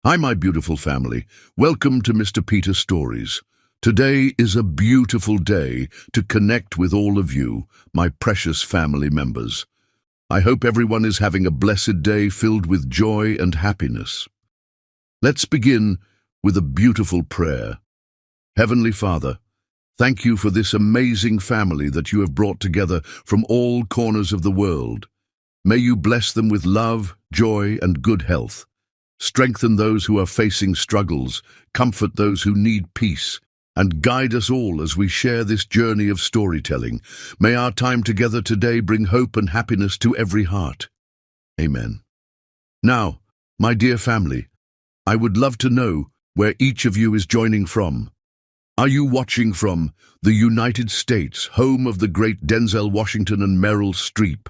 Hi, my beautiful family. Welcome to Mr. Peter Stories. Today is a beautiful day to connect with all of you, my precious family members. I hope everyone is having a blessed day filled with joy and happiness. Let's begin with a beautiful prayer. Heavenly Father, thank you for this amazing family that you have brought together from all corners of the world. May you bless them with love, joy, and good health. Strengthen those who are facing struggles, comfort those who need peace, and guide us all as we share this journey of storytelling. May our time together today bring hope and happiness to every heart. Amen. Now, my dear family, I would love to know where each of you is joining from. Are you watching from the United States, home of the great Denzel Washington and Meryl Streep?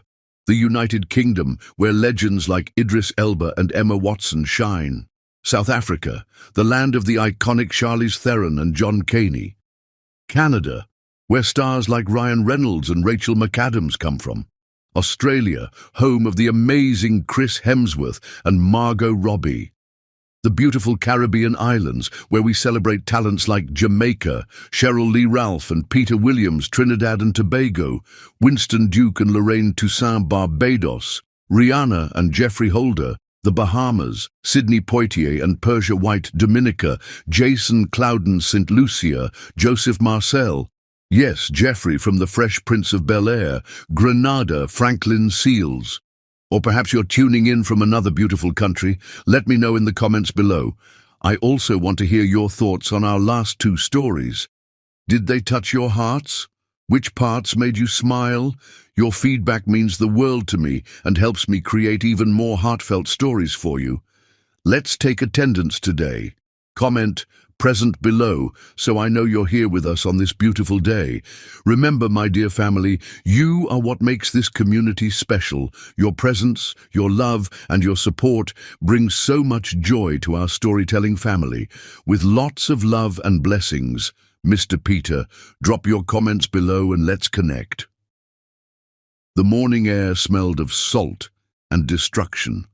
The United Kingdom, where legends like Idris Elba and Emma Watson shine. South Africa, the land of the iconic Charlize Theron and John Caney. Canada, where stars like Ryan Reynolds and Rachel McAdams come from. Australia, home of the amazing Chris Hemsworth and Margot Robbie. The beautiful Caribbean islands, where we celebrate talents like Jamaica, Cheryl Lee Ralph and Peter Williams, Trinidad and Tobago, Winston Duke and Lorraine Toussaint, Barbados, Rihanna and Jeffrey Holder, the Bahamas, Sidney Poitier and Persia White, Dominica, Jason Clouden, St. Lucia, Joseph Marcel, yes, Jeffrey from the Fresh Prince of Bel-Air, Grenada, Franklin Seals. Or perhaps you're tuning in from another beautiful country. Let me know in the comments below. I also want to hear your thoughts on our last two stories. Did they touch your hearts? Which parts made you smile? Your feedback means the world to me and helps me create even more heartfelt stories for you. Let's take attendance today. Comment present below so I know you're here with us on this beautiful day. Remember, my dear family, you are what makes this community special. Your presence, your love, and your support bring so much joy to our storytelling family. With lots of love and blessings, Mr. Peter, drop your comments below and let's connect. The morning air smelled of salt and destruction.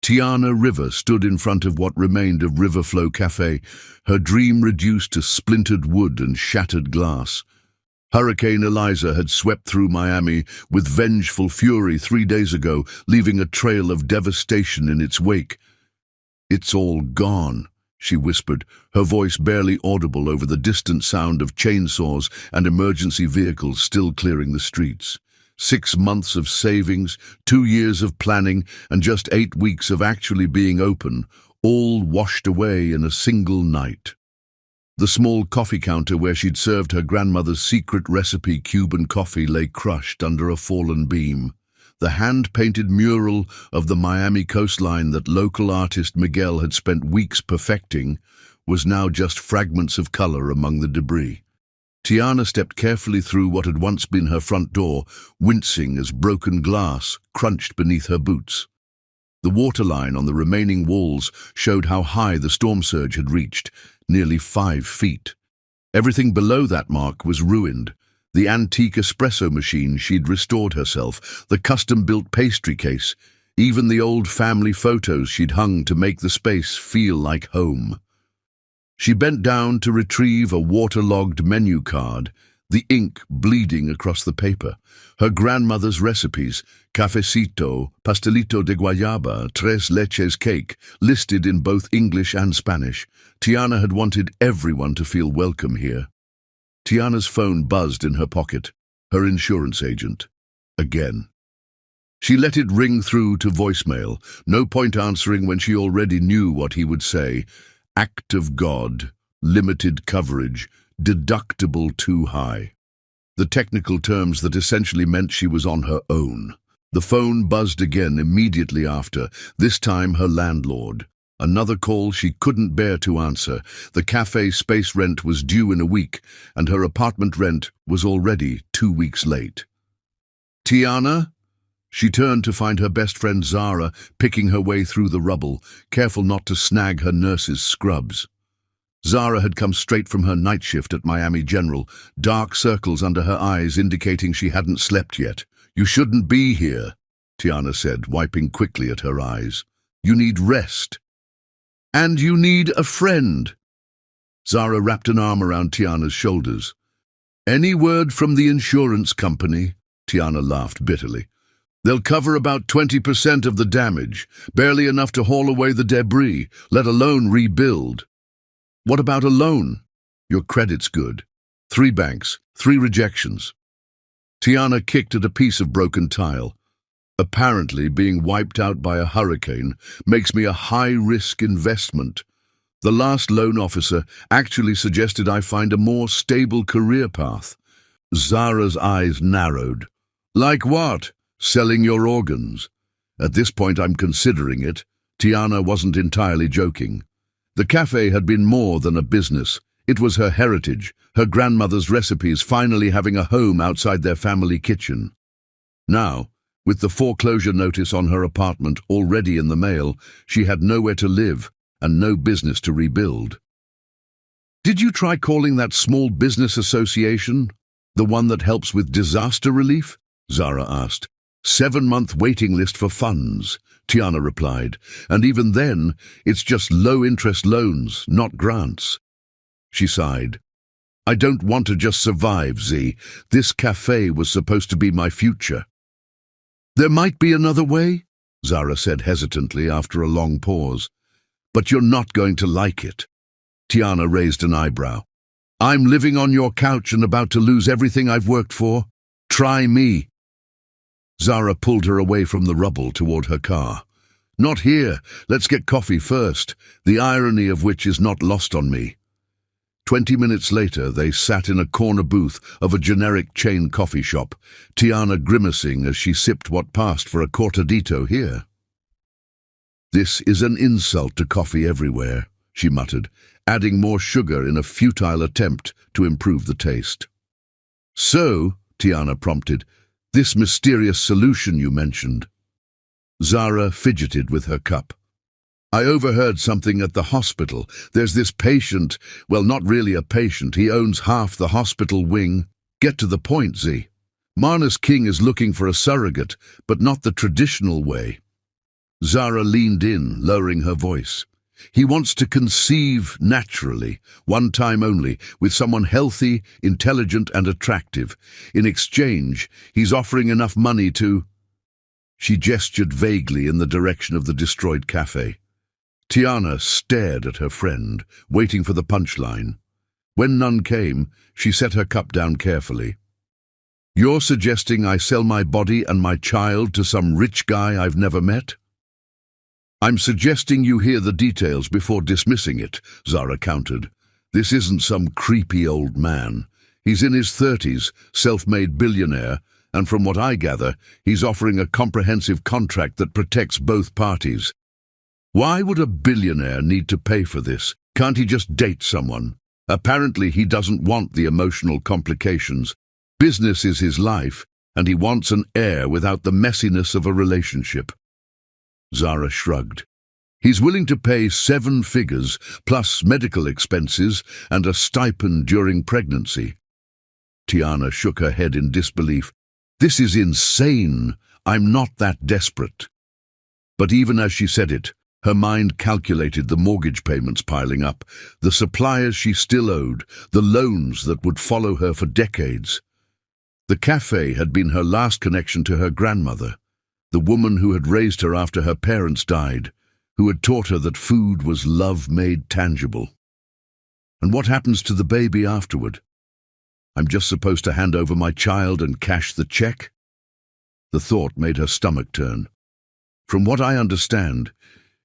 Tiana River stood in front of what remained of Riverflow Cafe, her dream reduced to splintered wood and shattered glass. Hurricane Eliza had swept through Miami with vengeful fury 3 days ago, leaving a trail of devastation in its wake. "It's all gone," she whispered, her voice barely audible over the distant sound of chainsaws and emergency vehicles still clearing the streets. 6 months of savings, 2 years of planning, and just 8 weeks of actually being open, all washed away in a single night. The small coffee counter where she'd served her grandmother's secret recipe Cuban coffee lay crushed under a fallen beam. The hand-painted mural of the Miami coastline that local artist Miguel had spent weeks perfecting was now just fragments of color among the debris. Tiana stepped carefully through what had once been her front door, wincing as broken glass crunched beneath her boots. The waterline on the remaining walls showed how high the storm surge had reached, nearly 5 feet. Everything below that mark was ruined. The antique espresso machine she'd restored herself, the custom-built pastry case, even the old family photos she'd hung to make the space feel like home. She bent down to retrieve a waterlogged menu card, the ink bleeding across the paper. Her grandmother's recipes, cafecito, pastelito de guayaba, tres leches cake, listed in both English and Spanish. Tiana had wanted everyone to feel welcome here. Tiana's phone buzzed in her pocket, her insurance agent. Again. She let it ring through to voicemail, no point answering when she already knew what he would say. Act of God, limited coverage, deductible too high. The technical terms that essentially meant she was on her own. The phone buzzed again immediately after, this time her landlord. Another call she couldn't bear to answer. The cafe space rent was due in a week, and her apartment rent was already 2 weeks late. "Tiana?" She turned to find her best friend Zara picking her way through the rubble, careful not to snag her nurse's scrubs. Zara had come straight from her night shift at Miami General, dark circles under her eyes indicating she hadn't slept yet. "You shouldn't be here," Tiana said, wiping quickly at her eyes. "You need rest." And you need a friend. Zara wrapped an arm around Tiana's shoulders. Any word from the insurance company? Tiana laughed bitterly. They'll cover about 20% of the damage, barely enough to haul away the debris, let alone rebuild. What about a loan? Your credit's good. 3 banks, 3 rejections. Tiana kicked at a piece of broken tile. Apparently, being wiped out by a hurricane makes me a high-risk investment. The last loan officer actually suggested I find a more stable career path. Zara's eyes narrowed. Like what? Selling your organs? At this point, I'm considering it. Tiana wasn't entirely joking. The cafe had been more than a business. It was her heritage, her grandmother's recipes finally having a home outside their family kitchen. Now, with the foreclosure notice on her apartment already in the mail, she had nowhere to live and no business to rebuild. Did you try calling that small business association? The one that helps with disaster relief? Zara asked. 7-month waiting list for funds, Tiana replied, and even then, it's just low-interest loans, not grants. She sighed. I don't want to just survive, Z. This cafe was supposed to be my future. There might be another way, Zara said hesitantly after a long pause. But you're not going to like it. Tiana raised an eyebrow. I'm living on your couch and about to lose everything I've worked for. Try me. Zara pulled her away from the rubble toward her car. Not here. Let's get coffee first, the irony of which is not lost on me. 20 minutes later, they sat in a corner booth of a generic chain coffee shop, Tiana grimacing as she sipped what passed for a cortadito here. This is an insult to coffee everywhere, she muttered, adding more sugar in a futile attempt to improve the taste. So, Tiana prompted, this mysterious solution you mentioned. Zara fidgeted with her cup. I overheard something at the hospital. There's this patient, well, not really a patient, he owns half the hospital wing. Get to the point, Z. Marnus King is looking for a surrogate, but not the traditional way. Zara leaned in, lowering her voice. He wants to conceive naturally, one time only, with someone healthy, intelligent and attractive. In exchange, he's offering enough money to... She gestured vaguely in the direction of the destroyed cafe. Tiana stared at her friend, waiting for the punchline. When none came, she set her cup down carefully. You're suggesting I sell my body and my child to some rich guy I've never met? I'm suggesting you hear the details before dismissing it, Zara countered. This isn't some creepy old man. He's in his 30s, self-made billionaire, and from what I gather, he's offering a comprehensive contract that protects both parties. Why would a billionaire need to pay for this? Can't he just date someone? Apparently he doesn't want the emotional complications. Business is his life, and he wants an heir without the messiness of a relationship. Zara shrugged. He's willing to pay 7 figures, plus medical expenses and a stipend during pregnancy. Tiana shook her head in disbelief. This is insane. I'm not that desperate. But even as she said it, her mind calculated the mortgage payments piling up, the suppliers she still owed, the loans that would follow her for decades. The cafe had been her last connection to her grandmother, the woman who had raised her after her parents died, who had taught her that food was love made tangible. And what happens to the baby afterward? I'm just supposed to hand over my child and cash the check? The thought made her stomach turn. From what I understand,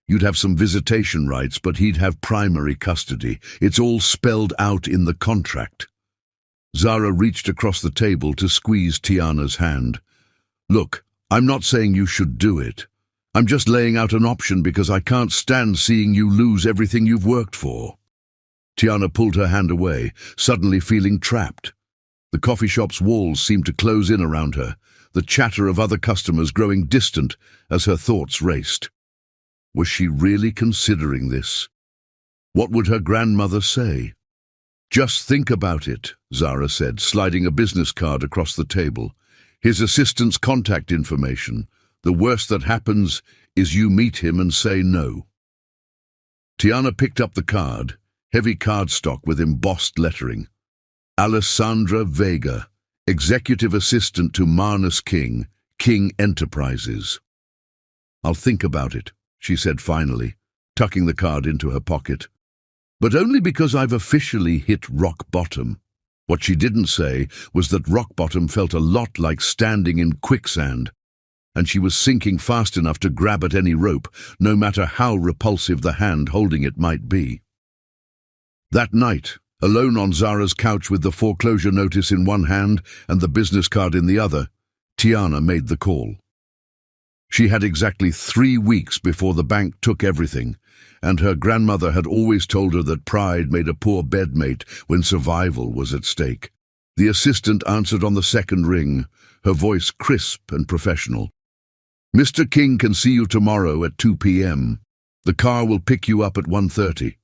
you'd have some visitation rights, but he'd have primary custody. It's all spelled out in the contract. Zara reached across the table to squeeze Tiana's hand. Look, I'm not saying you should do it. I'm just laying out an option because I can't stand seeing you lose everything you've worked for. Tiana pulled her hand away, suddenly feeling trapped. The coffee shop's walls seemed to close in around her, the chatter of other customers growing distant as her thoughts raced. Was she really considering this? What would her grandmother say? Just think about it, Zara said, sliding a business card across the table. His assistant's contact information. The worst that happens is you meet him and say no. Tiana picked up the card, heavy cardstock with embossed lettering. Alessandra Vega, Executive Assistant to Marnus King, King Enterprises. "I'll think about it," she said finally, tucking the card into her pocket. "But only because I've officially hit rock bottom." What she didn't say was that rock bottom felt a lot like standing in quicksand, and she was sinking fast enough to grab at any rope, no matter how repulsive the hand holding it might be. That night, alone on Zara's couch with the foreclosure notice in one hand and the business card in the other, Tiana made the call. She had exactly 3 weeks before the bank took everything, and her grandmother had always told her that pride made a poor bedmate when survival was at stake. The assistant answered on the second ring, her voice crisp and professional. "Mr. King can see you tomorrow at 2 p.m. The car will pick you up at 1:30.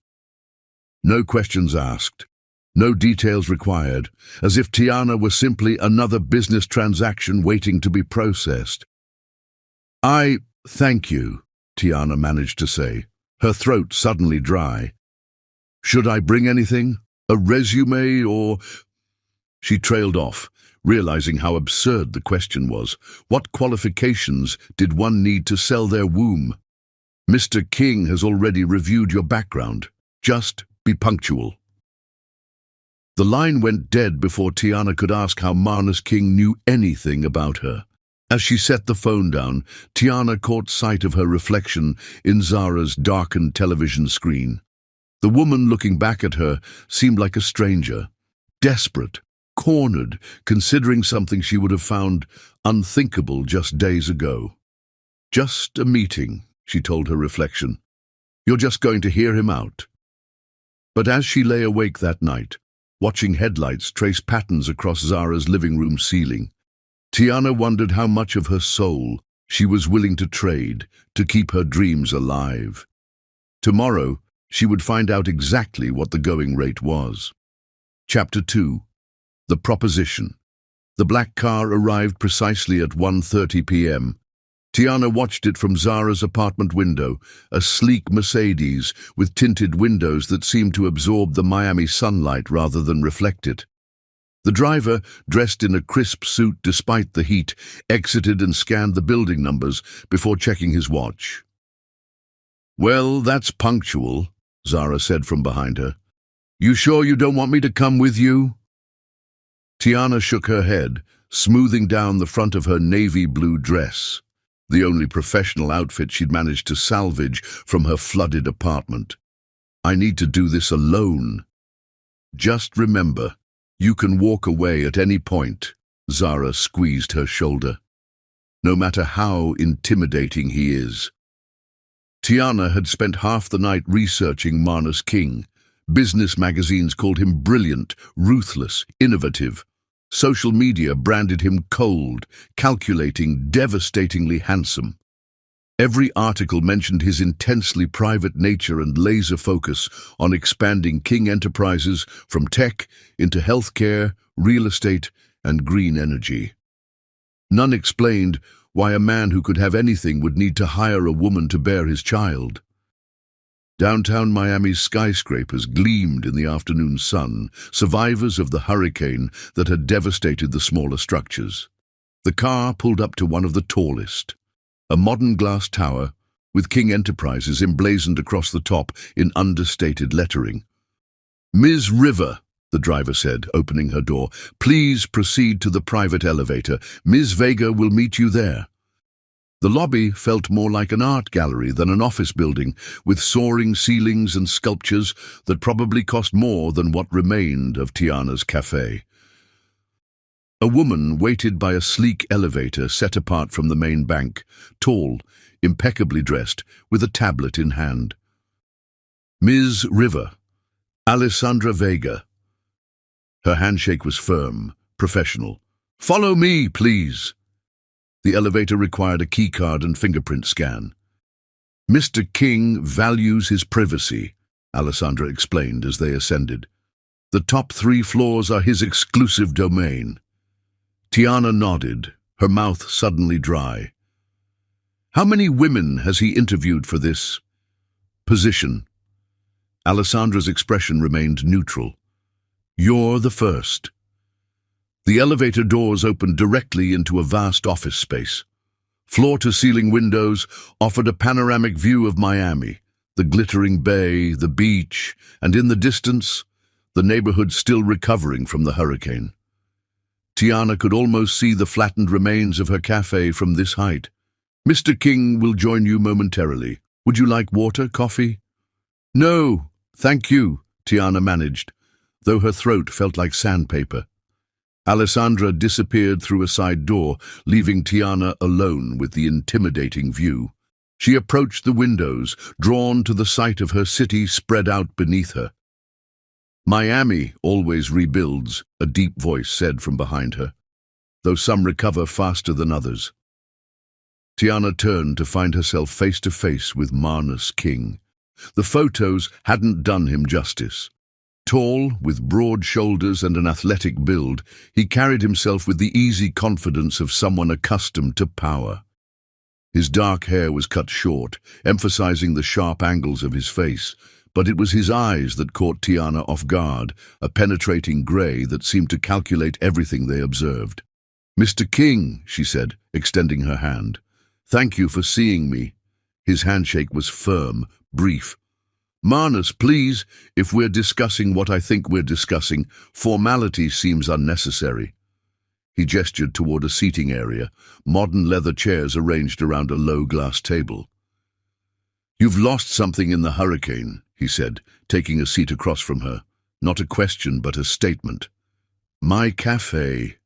No questions asked, no details required, as if Tiana were simply another business transaction waiting to be processed. Thank you," Tiana managed to say, her throat suddenly dry. "Should I bring anything? A resume or—" She trailed off, realizing how absurd the question was. What qualifications did one need to sell their womb? "Mr. King has already reviewed your background. Just be punctual." The line went dead before Tiana could ask how Marnus King knew anything about her. As she set the phone down, Tiana caught sight of her reflection in Zara's darkened television screen. The woman looking back at her seemed like a stranger, desperate, cornered, considering something she would have found unthinkable just days ago. "Just a meeting," she told her reflection. "You're just going to hear him out." But as she lay awake that night, watching headlights trace patterns across Zara's living room ceiling, Tiana wondered how much of her soul she was willing to trade to keep her dreams alive. Tomorrow, she would find out exactly what the going rate was. Chapter 2. The Proposition. The black car arrived precisely at 1:30 p.m. Tiana watched it from Zara's apartment window, a sleek Mercedes with tinted windows that seemed to absorb the Miami sunlight rather than reflect it. The driver, dressed in a crisp suit despite the heat, exited and scanned the building numbers before checking his watch. "Well, that's punctual," Zara said from behind her. "You sure you don't want me to come with you?" Tiana shook her head, smoothing down the front of her navy blue dress, the only professional outfit she'd managed to salvage from her flooded apartment. "I need to do this alone." "Just remember, you can walk away at any point," Zara squeezed her shoulder. "No matter how intimidating he is." Tiana had spent half the night researching Marnus King. Business magazines called him brilliant, ruthless, innovative. Social media branded him cold, calculating, devastatingly handsome. Every article mentioned his intensely private nature and laser focus on expanding King Enterprises from tech into healthcare, real estate, and green energy. None explained why a man who could have anything would need to hire a woman to bear his child. Downtown Miami's skyscrapers gleamed in the afternoon sun, survivors of the hurricane that had devastated the smaller structures. The car pulled up to one of the tallest, a modern glass tower with King Enterprises emblazoned across the top in understated lettering. "Ms. River," the driver said, opening her door, "please proceed to the private elevator. Ms. Vega will meet you there." The lobby felt more like an art gallery than an office building, with soaring ceilings and sculptures that probably cost more than what remained of Tiana's cafe. A woman waited by a sleek elevator set apart from the main bank, tall, impeccably dressed, with a tablet in hand. "Ms. River, Alessandra Vega." Her handshake was firm, professional. "Follow me, please." The elevator required a keycard and fingerprint scan. "Mr. King values his privacy," Alessandra explained as they ascended. "The top 3 floors are his exclusive domain." Tiana nodded, her mouth suddenly dry. "How many women has he interviewed for this position?" Alessandra's expression remained neutral. "You're the first." The elevator doors opened directly into a vast office space. Floor-to-ceiling windows offered a panoramic view of Miami, the glittering bay, the beach, and in the distance, the neighborhood still recovering from the hurricane. Tiana could almost see the flattened remains of her cafe from this height. "Mr. King will join you momentarily. Would you like water, coffee?" "No, thank you," Tiana managed, though her throat felt like sandpaper. Alessandra disappeared through a side door, leaving Tiana alone with the intimidating view. She approached the windows, drawn to the sight of her city spread out beneath her. "Miami always rebuilds," a deep voice said from behind her, "though some recover faster than others." Tiana turned to find herself face to face with Marnus King. The photos hadn't done him justice. Tall, with broad shoulders and an athletic build, he carried himself with the easy confidence of someone accustomed to power. His dark hair was cut short, emphasizing the sharp angles of his face, but it was his eyes that caught Tiana off guard, a penetrating grey that seemed to calculate everything they observed. "Mr. King," she said, extending her hand. "Thank you for seeing me." His handshake was firm, brief. "Marnus, please, if we're discussing what I think we're discussing, formality seems unnecessary." He gestured toward a seating area, modern leather chairs arranged around a low glass table. "You've lost something in the hurricane," he said, taking a seat across from her. Not a question, but a statement. "My cafe,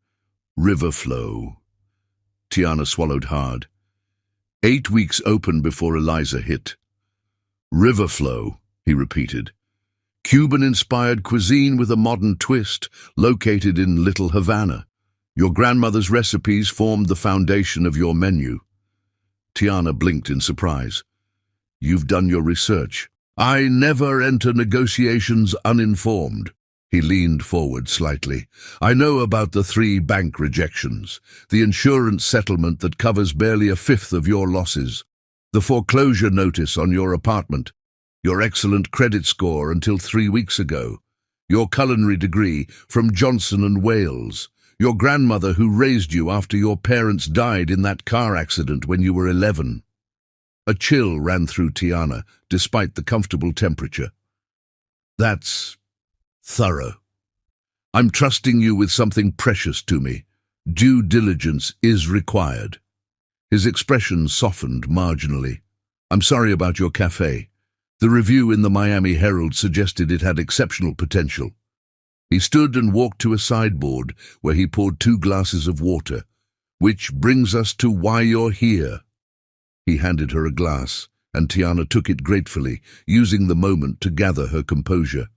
river flow." Tiana swallowed hard. 8 weeks open before Eliza hit. "River flow," he repeated. "Cuban-inspired cuisine with a modern twist, located in Little Havana. Your grandmother's recipes formed the foundation of your menu." Tiana blinked in surprise. "You've done your research." "I never enter negotiations uninformed." He leaned forward slightly. "I know about the 3 bank rejections, the insurance settlement that covers barely a fifth of your losses, the foreclosure notice on your apartment, your excellent credit score until 3 weeks ago, your culinary degree from Johnson & Wales, your grandmother who raised you after your parents died in that car accident when you were 11. A chill ran through Tiana, despite the comfortable temperature. "That's thorough. I'm trusting you with something precious to me. Due diligence is required." His expression softened marginally. "I'm sorry about your cafe. The review in the Miami Herald suggested it had exceptional potential." He stood and walked to a sideboard where he poured 2 glasses of water. "Which brings us to why you're here." He handed her a glass, and Tiana took it gratefully, using the moment to gather her composure.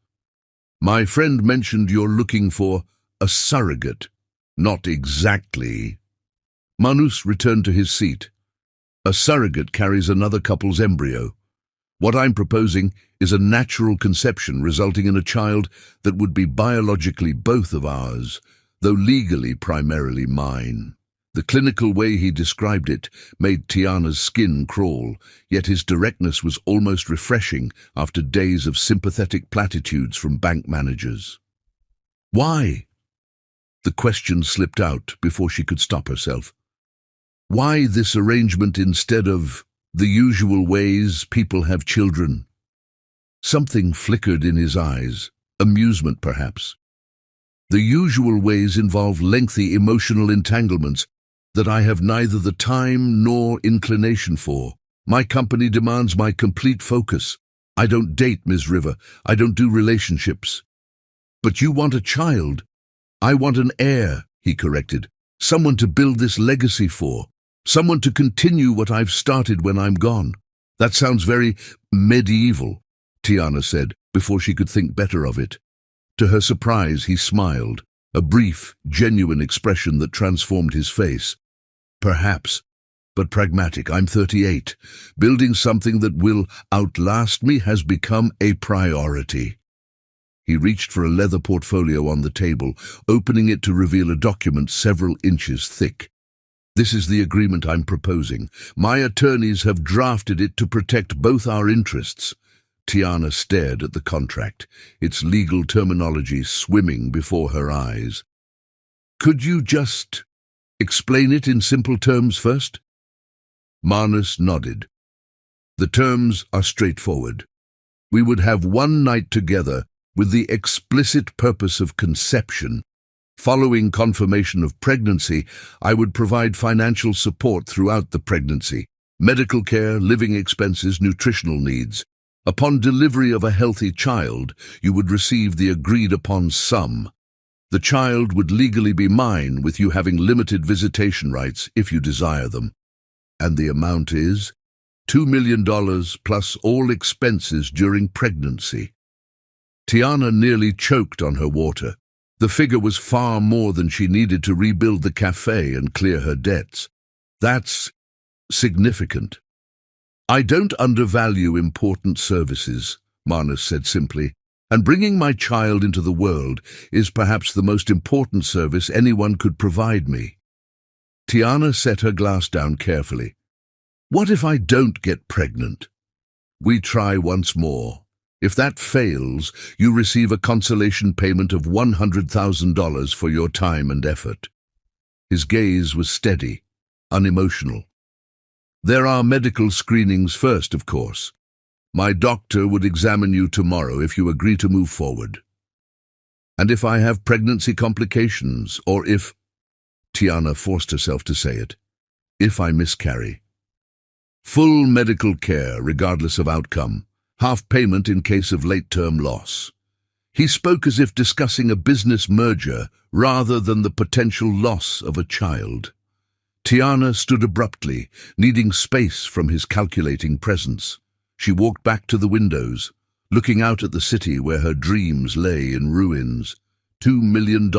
"My friend mentioned you're looking for a surrogate." "Not exactly." Manus returned to his seat. "A surrogate carries another couple's embryo. What I'm proposing is a natural conception resulting in a child that would be biologically both of ours, though legally primarily mine." The clinical way he described it made Tiana's skin crawl, yet his directness was almost refreshing after days of sympathetic platitudes from bank managers. "Why?" The question slipped out before she could stop herself. "Why this arrangement instead of the usual ways people have children?" Something flickered in his eyes, amusement perhaps. "The usual ways involve lengthy emotional entanglements that I have neither the time nor inclination for. My company demands my complete focus. I don't date, Ms. River. I don't do relationships." "But you want a child." "I want an heir," he corrected. "Someone to build this legacy for. Someone to continue what I've started when I'm gone." "That sounds very medieval," Tiana said, before she could think better of it. To her surprise, he smiled, a brief, genuine expression that transformed his face. "Perhaps, but pragmatic. I'm 38. Building something that will outlast me has become a priority." He reached for a leather portfolio on the table, opening it to reveal a document several inches thick. "This is the agreement I'm proposing. My attorneys have drafted it to protect both our interests." Tiana stared at the contract, its legal terminology swimming before her eyes. Could you just explain it in simple terms first? Manus nodded. The terms are straightforward. We would have one night together with the explicit purpose of conception. Following confirmation of pregnancy, I would provide financial support throughout the pregnancy, medical care, living expenses, nutritional needs. Upon delivery of a healthy child, you would receive the agreed-upon sum. The child would legally be mine, with you having limited visitation rights if you desire them. And the amount is $2 million plus all expenses during pregnancy. Tiana nearly choked on her water. The figure was far more than she needed to rebuild the cafe and clear her debts. That's significant. I don't undervalue important services, Manus said simply, and bringing my child into the world is perhaps the most important service anyone could provide me. Tiana set her glass down carefully. What if I don't get pregnant? We try once more. If that fails, you receive a consolation payment of $100,000 for your time and effort. His gaze was steady, unemotional. There are medical screenings first, of course. My doctor would examine you tomorrow if you agree to move forward. And if I have pregnancy complications, or if, Tiana forced herself to say it, if I miscarry. Full medical care, regardless of outcome. Half payment in case of late-term loss. He spoke as if discussing a business merger rather than the potential loss of a child. Tiana stood abruptly, needing space from his calculating presence. She walked back to the windows, looking out at the city where her dreams lay in ruins. $2 million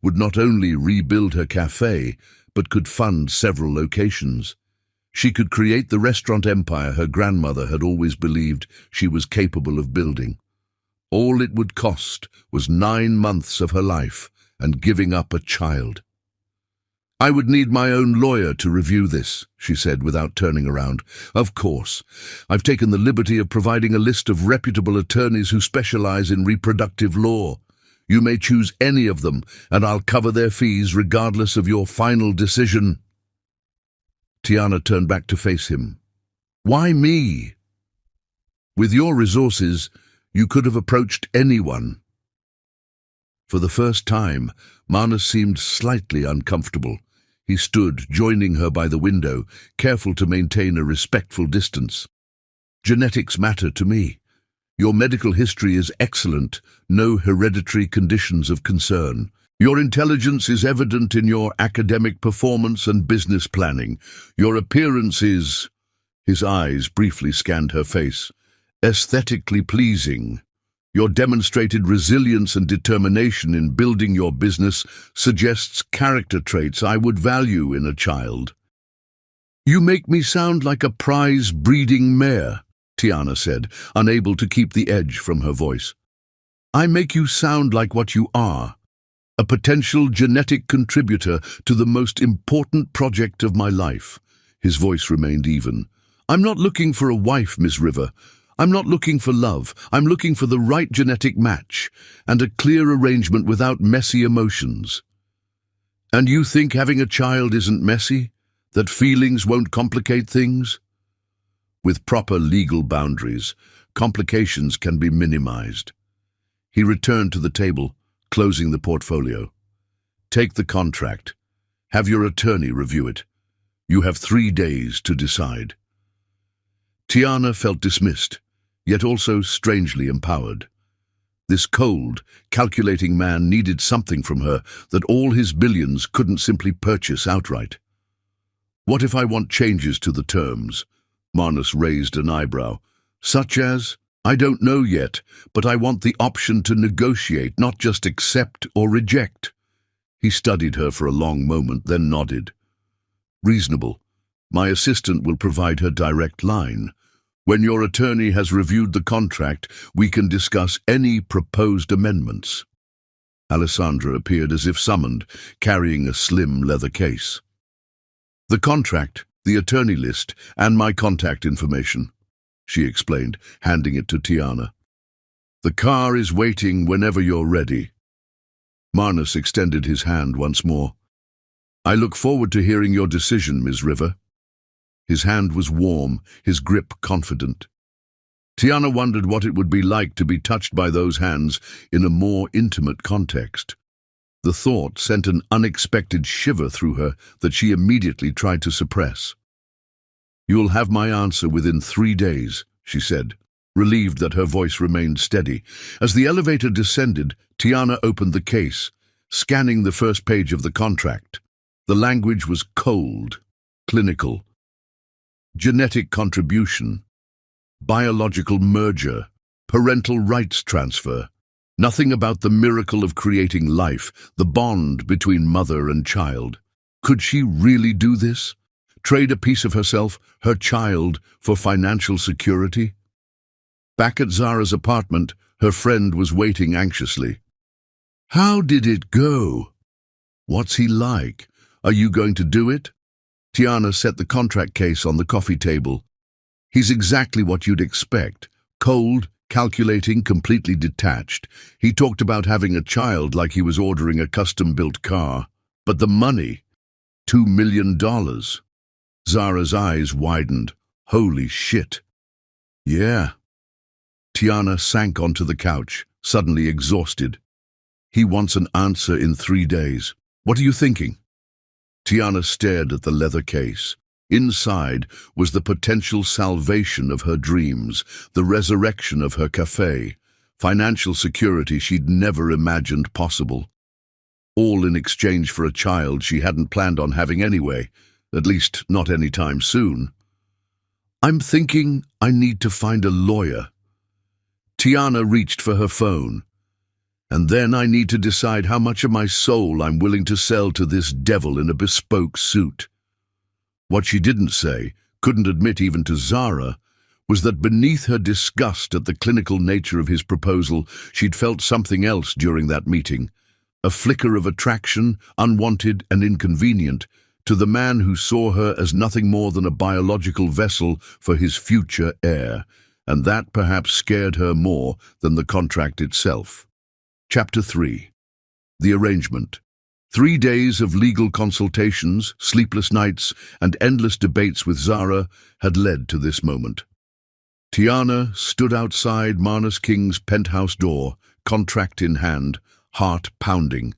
would not only rebuild her cafe, but could fund several locations. She could create the restaurant empire her grandmother had always believed she was capable of building. All it would cost was 9 months of her life and giving up a child. I would need my own lawyer to review this, she said without turning around. Of course. I've taken the liberty of providing a list of reputable attorneys who specialize in reproductive law. You may choose any of them, and I'll cover their fees regardless of your final decision. Tiana turned back to face him. Why me? With your resources, you could have approached anyone. For the first time, Manus seemed slightly uncomfortable. He stood, joining her by the window, careful to maintain a respectful distance. Genetics matter to me. Your medical history is excellent, no hereditary conditions of concern. Your intelligence is evident in your academic performance and business planning. Your appearance is, his eyes briefly scanned her face, aesthetically pleasing. Your demonstrated resilience and determination in building your business suggests character traits I would value in a child. You make me sound like a prize-breeding mare, Tiana said, unable to keep the edge from her voice. I make you sound like what you are. A potential genetic contributor to the most important project of my life. His voice remained even. I'm not looking for a wife, Miss River. I'm not looking for love. I'm looking for the right genetic match and a clear arrangement without messy emotions. And you think having a child isn't messy? That feelings won't complicate things? With proper legal boundaries, complications can be minimized. He returned to the table, closing the portfolio. Take the contract. Have your attorney review it. You have 3 days to decide. Tiana felt dismissed, yet also strangely empowered. This cold, calculating man needed something from her that all his billions couldn't simply purchase outright. What if I want changes to the terms? Manus raised an eyebrow. Such as? I don't know yet, but I want the option to negotiate, not just accept or reject. He studied her for a long moment, then nodded. Reasonable. My assistant will provide her direct line. When your attorney has reviewed the contract, we can discuss any proposed amendments. Alessandra appeared as if summoned, carrying a slim leather case. The contract, the attorney list, and my contact information. she explained, handing it to Tiana. "The car is waiting whenever you're ready." Marnus extended his hand once more. "I look forward to hearing your decision, Ms. River." His hand was warm, his grip confident. Tiana wondered what it would be like to be touched by those hands in a more intimate context. The thought sent an unexpected shiver through her that she immediately tried to suppress. "You'll have my answer within 3 days," she said, relieved that her voice remained steady. As the elevator descended, Tiana opened the case, scanning the first page of the contract. The language was cold, clinical. Genetic contribution, biological merger, parental rights transfer. Nothing about the miracle of creating life, the bond between mother and child. Could she really do this? Trade a piece of herself, her child, for financial security? Back at Zara's apartment, her friend was waiting anxiously. "How did it go? What's he like? Are you going to do it?" Tiana set the contract case on the coffee table. "He's exactly what you'd expect. Cold, calculating, completely detached. He talked about having a child like he was ordering a custom-built car. But the money, $2 million. Zara's eyes widened. "Holy shit." "Yeah." Tiana sank onto the couch, suddenly exhausted. "He wants an answer in 3 days. What are you thinking?" Tiana stared at the leather case. Inside was the potential salvation of her dreams, the resurrection of her cafe, financial security she'd never imagined possible. All in exchange for a child she hadn't planned on having anyway, at least not anytime soon. "I'm thinking I need to find a lawyer." Tiana reached for her phone. "And then I need to decide how much of my soul I'm willing to sell to this devil in a bespoke suit." What she didn't say, couldn't admit even to Zara, was that beneath her disgust at the clinical nature of his proposal, she'd felt something else during that meeting. A flicker of attraction, unwanted and inconvenient, to the man who saw her as nothing more than a biological vessel for his future heir, and that perhaps scared her more than the contract itself. Chapter 3. The Arrangement. 3 days of legal consultations, sleepless nights, and endless debates with Zara had led to this moment. Tiana stood outside Marnus King's penthouse door, contract in hand, heart pounding.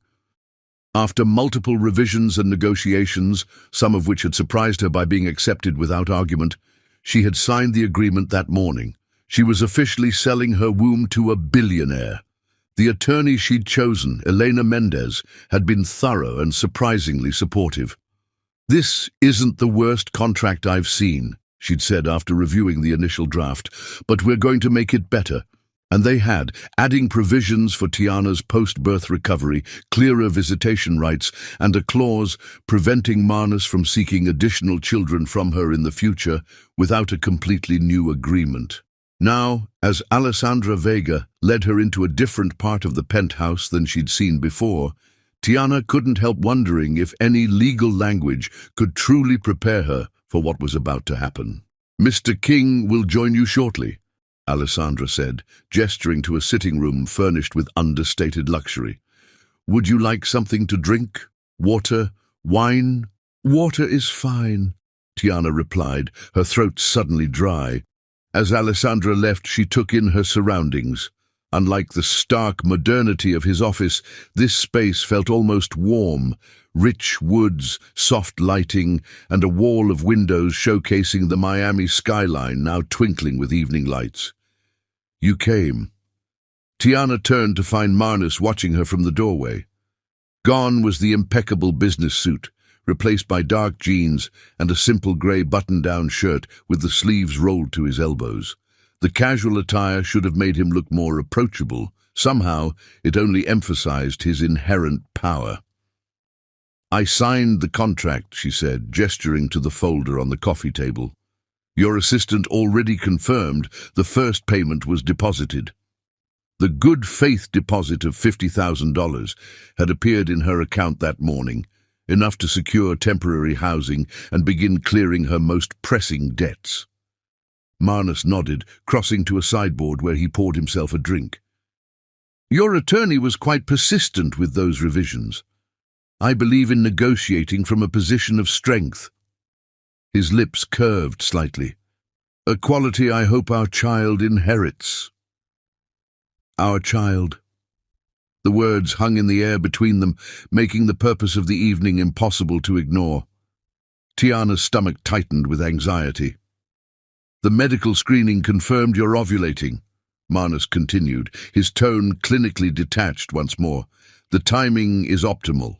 After multiple revisions and negotiations, some of which had surprised her by being accepted without argument, she had signed the agreement that morning. She was officially selling her womb to a billionaire. The attorney she'd chosen, Elena Mendez, had been thorough and surprisingly supportive. "This isn't the worst contract I've seen," she'd said after reviewing the initial draft, "but we're going to make it better." And they had, adding provisions for Tiana's post-birth recovery, clearer visitation rights, and a clause preventing Marnus from seeking additional children from her in the future without a completely new agreement. Now, as Alessandra Vega led her into a different part of the penthouse than she'd seen before, Tiana couldn't help wondering if any legal language could truly prepare her for what was about to happen. "Mr. King will join you shortly," Alessandra said, gesturing to a sitting room furnished with understated luxury. "Would you like something to drink? Water? Wine?" "Water is fine," Tiana replied, her throat suddenly dry. As Alessandra left, she took in her surroundings. Unlike the stark modernity of his office, this space felt almost warm. Rich woods, soft lighting, and a wall of windows showcasing the Miami skyline now twinkling with evening lights. "You came." Tiana turned to find Marnus watching her from the doorway. Gone was the impeccable business suit, replaced by dark jeans and a simple grey button-down shirt with the sleeves rolled to his elbows. The casual attire should have made him look more approachable. Somehow, it only emphasized his inherent power. "I signed the contract," she said, gesturing to the folder on the coffee table. "Your assistant already confirmed the first payment was deposited." The good faith deposit of $50,000 had appeared in her account that morning, enough to secure temporary housing and begin clearing her most pressing debts. Marnus nodded, crossing to a sideboard where he poured himself a drink. Your attorney was quite persistent with those revisions. I believe in negotiating from a position of strength. His lips curved slightly. A quality I hope our child inherits. Our child. The words hung in the air between them, making the purpose of the evening impossible to ignore. Tiana's stomach tightened with anxiety. The medical screening confirmed you're ovulating, Marnus continued, his tone clinically detached once more. The timing is optimal.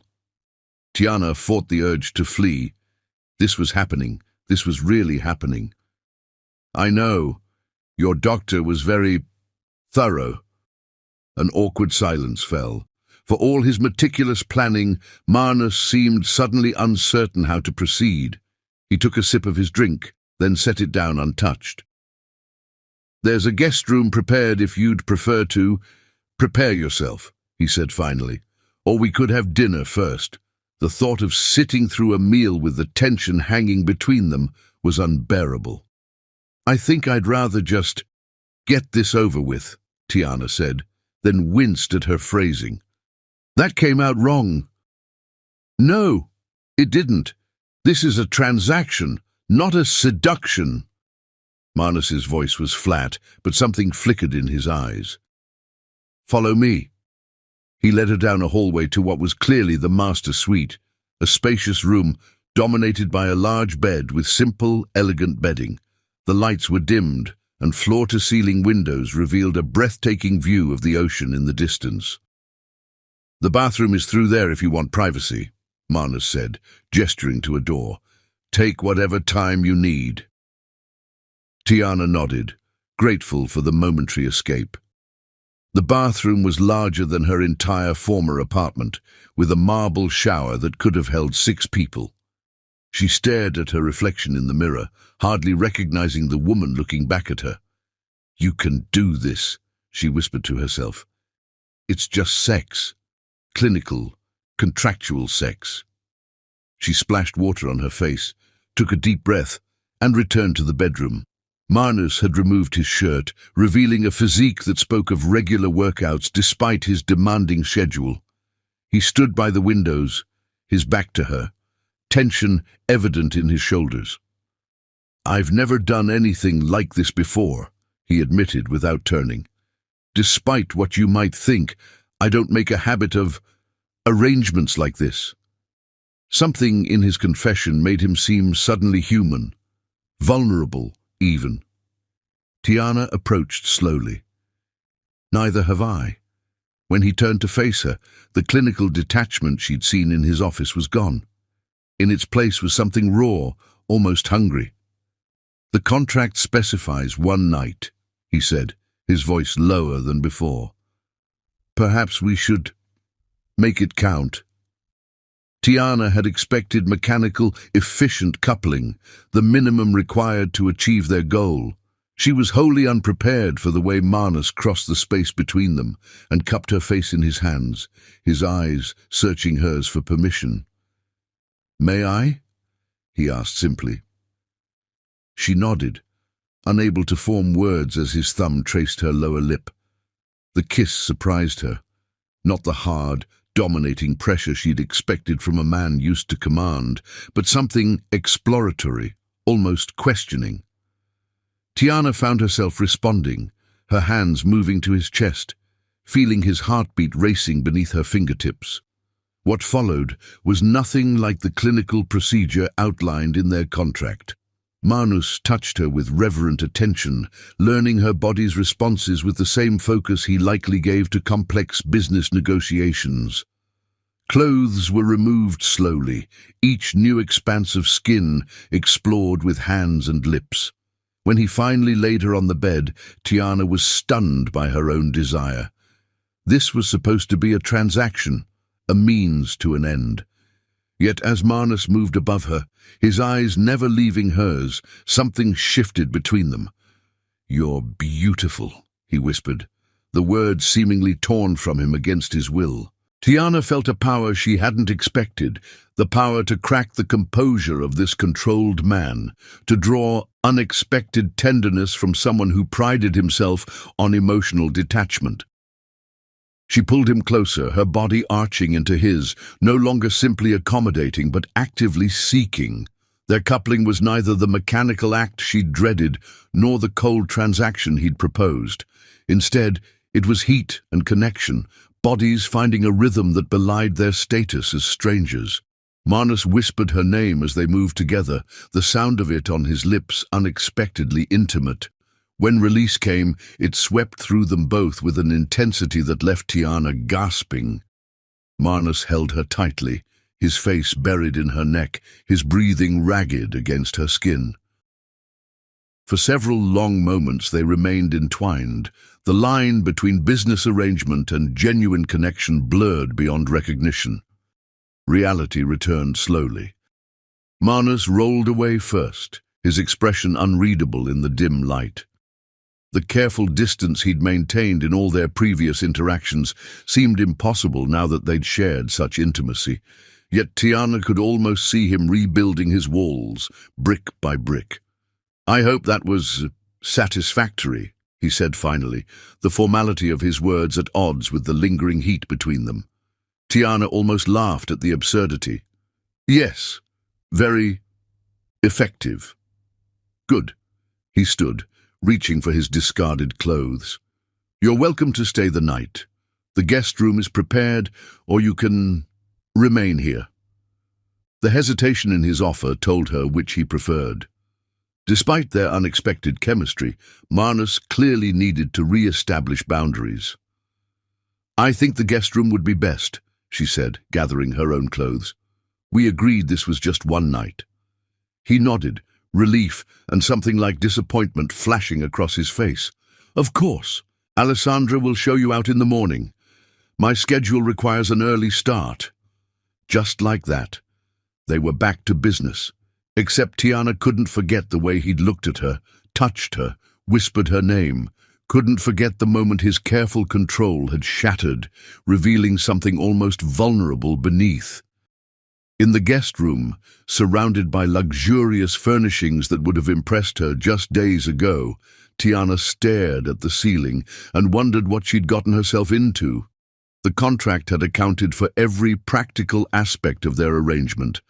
Tiana fought the urge to flee. This was happening. This was really happening. I know. Your doctor was very thorough. An awkward silence fell. For all his meticulous planning, Marnus seemed suddenly uncertain how to proceed. He took a sip of his drink, then set it down untouched. There's a guest room prepared if you'd prefer to. Prepare yourself, he said finally. Or we could have dinner first. The thought of sitting through a meal with the tension hanging between them was unbearable. I think I'd rather just get this over with, Tiana said, then winced at her phrasing. That came out wrong. No, it didn't. This is a transaction, not a seduction. Marnus's voice was flat, but something flickered in his eyes. Follow me. He led her down a hallway to what was clearly the master suite, a spacious room dominated by a large bed with simple, elegant bedding. The lights were dimmed, and floor-to-ceiling windows revealed a breathtaking view of the ocean in the distance. The bathroom is through there if you want privacy, Marnus said, gesturing to a door. Take whatever time you need. Tiana nodded, grateful for the momentary escape. The bathroom was larger than her entire former apartment, with a marble shower that could have held 6 people. She stared at her reflection in the mirror, hardly recognizing the woman looking back at her. You can do this, she whispered to herself. It's just sex. Clinical, contractual sex. She splashed water on her face, took a deep breath, and returned to the bedroom. Marnus had removed his shirt, revealing a physique that spoke of regular workouts despite his demanding schedule. He stood by the windows, his back to her, tension evident in his shoulders. I've never done anything like this before, he admitted without turning. Despite what you might think, I don't make a habit of arrangements like this. Something in his confession made him seem suddenly human, vulnerable even. Tiana approached slowly. Neither have I. When he turned to face her, the clinical detachment she'd seen in his office was gone. In its place was something raw, almost hungry. The contract specifies 1 night, he said, his voice lower than before. Perhaps we should make it count. Tiana had expected mechanical, efficient coupling, the minimum required to achieve their goal. She was wholly unprepared for the way Marnus crossed the space between them and cupped her face in his hands, his eyes searching hers for permission. May I? He asked simply. She nodded, unable to form words as his thumb traced her lower lip. The kiss surprised her, not the hard, dominating pressure she'd expected from a man used to command, but something exploratory, almost questioning. Tiana found herself responding, her hands moving to his chest, feeling his heartbeat racing beneath her fingertips. What followed was nothing like the clinical procedure outlined in their contract. Marnus touched her with reverent attention, learning her body's responses with the same focus he likely gave to complex business negotiations. Clothes were removed slowly, each new expanse of skin explored with hands and lips. When he finally laid her on the bed, Tiana was stunned by her own desire. This was supposed to be a transaction, a means to an end. Yet as Marnus moved above her, his eyes never leaving hers, something shifted between them. You're beautiful, he whispered, the words seemingly torn from him against his will. Tiana felt a power she hadn't expected, the power to crack the composure of this controlled man, to draw unexpected tenderness from someone who prided himself on emotional detachment. She pulled him closer, her body arching into his, no longer simply accommodating but actively seeking. Their coupling was neither the mechanical act she'd dreaded nor the cold transaction he'd proposed. Instead, it was heat and connection, bodies finding a rhythm that belied their status as strangers. Marnus whispered her name as they moved together, the sound of it on his lips unexpectedly intimate. When release came, it swept through them both with an intensity that left Tiana gasping. Marnus held her tightly, his face buried in her neck, his breathing ragged against her skin. For several long moments they remained entwined, the line between business arrangement and genuine connection blurred beyond recognition. Reality returned slowly. Marnus rolled away first, his expression unreadable in the dim light. The careful distance he'd maintained in all their previous interactions seemed impossible now that they'd shared such intimacy. Yet Tiana could almost see him rebuilding his walls, brick by brick. "I hope that was satisfactory," he said finally, the formality of his words at odds with the lingering heat between them. Tiana almost laughed at the absurdity. "Yes, very effective." "Good." He stood, reaching for his discarded clothes. "You're welcome to stay the night. The guest room is prepared, or you can remain here." The hesitation in his offer told her which he preferred. Despite their unexpected chemistry, Marnus clearly needed to re-establish boundaries. "I think the guest room would be best," she said, gathering her own clothes. "We agreed this was just one night." He nodded, relief and something like disappointment flashing across his face. "Of course. Alessandra will show you out in the morning. My schedule requires an early start." Just like that, they were back to business. Except Tiana couldn't forget the way he'd looked at her, touched her, whispered her name, couldn't forget the moment his careful control had shattered, revealing something almost vulnerable beneath. In the guest room, surrounded by luxurious furnishings that would have impressed her just days ago, Tiana stared at the ceiling and wondered what she'd gotten herself into. The contract had accounted for every practical aspect of their arrangement: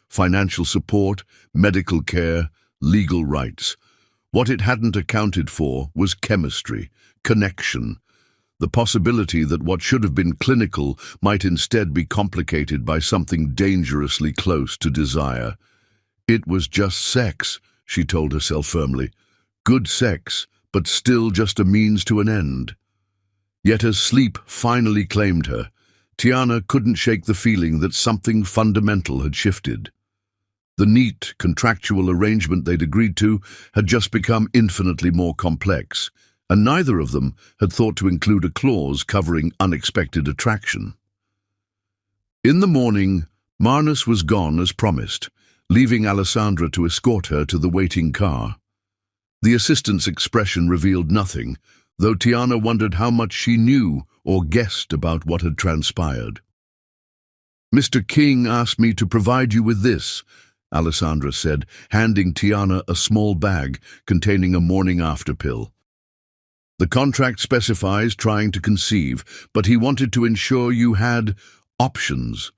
financial support, medical care, legal rights. What it hadn't accounted for was chemistry, connection, the possibility that what should have been clinical might instead be complicated by something dangerously close to desire. It was just sex, she told herself firmly. Good sex, but still just a means to an end. Yet as sleep finally claimed her, Tiana couldn't shake the feeling that something fundamental had shifted. The neat, contractual arrangement they'd agreed to had just become infinitely more complex, and neither of them had thought to include a clause covering unexpected attraction. In the morning, Marnus was gone as promised, leaving Alessandra to escort her to the waiting car. The assistant's expression revealed nothing, though Tiana wondered how much she knew or guessed about what had transpired. "Mr. King asked me to provide you with this," Alessandra said, handing Tiana a small bag containing a morning-after pill. "The contract specifies trying to conceive, but he wanted to ensure you had options."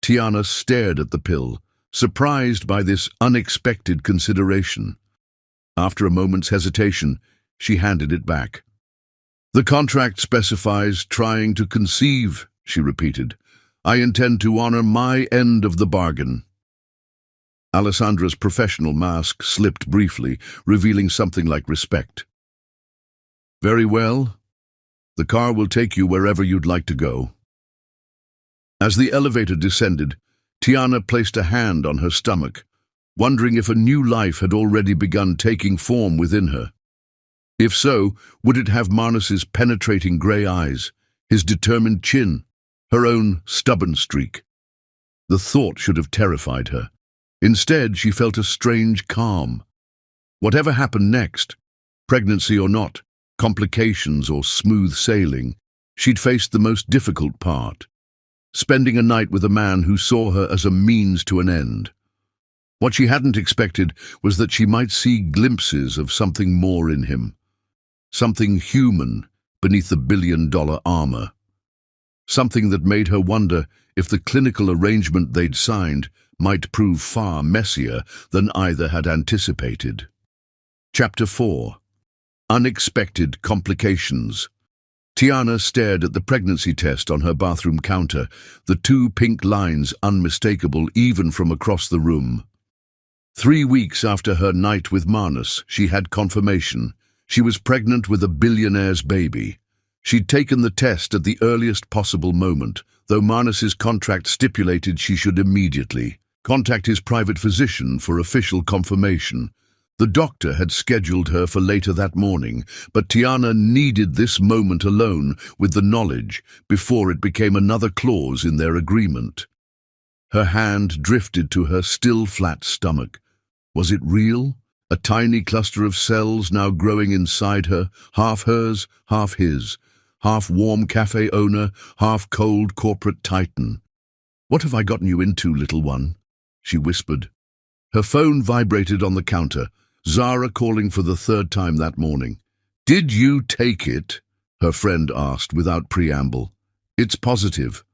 Tiana stared at the pill, surprised by this unexpected consideration. After a moment's hesitation, she handed it back. "The contract specifies trying to conceive," she repeated. "I intend to honor my end of the bargain." Alessandra's professional mask slipped briefly, revealing something like respect. "Very well. The car will take you wherever you'd like to go." As the elevator descended, Tiana placed a hand on her stomach, wondering if a new life had already begun taking form within her. If so, would it have Marnus's penetrating grey eyes, his determined chin, her own stubborn streak? The thought should have terrified her. Instead, she felt a strange calm. Whatever happened next, pregnancy or not, complications or smooth sailing, she'd faced the most difficult part: spending a night with a man who saw her as a means to an end. What she hadn't expected was that she might see glimpses of something more in him, something human beneath the billion-dollar armor, something that made her wonder if the clinical arrangement they'd signed might prove far messier than either had anticipated. Chapter 4. Unexpected Complications. Tiana stared at the pregnancy test on her bathroom counter, the 2 pink lines unmistakable even from across the room. 3 weeks after her night with Marnus, she had confirmation. She was pregnant with a billionaire's baby. She'd taken the test at the earliest possible moment, though Marnus's contract stipulated she should immediately contact his private physician for official confirmation. The doctor had scheduled her for later that morning, but Tiana needed this moment alone with the knowledge before it became another clause in their agreement. Her hand drifted to her still flat stomach. Was it real? A tiny cluster of cells now growing inside her, half hers, half his, half warm cafe owner, half cold corporate titan. "What have I gotten you into, little one?" she whispered. Her phone vibrated on the counter, Zara calling for the 3rd time that morning. "Did you take it?" her friend asked without preamble. "It's positive."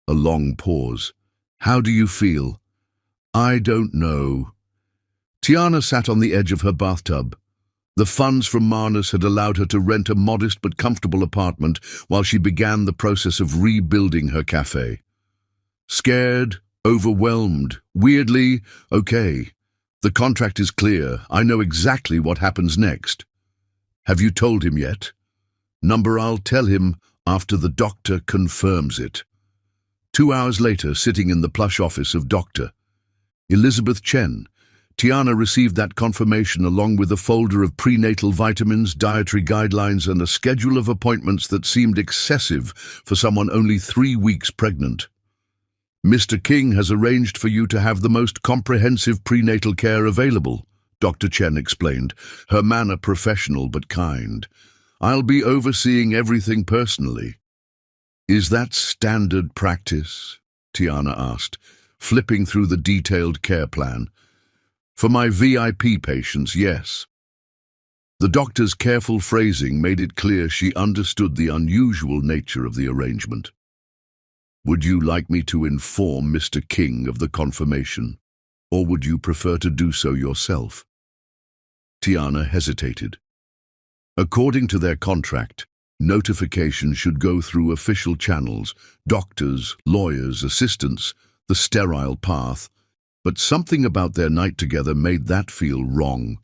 A long pause. "How do you feel?" "I don't know." Tiana sat on the edge of her bathtub. The funds from Marnus had allowed her to rent a modest but comfortable apartment while she began the process of rebuilding her cafe. Scared, overwhelmed, weirdly okay. The contract is clear. I know exactly what happens next. "Have you told him yet?" "Number I'll tell him after the doctor confirms it." 2 hours later, sitting in the plush office of Dr. Elizabeth Chen, Tiana received that confirmation along with a folder of prenatal vitamins, dietary guidelines, and a schedule of appointments that seemed excessive for someone only 3 weeks pregnant. "Mr. King has arranged for you to have the most comprehensive prenatal care available," Dr. Chen explained, her manner professional but kind. "I'll be overseeing everything personally." "Is that standard practice?" Tiana asked, flipping through the detailed care plan. "For my VIP patients, yes." The doctor's careful phrasing made it clear she understood the unusual nature of the arrangement. "Would you like me to inform Mr. King of the confirmation, or would you prefer to do so yourself?" Tiana hesitated. According to their contract, notification should go through official channels, doctors, lawyers, assistants, the sterile path, but something about their night together made that feel wrong.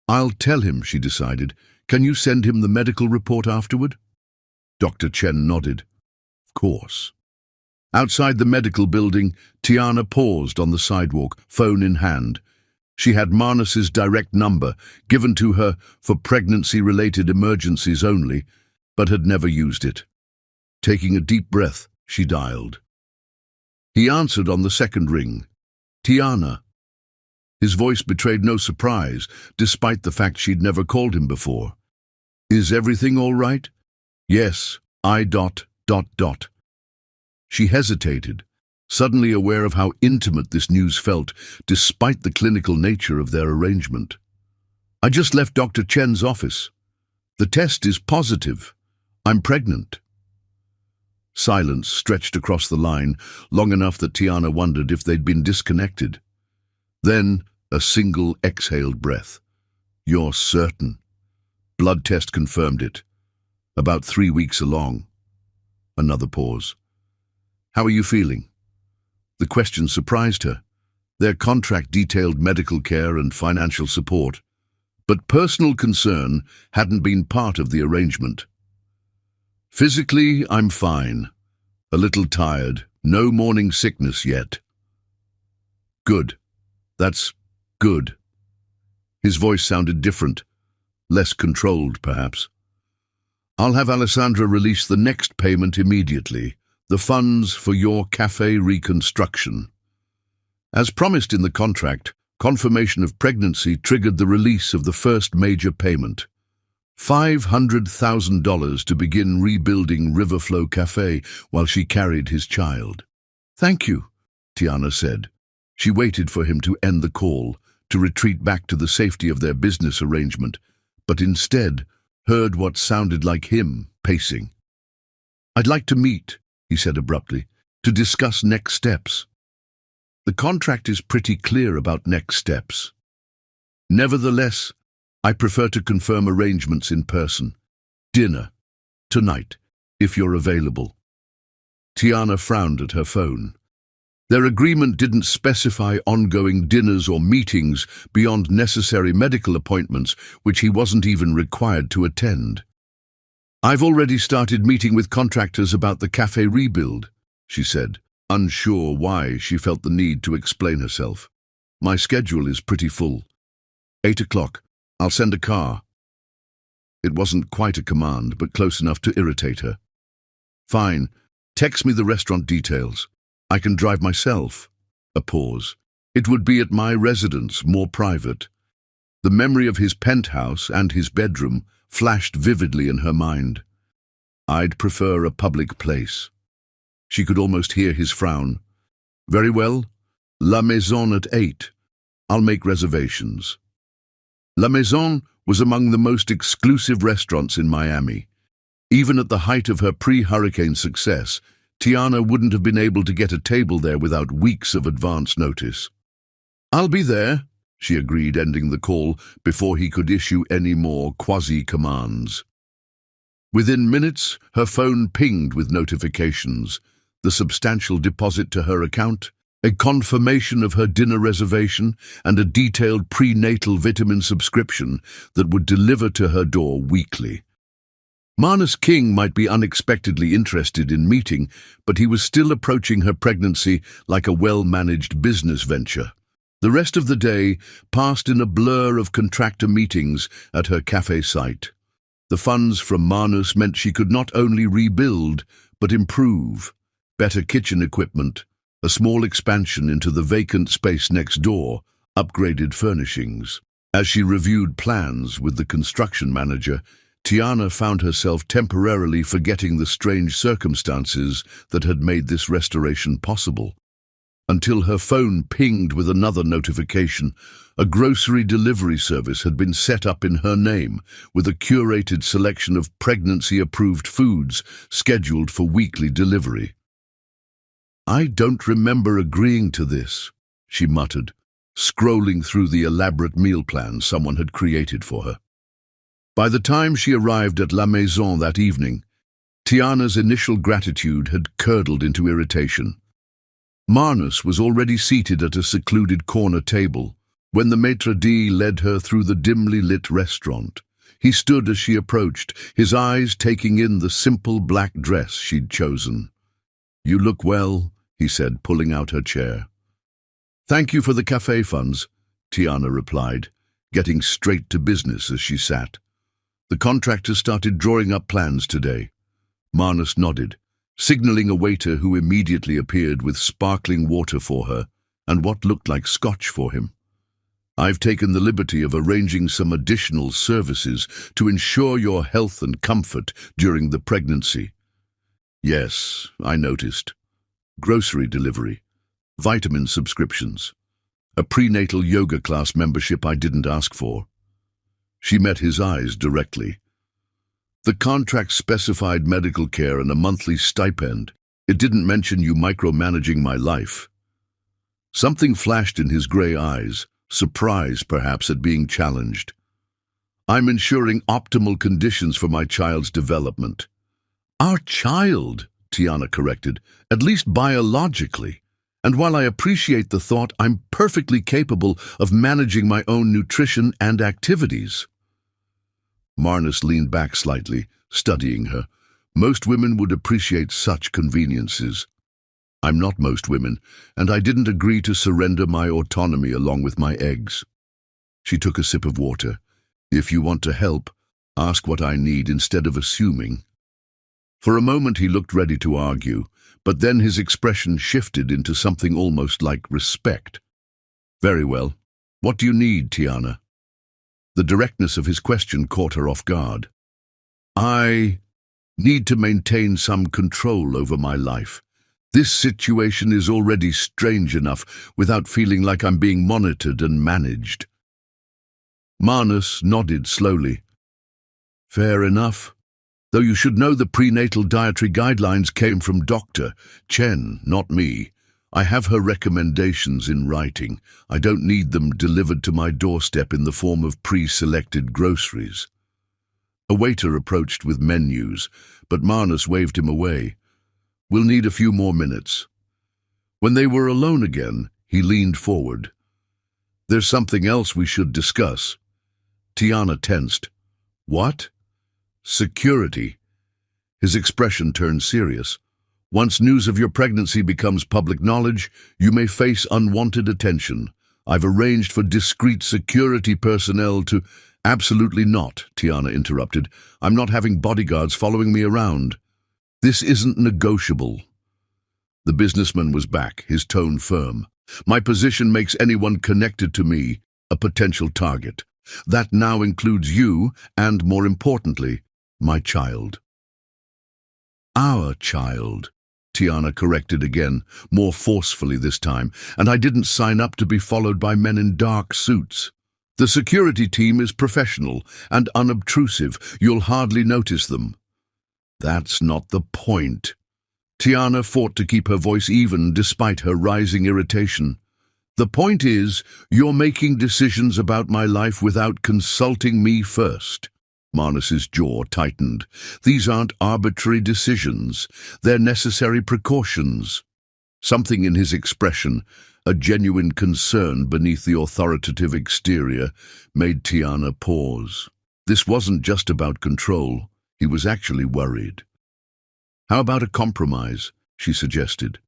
"I'll tell him," she decided. "Can you send him the medical report afterward?" Dr. Chen nodded. "Of course." Outside the medical building, Tiana paused on the sidewalk, phone in hand. She had Marnus's direct number, given to her for pregnancy-related emergencies only, but had never used it. Taking a deep breath, she dialed. He answered on the second ring. "Tiana." His voice betrayed no surprise, despite the fact she'd never called him before. "Is everything all right?" "Yes, I... She hesitated, suddenly aware of how intimate this news felt, despite the clinical nature of their arrangement. "I just left Dr. Chen's office. The test is positive. I'm pregnant." Silence stretched across the line, long enough that Tiana wondered if they'd been disconnected. Then, a single exhaled breath. "You're certain?" "Blood test confirmed it. About 3 weeks along." Another pause. "How are you feeling?" The question surprised her. Their contract detailed medical care and financial support, but personal concern hadn't been part of the arrangement. "Physically, I'm fine. A little tired. No morning sickness yet." "Good. That's good." His voice sounded different, less controlled, perhaps. "I'll have Alessandra release the next payment immediately, the funds for your cafe reconstruction." As promised in the contract, confirmation of pregnancy triggered the release of the first major payment. $500,000 to begin rebuilding Riverflow Cafe while she carried his child. "Thank you," Tiana said. She waited for him to end the call, to retreat back to the safety of their business arrangement, but instead heard what sounded like him pacing. "I'd like to meet," he said abruptly, "to discuss next steps." "The contract is pretty clear about next steps. Nevertheless, I prefer to confirm arrangements in person. Dinner, tonight, if you're available." Tiana frowned at her phone. Their agreement didn't specify ongoing dinners or meetings beyond necessary medical appointments, which he wasn't even required to attend. "I've already started meeting with contractors about the cafe rebuild," she said, unsure why she felt the need to explain herself. "My schedule is pretty full. 8 o'clock. I'll send a car." It wasn't quite a command, but close enough to irritate her. "Fine. Text me the restaurant details. I can drive myself." A pause. "It would be at my residence, more private." The memory of his penthouse and his bedroom flashed vividly in her mind. "I'd prefer a public place." She could almost hear his frown. "Very well. La Maison at 8. I'll make reservations." La Maison was among the most exclusive restaurants in Miami. Even at the height of her pre-hurricane success, Tiana wouldn't have been able to get a table there without weeks of advance notice. "I'll be there," she agreed, ending the call before he could issue any more quasi-commands. Within minutes, her phone pinged with notifications: the substantial deposit to her account, a confirmation of her dinner reservation, and a detailed prenatal vitamin subscription that would deliver to her door weekly. Marnus King might be unexpectedly interested in meeting, but he was still approaching her pregnancy like a well-managed business venture. The rest of the day passed in a blur of contractor meetings at her cafe site. The funds from Marnus meant she could not only rebuild, but improve. Better kitchen equipment, a small expansion into the vacant space next door, upgraded furnishings. As she reviewed plans with the construction manager, Tiana found herself temporarily forgetting the strange circumstances that had made this restoration possible. Until her phone pinged with another notification, a grocery delivery service had been set up in her name, with a curated selection of pregnancy-approved foods scheduled for weekly delivery. "I don't remember agreeing to this," she muttered, scrolling through the elaborate meal plan someone had created for her. By the time she arrived at La Maison that evening, Tiana's initial gratitude had curdled into irritation. Marnus was already seated at a secluded corner table when the maitre d' led her through the dimly lit restaurant. He stood as she approached, his eyes taking in the simple black dress she'd chosen. "You look well," he said, pulling out her chair. "Thank you for the cafe funds," Tiana replied, getting straight to business as she sat. "The contractors started drawing up plans today." Marnus nodded, signaling a waiter who immediately appeared with sparkling water for her and what looked like scotch for him. "I've taken the liberty of arranging some additional services to ensure your health and comfort during the pregnancy." "Yes, I noticed. Grocery delivery, vitamin subscriptions, a prenatal yoga class membership I didn't ask for." She met his eyes directly. "The contract specified medical care and a monthly stipend. It didn't mention you micromanaging my life." Something flashed in his grey eyes, surprise perhaps at being challenged. "I'm ensuring optimal conditions for my child's development." "Our child," Tiana corrected, "at least biologically. And while I appreciate the thought, I'm perfectly capable of managing my own nutrition and activities." Marnus leaned back slightly, studying her. "Most women would appreciate such conveniences. I'm not most women, and I didn't agree to surrender my autonomy along with my eggs." She took a sip of water. "If you want to help, ask what I need instead of assuming." For a moment he looked ready to argue, but then his expression shifted into something almost like respect. "Very well. What do you need, Tiana?" The directness of his question caught her off guard. "I need to maintain some control over my life. This situation is already strange enough without feeling like I'm being monitored and managed. Marnus nodded slowly. Fair enough. Though you should know the prenatal dietary guidelines came from Dr. Chen, not me. I have her recommendations in writing. I don't need them delivered to my doorstep in the form of pre-selected groceries. A waiter approached with menus, but Marnus waved him away. We'll need a few more minutes. When they were alone again, he leaned forward. There's something else we should discuss. Tiana tensed. What? Security. His expression turned serious. Once news of your pregnancy becomes public knowledge, you may face unwanted attention. I've arranged for discreet security personnel to— Absolutely not, Tiana interrupted. I'm not having bodyguards following me around. This isn't negotiable. The businessman was back, his tone firm. My position makes anyone connected to me a potential target. That now includes you and, more importantly, my child. Our child, Tiana corrected again, more forcefully this time, and I didn't sign up to be followed by men in dark suits. The security team is professional and unobtrusive. You'll hardly notice them. That's not the point. Tiana fought to keep her voice even despite her rising irritation. The point is, you're making decisions about my life without consulting me first. Marnus's jaw tightened. These aren't arbitrary decisions. They're necessary precautions. Something in his expression, a genuine concern beneath the authoritative exterior, made Tiana pause. This wasn't just about control. He was actually worried. How about a compromise, she suggested.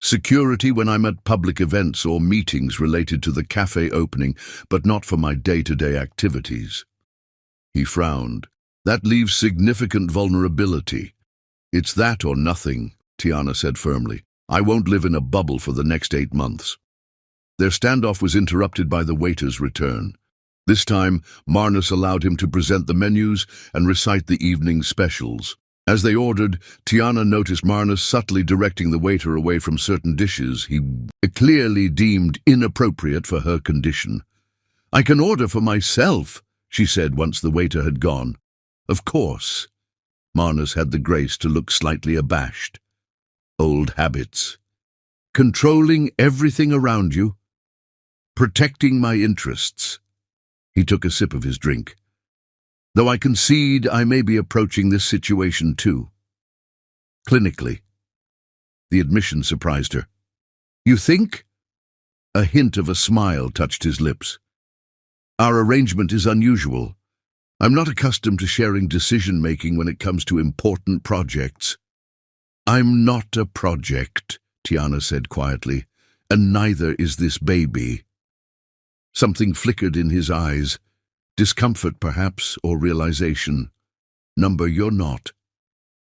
Security when I'm at public events or meetings related to the cafe opening, but not for my day-to-day activities. He frowned. That leaves significant vulnerability. It's that or nothing, Tiana said firmly. I won't live in a bubble for the next 8 months. Their standoff was interrupted by the waiter's return. This time, Marnus allowed him to present the menus and recite the evening's specials. As they ordered, Tiana noticed Marnus subtly directing the waiter away from certain dishes he clearly deemed inappropriate for her condition. I can order for myself, she said once the waiter had gone. Of course. Marnus had the grace to look slightly abashed. Old habits. Controlling everything around you. Protecting my interests. He took a sip of his drink. Though I concede I may be approaching this situation too. Clinically. The admission surprised her. You think? A hint of a smile touched his lips. Our arrangement is unusual. I'm not accustomed to sharing decision-making when it comes to important projects. I'm not a project, Tiana said quietly, and neither is this baby. Something flickered in his eyes. Discomfort, perhaps, or realization. Number, you're not.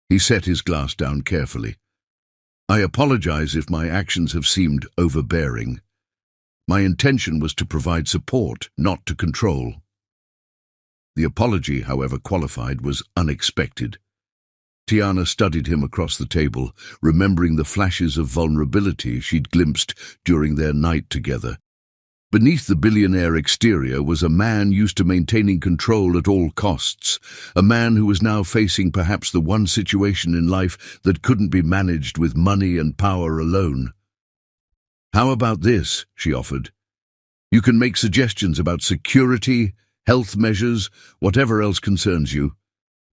He set his glass down carefully. I apologize if my actions have seemed overbearing. My intention was to provide support, not to control. The apology, however qualified, was unexpected. Tiana studied him across the table, remembering the flashes of vulnerability she'd glimpsed during their night together. Beneath the billionaire exterior was a man used to maintaining control at all costs, a man who was now facing perhaps the one situation in life that couldn't be managed with money and power alone. How about this, she offered. You can make suggestions about security, health measures, whatever else concerns you,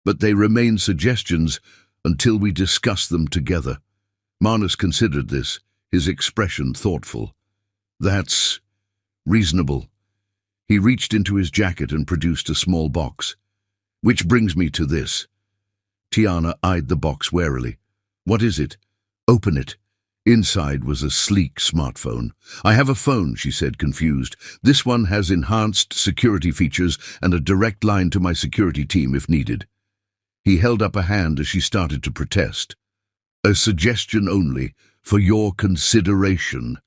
but they remain suggestions until we discuss them together. Marnus considered this, his expression thoughtful. That's reasonable. He reached into his jacket and produced a small box. Which brings me to this. Tiana eyed the box warily. What is it? Open it. Inside was a sleek smartphone. I have a phone, she said, confused. This one has enhanced security features and a direct line to my security team if needed. He held up a hand as she started to protest. A suggestion only, for your consideration.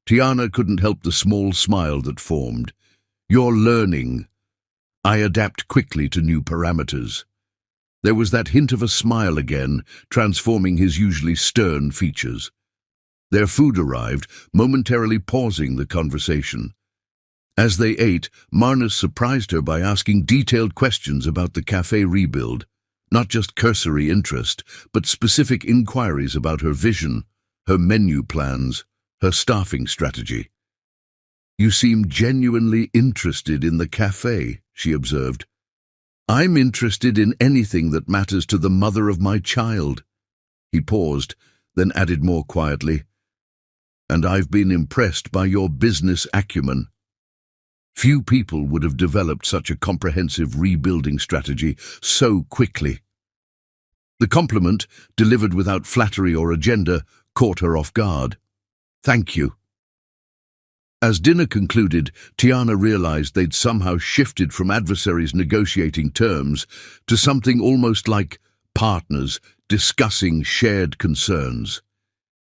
Tiana couldn't help the small smile that formed. You're learning. I adapt quickly to new parameters. There was that hint of a smile again, transforming his usually stern features. Their food arrived, momentarily pausing the conversation. As they ate, Marnus surprised her by asking detailed questions about the cafe rebuild, not just cursory interest, but specific inquiries about her vision, her menu plans, her staffing strategy. "You seem genuinely interested in the cafe," she observed. "I'm interested in anything that matters to the mother of my child." He paused, then added more quietly, "And I've been impressed by your business acumen." Few people would have developed such a comprehensive rebuilding strategy so quickly. The compliment, delivered without flattery or agenda, caught her off guard. "Thank you." As dinner concluded, Tiana realized they'd somehow shifted from adversaries negotiating terms to something almost like partners discussing shared concerns.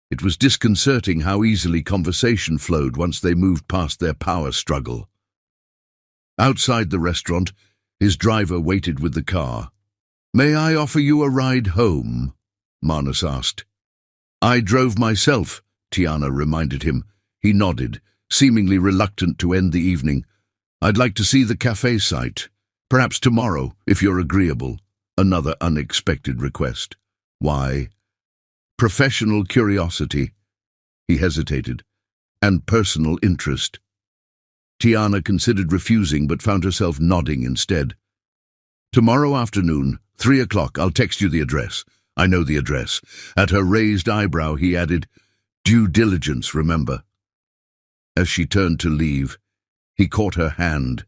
It was disconcerting how easily conversation flowed once they moved past their power struggle. Outside the restaurant, his driver waited with the car. "May I offer you a ride home?" Marnus asked. "I drove myself," Tiana reminded him. He nodded, seemingly reluctant to end the evening. "I'd like to see the cafe site. Perhaps tomorrow, if you're agreeable." Another unexpected request. "Why?" "Professional curiosity," he hesitated, "and personal interest." Tiana considered refusing but found herself nodding instead. "Tomorrow afternoon, 3 o'clock, I'll text you the address." "I know the address." At her raised eyebrow, he added, "Due diligence, remember." As she turned to leave, he caught her hand,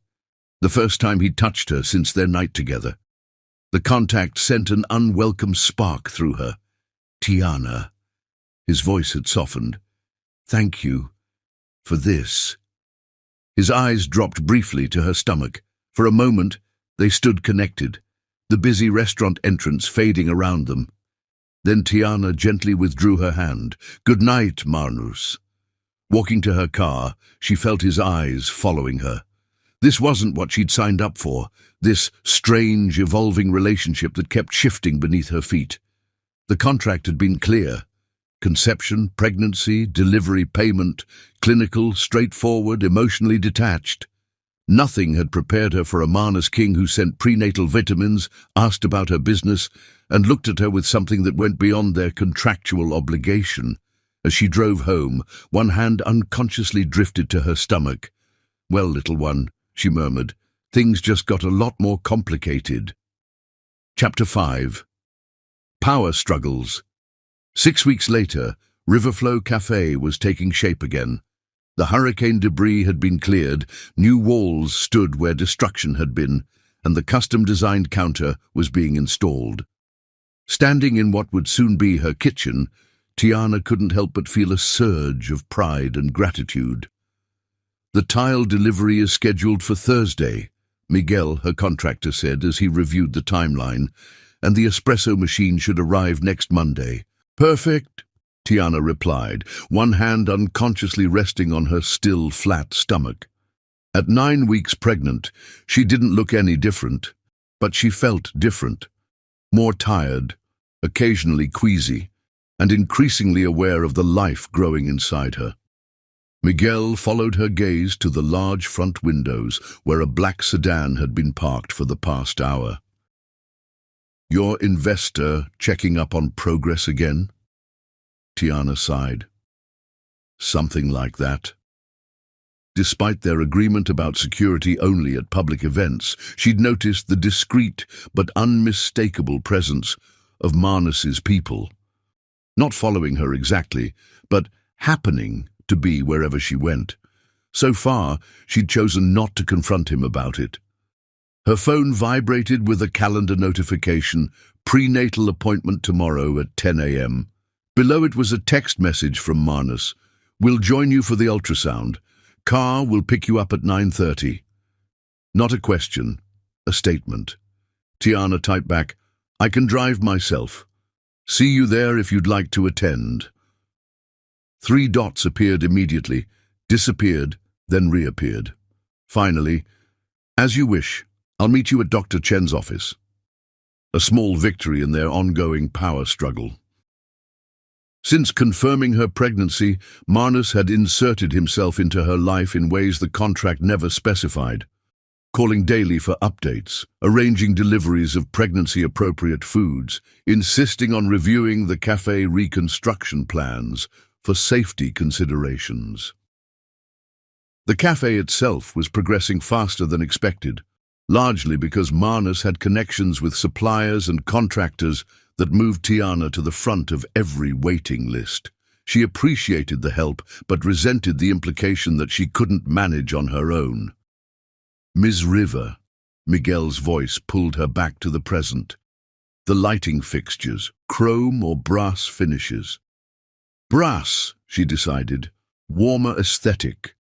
the first time he'd touched her since their night together. The contact sent an unwelcome spark through her. "Tiana," his voice had softened, "thank you for this." His eyes dropped briefly to her stomach. For a moment, they stood connected, the busy restaurant entrance fading around them. Then Tiana gently withdrew her hand. "Good night, Marnus." Walking to her car, she felt his eyes following her. This wasn't what she'd signed up for, this strange, evolving relationship that kept shifting beneath her feet. The contract had been clear. Conception, pregnancy, delivery, payment, clinical, straightforward, emotionally detached. Nothing had prepared her for a Marnus king who sent prenatal vitamins, asked about her business, and looked at her with something that went beyond their contractual obligation. As she drove home, one hand unconsciously drifted to her stomach. "Well, little one," she murmured, "things just got a lot more complicated." Chapter 5. Power Struggles. 6 weeks later, Riverflow Cafe was taking shape again. The hurricane debris had been cleared, new walls stood where destruction had been, and the custom-designed counter was being installed. Standing in what would soon be her kitchen, Tiana couldn't help but feel a surge of pride and gratitude. "The tile delivery is scheduled for Thursday," Miguel, her contractor, said as he reviewed the timeline, "and the espresso machine should arrive next Monday." "Perfect," Tiana replied, one hand unconsciously resting on her still flat stomach. At 9 weeks pregnant, she didn't look any different, but she felt different. More tired, occasionally queasy, and increasingly aware of the life growing inside her. Miguel followed her gaze to the large front windows where a black sedan had been parked for the past hour. "Your investor checking up on progress again?" Tiana sighed. "Something like that." Despite their agreement about security only at public events, she'd noticed the discreet but unmistakable presence of Marnus's people. Not following her exactly, but happening to be wherever she went. So far, she'd chosen not to confront him about it. Her phone vibrated with a calendar notification, prenatal appointment tomorrow at 10 a.m. Below it was a text message from Marnus. "We'll join you for the ultrasound. Car will pick you up at 9:30. Not a question, a statement. Tiana typed back, "I can drive myself. See you there if you'd like to attend." 3 dots appeared immediately, disappeared, then reappeared. Finally, "As you wish. I'll meet you at Dr. Chen's office." a small victory in their ongoing power struggle. Since confirming her pregnancy, Marnus had inserted himself into her life in ways the contract never specified, calling daily for updates, arranging deliveries of pregnancy-appropriate foods, insisting on reviewing the cafe reconstruction plans for safety considerations. The cafe itself was progressing faster than expected, largely because Marnus had connections with suppliers and contractors that moved Tiana to the front of every waiting list. She appreciated the help, but resented the implication that she couldn't manage on her own. Ms. River, Miguel's voice pulled her back to the present. The lighting fixtures, chrome or brass finishes. Brass, she decided, warmer aesthetic.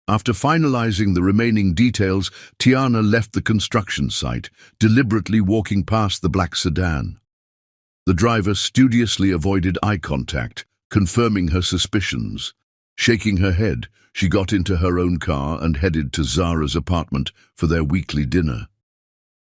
After finalizing the remaining details, Tiana left the construction site, deliberately walking past the black sedan. The driver studiously avoided eye contact, confirming her suspicions. Shaking her head, she got into her own car and headed to Zara's apartment for their weekly dinner.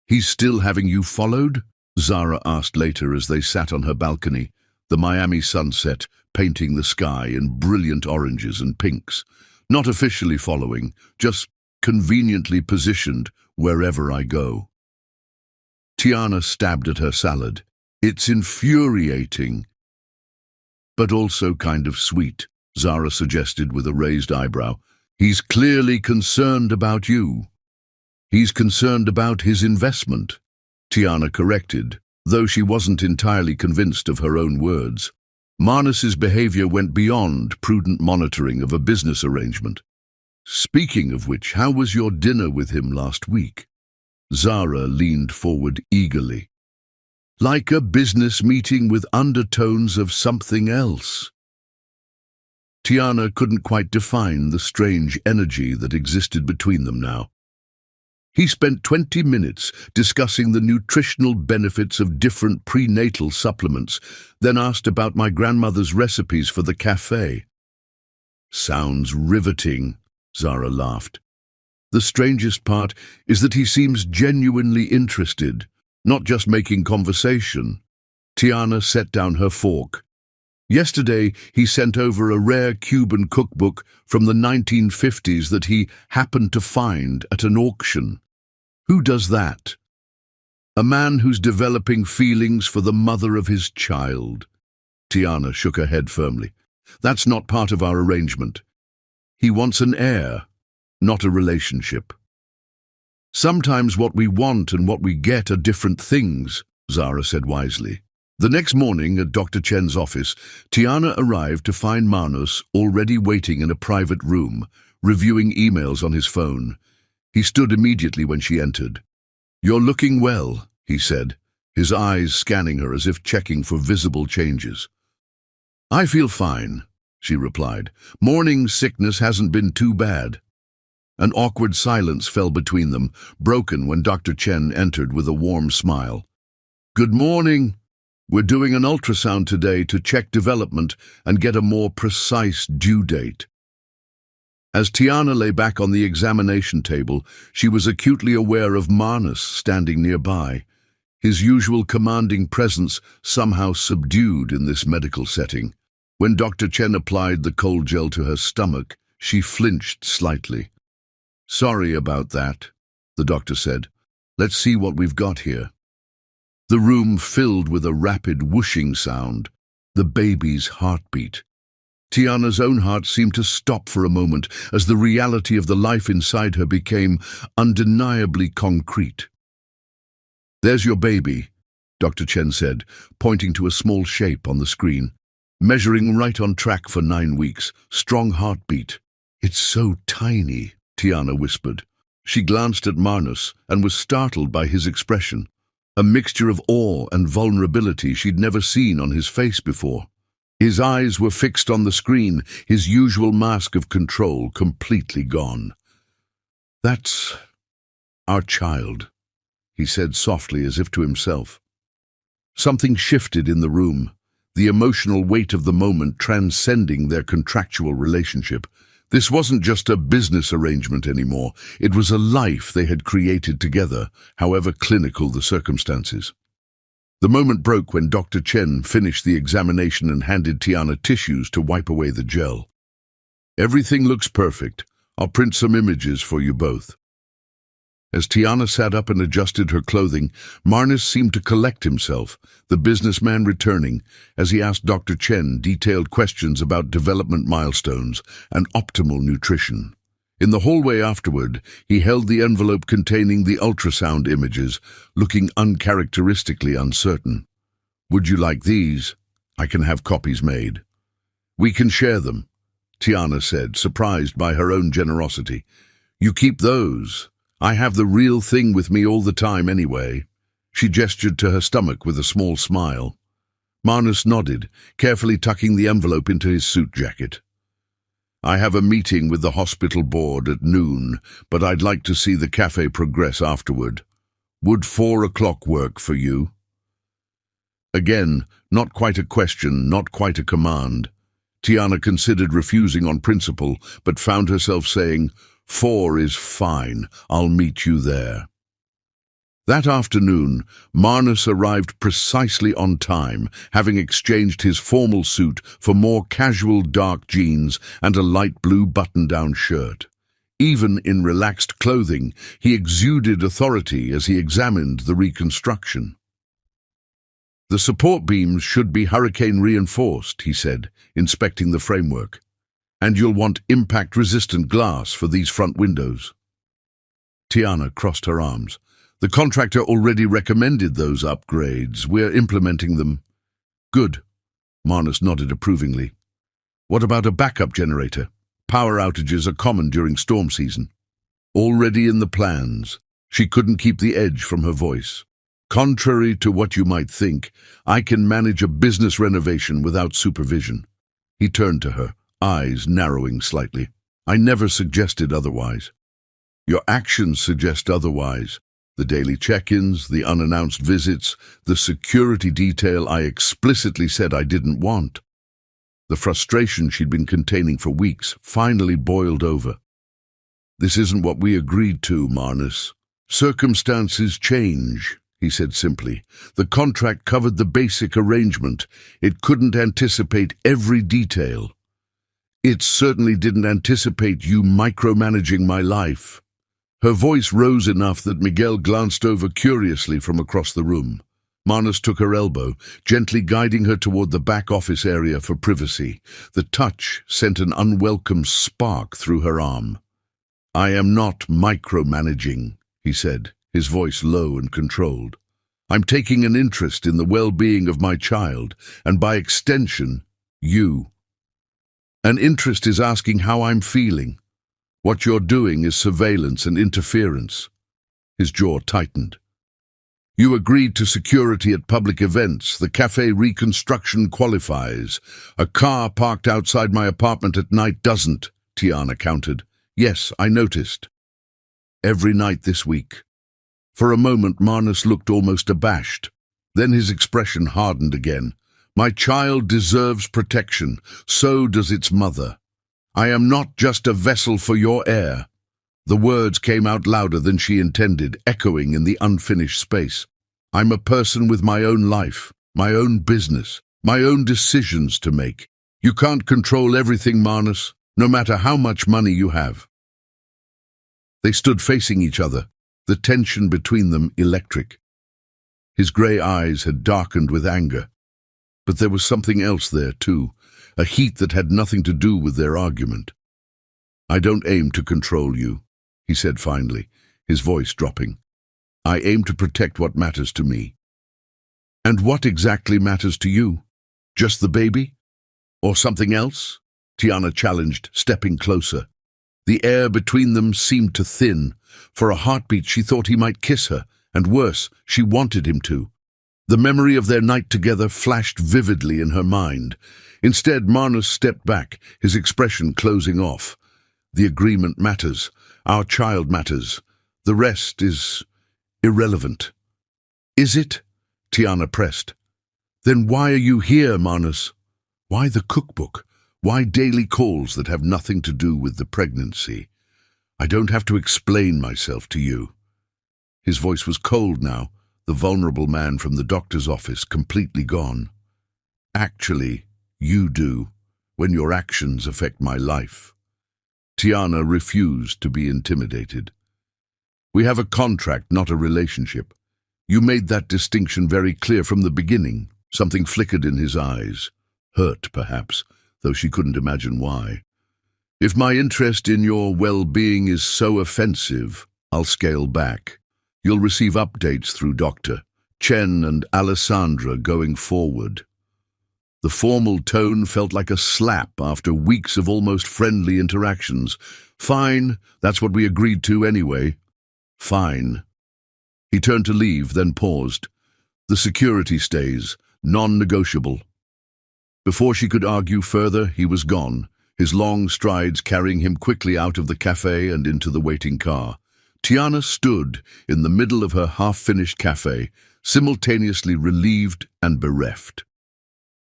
"He's still having you followed?" Zara asked later as they sat on her balcony, the Miami sunset painting the sky in brilliant oranges and pinks. "Not officially following, just conveniently positioned wherever I go." Tiana stabbed at her salad. "It's infuriating, but also kind of sweet," Zara suggested with a raised eyebrow. "He's clearly concerned about you." "He's concerned about his investment," Tiana corrected, though she wasn't entirely convinced of her own words. Marnus's behavior went beyond prudent monitoring of a business arrangement. "Speaking of which, how was your dinner with him last week?" Zara leaned forward eagerly. "Like a business meeting with undertones of something else." Tiana couldn't quite define the strange energy that existed between them now. "He spent 20 minutes discussing the nutritional benefits of different prenatal supplements, then asked about my grandmother's recipes for the cafe." "Sounds riveting," Zara laughed. "The strangest part is that he seems genuinely interested, not just making conversation." Tiana set down her fork. "Yesterday, he sent over a rare Cuban cookbook from the 1950s that he happened to find at an auction." "Who does that?" "A man who's developing feelings for the mother of his child." Tiana shook her head firmly. "That's not part of our arrangement. He wants an heir, not a relationship." "Sometimes what we want and what we get are different things," Zara said wisely. The next morning at Dr. Chen's office, Tiana arrived to find Marnus already waiting in a private room, reviewing emails on his phone. He stood immediately when she entered. "You're looking well," he said, his eyes scanning her as if checking for visible changes. "I feel fine," she replied. "Morning sickness hasn't been too bad." An awkward silence fell between them, broken when Dr. Chen entered with a warm smile. "Good morning. We're doing an ultrasound today to check development and get a more precise due date." As Tiana lay back on the examination table, she was acutely aware of Marnus standing nearby, his usual commanding presence somehow subdued in this medical setting. When Dr. Chen applied the cold gel to her stomach, she flinched slightly. "Sorry about that," the doctor said. "Let's see what we've got here." The room filled with a rapid whooshing sound, the baby's heartbeat. Tiana's own heart seemed to stop for a moment as the reality of the life inside her became undeniably concrete. "There's your baby," Dr. Chen said, pointing to a small shape on the screen. "Measuring right on track for 9 weeks. Strong heartbeat." "It's so tiny," Tiana whispered. She glanced at Marnus and was startled by his expression, a mixture of awe and vulnerability she'd never seen on his face before. His eyes were fixed on the screen, his usual mask of control completely gone. "That's our child," he said softly as if to himself. Something shifted in the room, the emotional weight of the moment transcending their contractual relationship. This wasn't just a business arrangement anymore. It was a life they had created together, however clinical the circumstances. The moment broke when Dr. Chen finished the examination and handed Tiana tissues to wipe away the gel. "Everything looks perfect. I'll print some images for you both." As Tiana sat up and adjusted her clothing, Marnus seemed to collect himself, the businessman returning, as he asked Dr. Chen detailed questions about development milestones and optimal nutrition. In the hallway afterward, he held the envelope containing the ultrasound images, looking uncharacteristically uncertain. "Would you like these? I can have copies made." "We can share them," Tiana said, surprised by her own generosity. "You keep those. I have the real thing with me all the time anyway." She gestured to her stomach with a small smile. Marnus nodded, carefully tucking the envelope into his suit jacket. "I have a meeting with the hospital board at noon, but I'd like to see the cafe progress afterward. Would 4 o'clock work for you?" Again, not quite a question, not quite a command. Tiana considered refusing on principle, but found herself saying, "4 is fine. I'll meet you there." That afternoon, Marnus arrived precisely on time, having exchanged his formal suit for more casual dark jeans and a light blue button-down shirt. Even in relaxed clothing, he exuded authority as he examined the reconstruction. "The support beams should be hurricane-reinforced," he said, inspecting the framework. "And you'll want impact-resistant glass for these front windows." Tiana crossed her arms. "The contractor already recommended those upgrades. We're implementing them." "Good," Marnus nodded approvingly. "What about a backup generator? Power outages are common during storm season." "Already in the plans." She couldn't keep the edge from her voice. "Contrary to what you might think, I can manage a business renovation without supervision." He turned to her, eyes narrowing slightly. "I never suggested otherwise." "Your actions suggest otherwise. The daily check-ins, the unannounced visits, the security detail I explicitly said I didn't want." The frustration she'd been containing for weeks finally boiled over. "This isn't what we agreed to, Marnus." "Circumstances change," he said simply. "The contract covered the basic arrangement. It couldn't anticipate every detail." "It certainly didn't anticipate you micromanaging my life." Her voice rose enough that Miguel glanced over curiously from across the room. Marnus took her elbow, gently guiding her toward the back office area for privacy. The touch sent an unwelcome spark through her arm. "I am not micromanaging," he said, his voice low and controlled. "I'm taking an interest in the well-being of my child, and by extension, you. An interest is asking how I'm feeling. What you're doing is surveillance and interference." His jaw tightened. "You agreed to security at public events. The cafe reconstruction qualifies. A car parked outside my apartment at night doesn't," Tiana countered. "Yes, I noticed." "Every night this week." For a moment, Marnus looked almost abashed. Then his expression hardened again. "My child deserves protection. So does its mother. I am not just a vessel for your heir." The words came out louder than she intended, echoing in the unfinished space. "I'm a person with my own life, my own business, my own decisions to make. You can't control everything, Marnus, no matter how much money you have." They stood facing each other, the tension between them electric. His grey eyes had darkened with anger. But there was something else there, too, a heat that had nothing to do with their argument. "I don't aim to control you," he said finally, his voice dropping. "I aim to protect what matters to me." "And what exactly matters to you? Just the baby? Or something else?" Tiana challenged, stepping closer. The air between them seemed to thin. For a heartbeat she thought he might kiss her, and worse, she wanted him to. The memory of their night together flashed vividly in her mind. Instead, Marnus stepped back, his expression closing off. "The agreement matters. Our child matters. The rest is irrelevant." "Is it?" Tiana pressed. "Then why are you here, Marnus? Why the cookbook? Why daily calls that have nothing to do with the pregnancy? I don't have to explain myself to you." His voice was cold now, the vulnerable man from the doctor's office completely gone. "Actually, you do, when your actions affect my life." Tiana refused to be intimidated. "We have a contract, not a relationship. You made that distinction very clear from the beginning." Something flickered in his eyes. Hurt, perhaps, though she couldn't imagine why. "If my interest in your well-being is so offensive, I'll scale back. You'll receive updates through Dr. Chen and Alessandra going forward." The formal tone felt like a slap after weeks of almost friendly interactions. "Fine, that's what we agreed to anyway." "Fine." He turned to leave, then paused. "The security stays, non-negotiable." Before she could argue further, he was gone, his long strides carrying him quickly out of the cafe and into the waiting car. Tiana stood in the middle of her half-finished cafe, simultaneously relieved and bereft.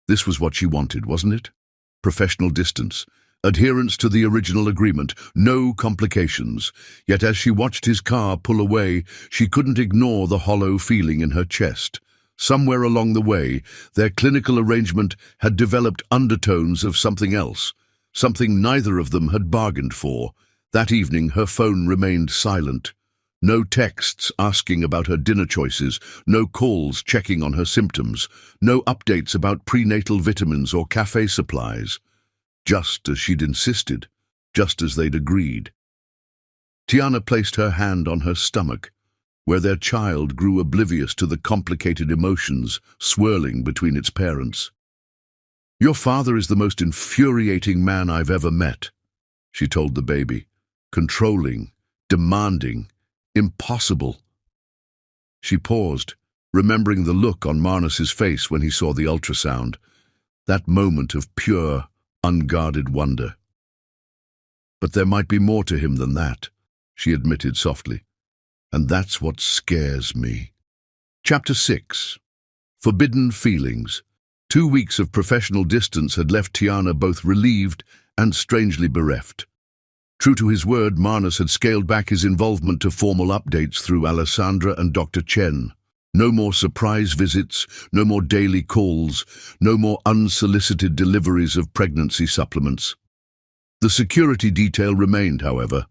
This was what she wanted, wasn't it? Professional distance, adherence to the original agreement, no complications. Yet as she watched his car pull away, she couldn't ignore the hollow feeling in her chest. Somewhere along the way, their clinical arrangement had developed undertones of something else, something neither of them had bargained for. That evening, her phone remained silent. No texts asking about her dinner choices, no calls checking on her symptoms, no updates about prenatal vitamins or cafe supplies. Just as she'd insisted, just as they'd agreed. Tiana placed her hand on her stomach, where their child grew oblivious to the complicated emotions swirling between its parents. "Your father is the most infuriating man I've ever met," she told the baby. "Controlling, demanding, impossible." She paused, remembering the look on Marnus's face when he saw the ultrasound, that moment of pure, unguarded wonder. "But there might be more to him than that," she admitted softly. "And that's what scares me." Chapter 6. Forbidden Feelings. 2 weeks of professional distance had left Tiana both relieved and strangely bereft. True to his word, Marnus had scaled back his involvement to formal updates through Alessandra and Dr. Chen. No more surprise visits, no more daily calls, no more unsolicited deliveries of pregnancy supplements. The security detail remained, however.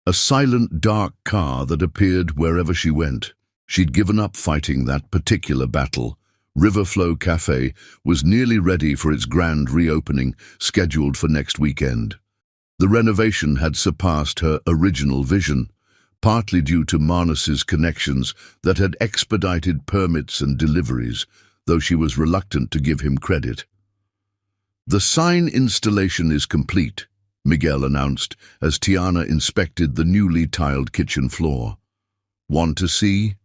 A silent, dark car that appeared wherever she went. She'd given up fighting that particular battle. Riverflow Cafe was nearly ready for its grand reopening, scheduled for next weekend. The renovation had surpassed her original vision, partly due to Marnus's connections that had expedited permits and deliveries, though she was reluctant to give him credit. "The sign installation is complete," Miguel announced as Tiana inspected the newly tiled kitchen floor. "Want to see?"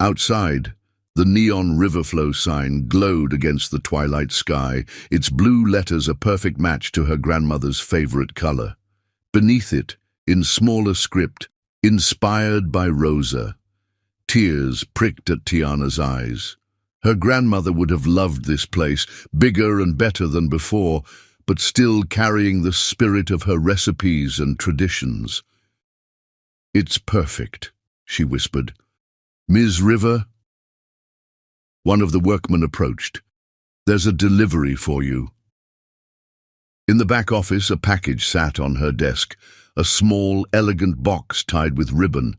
Outside, the neon Riverflow sign glowed against the twilight sky, its blue letters a perfect match to her grandmother's favorite color. Beneath it, in smaller script, "Inspired by Rosa." Tears pricked at Tiana's eyes. Her grandmother would have loved this place, bigger and better than before, but still carrying the spirit of her recipes and traditions. "It's perfect," she whispered. "Ms. River?" One of the workmen approached. "There's a delivery for you." In the back office, a package sat on her desk, a small, elegant box tied with ribbon.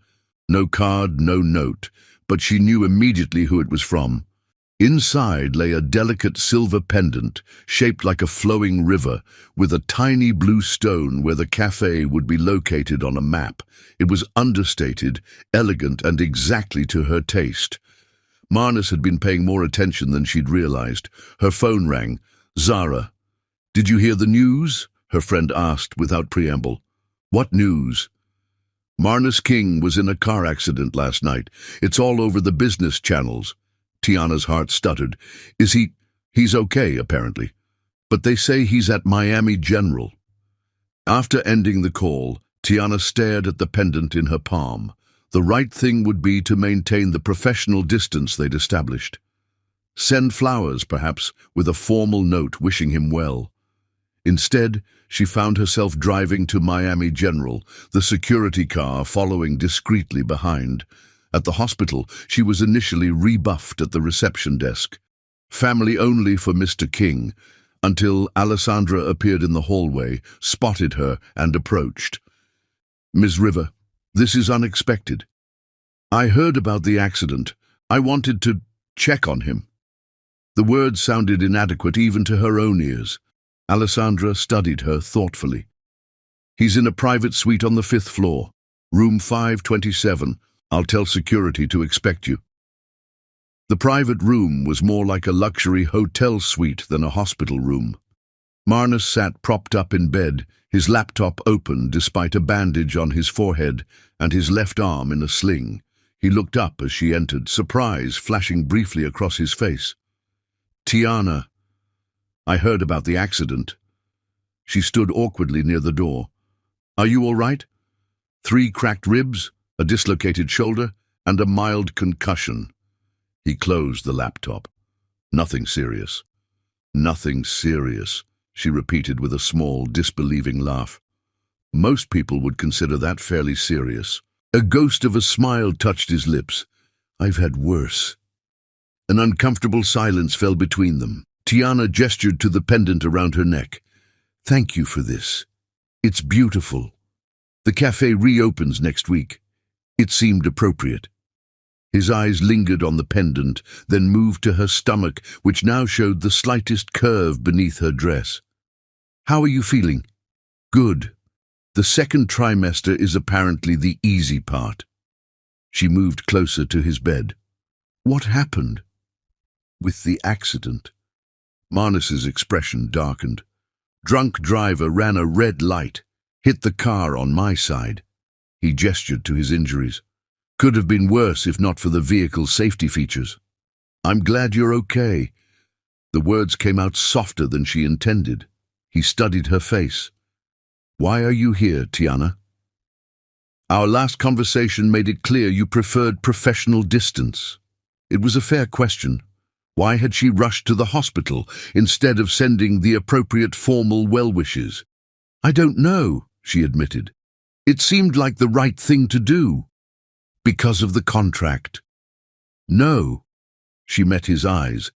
No card, no note, but she knew immediately who it was from. Inside lay a delicate silver pendant, shaped like a flowing river, with a tiny blue stone where the cafe would be located on a map. It was understated, elegant, and exactly to her taste. Marnus had been paying more attention than she'd realized. Her phone rang. "Zara." "Did you hear the news?" her friend asked without preamble. "What news?" "Marnus King was in a car accident last night. It's all over the business channels." Tiana's heart stuttered. He's okay, apparently. But they say he's at Miami General." After ending the call, Tiana stared at the pendant in her palm. The right thing would be to maintain the professional distance they'd established. Send flowers, perhaps, with a formal note wishing him well. Instead, she found herself driving to Miami General, the security car following discreetly behind. At the hospital, she was initially rebuffed at the reception desk. Family only for Mr. King, until Alessandra appeared in the hallway, spotted her, and approached. "Ms. River, this is unexpected. I heard about the accident. I wanted to check on him." The words sounded inadequate even to her own ears. Alessandra studied her thoughtfully. "He's in a private suite on the 5th floor, room 527. I'll tell security to expect you." The private room was more like a luxury hotel suite than a hospital room. Marnus sat propped up in bed, his laptop open despite a bandage on his forehead and his left arm in a sling. He looked up as she entered, surprise flashing briefly across his face. "Tiana, I heard about the accident." She stood awkwardly near the door. "Are you all right?" 3 cracked ribs, a dislocated shoulder, and a mild concussion. He closed the laptop. "Nothing serious." "Nothing serious," she repeated with a small, disbelieving laugh. "Most people would consider that fairly serious." A ghost of a smile touched his lips. "I've had worse." An uncomfortable silence fell between them. Tiana gestured to the pendant around her neck. "Thank you for this. It's beautiful. The cafe reopens next week." It seemed appropriate. His eyes lingered on the pendant, then moved to her stomach, which now showed the slightest curve beneath her dress. "How are you feeling?" "Good. The 2nd trimester is apparently the easy part." She moved closer to his bed. "What happened?" "With the accident." Marnus's expression darkened. "Drunk driver ran a red light, hit the car on my side." He gestured to his injuries. "Could have been worse if not for the vehicle's safety features." "I'm glad you're okay." The words came out softer than she intended. He studied her face. "Why are you here, Tiana?" "Our last conversation made it clear you preferred professional distance." It was a fair question. Why had she rushed to the hospital instead of sending the appropriate formal well-wishes? "I don't know," she admitted. "It seemed like the right thing to do." "Because of the contract?" "No." She met his eyes.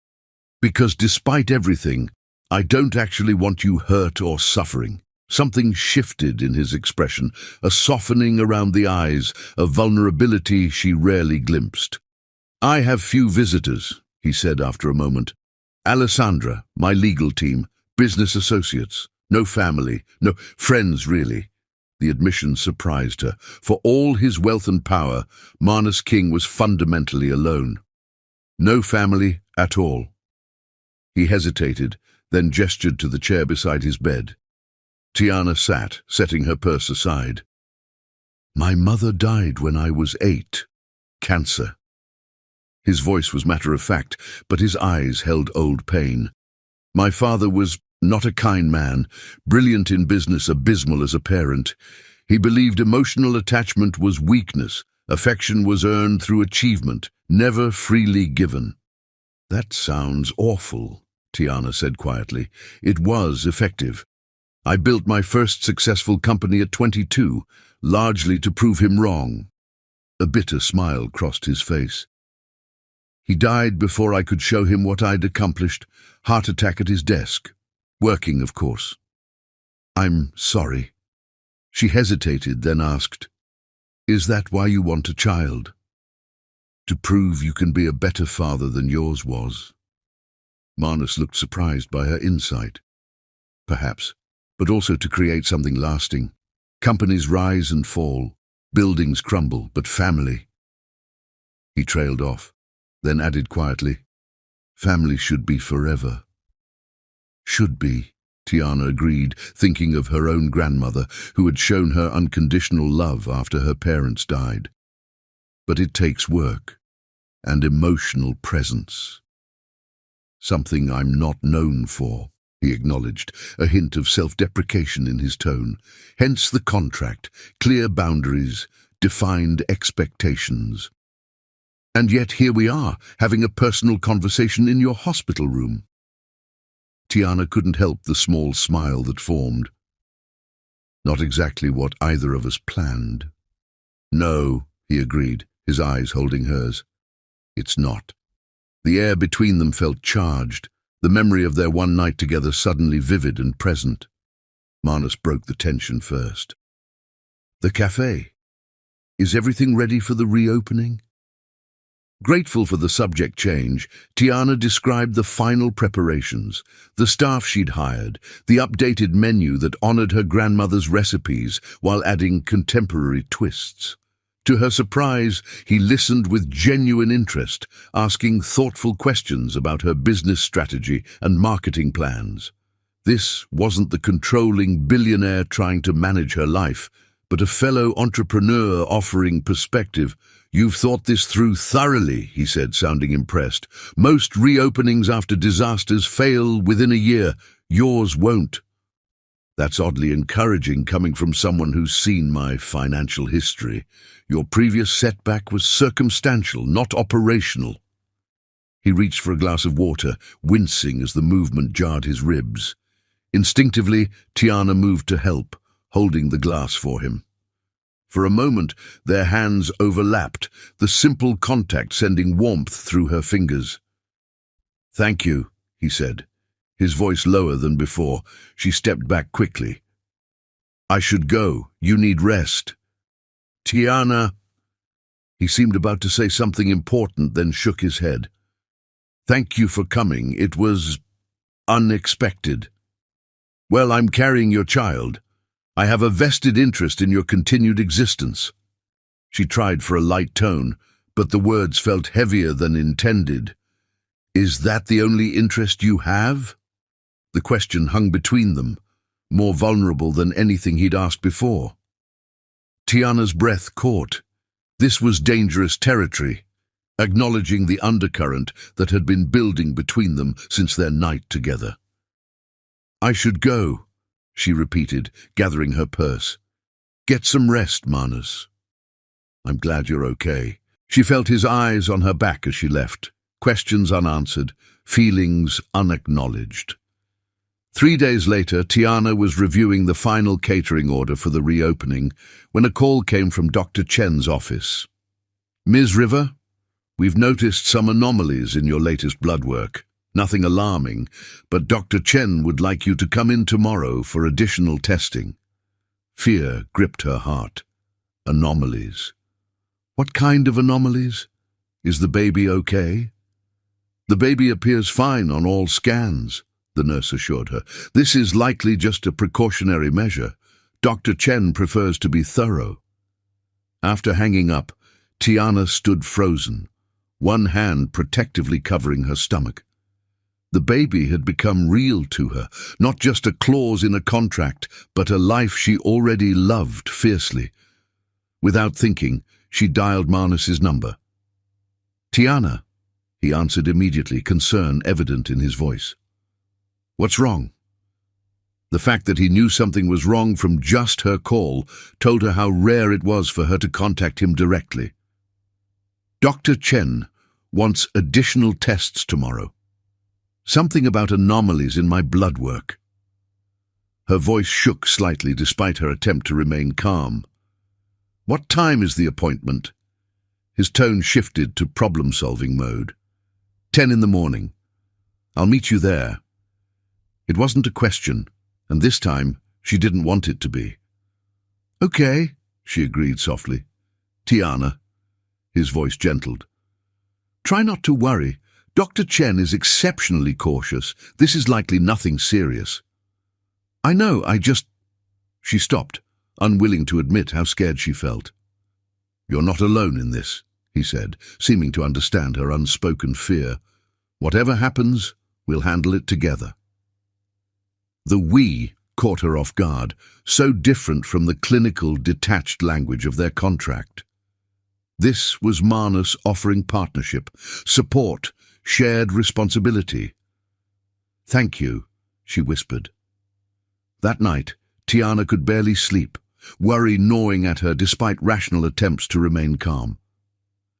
"Because despite everything, I don't actually want you hurt or suffering." Something shifted in his expression, a softening around the eyes, a vulnerability she rarely glimpsed. "I have few visitors," he said after a moment. "Alessandra, my legal team, business associates, no family, no friends really." The admission surprised her. For all his wealth and power, Marnus King was fundamentally alone. "No family at all." He hesitated, then gestured to the chair beside his bed. Tiana sat, setting her purse aside. "My mother died when I was 8. Cancer." His voice was matter-of-fact, but his eyes held old pain. "My father was not a kind man, brilliant in business, abysmal as a parent. He believed emotional attachment was weakness, affection was earned through achievement, never freely given." "That sounds awful," Tiana said quietly. "It was effective. I built my first successful company at 22, largely to prove him wrong." A bitter smile crossed his face. "He died before I could show him what I'd accomplished. Heart attack at his desk. Working, of course." "I'm sorry." She hesitated, then asked, "Is that why you want a child? To prove you can be a better father than yours was?" Marnus looked surprised by her insight. "Perhaps, but also to create something lasting. Companies rise and fall, buildings crumble, but family." He trailed off, then added quietly, "Family should be forever." "Should be," Tiana agreed, thinking of her own grandmother, who had shown her unconditional love after her parents died. "But it takes work and emotional presence. Something I'm not known for," he acknowledged, a hint of self-deprecation in his tone. "Hence the contract, clear boundaries, defined expectations. And yet here we are, having a personal conversation in your hospital room." Tiana couldn't help the small smile that formed. Not exactly what either of us planned. No, he agreed, his eyes holding hers. It's not. The air between them felt charged, the memory of their one night together suddenly vivid and present. Manus broke the tension first. The cafe. Is everything ready for the reopening? Grateful for the subject change, Tiana described the final preparations, the staff she'd hired, the updated menu that honored her grandmother's recipes while adding contemporary twists. To her surprise, he listened with genuine interest, asking thoughtful questions about her business strategy and marketing plans. This wasn't the controlling billionaire trying to manage her life, but a fellow entrepreneur offering perspective. You've thought this through thoroughly, he said, sounding impressed. Most reopenings after disasters fail within a year. Yours won't. That's oddly encouraging coming from someone who's seen my financial history. Your previous setback was circumstantial, not operational. He reached for a glass of water, wincing as the movement jarred his ribs. Instinctively, Tiana moved to help, holding the glass for him. For a moment, their hands overlapped, the simple contact sending warmth through her fingers. Thank you, he said, his voice lower than before. She stepped back quickly. I should go. You need rest. Tiana. He seemed about to say something important, then shook his head. Thank you for coming. It was unexpected. Well, I'm carrying your child. I have a vested interest in your continued existence. She tried for a light tone, but the words felt heavier than intended. Is that the only interest you have? The question hung between them, more vulnerable than anything he'd asked before. Tiana's breath caught. This was dangerous territory, acknowledging the undercurrent that had been building between them since their night together. I should go, she repeated, gathering her purse. Get some rest, Manus. I'm glad you're okay. She felt his eyes on her back as she left, questions unanswered, feelings unacknowledged. 3 days later, Tiana was reviewing the final catering order for the reopening when a call came from Dr. Chen's office. Ms. River, we've noticed some anomalies in your latest blood work. Nothing alarming, but Dr. Chen would like you to come in tomorrow for additional testing. Fear gripped her heart. Anomalies. What kind of anomalies? Is the baby okay? The baby appears fine on all scans, the nurse assured her. This is likely just a precautionary measure. Dr. Chen prefers to be thorough. After hanging up, Tiana stood frozen, one hand protectively covering her stomach. The baby had become real to her, not just a clause in a contract, but a life she already loved fiercely. Without thinking, she dialed Manus's number. Tiana, he answered immediately, concern evident in his voice. What's wrong? The fact that he knew something was wrong from just her call told her how rare it was for her to contact him directly. Dr. Chen wants additional tests tomorrow. Something about anomalies in my blood work. Her voice shook slightly despite her attempt to remain calm. What time is the appointment? His tone shifted to problem-solving mode. 10 in the morning. I'll meet you there. It wasn't a question, and this time she didn't want it to be. Okay, she agreed softly. Tiana. His voice gentled. Try not to worry. Dr. Chen is exceptionally cautious. This is likely nothing serious. I know, She stopped, unwilling to admit how scared she felt. You're not alone in this, he said, seeming to understand her unspoken fear. Whatever happens, we'll handle it together. The we caught her off guard, so different from the clinical, detached language of their contract. This was Manus offering partnership, support, shared responsibility. Thank you, she whispered. That night, Tiana could barely sleep, worry gnawing at her despite rational attempts to remain calm.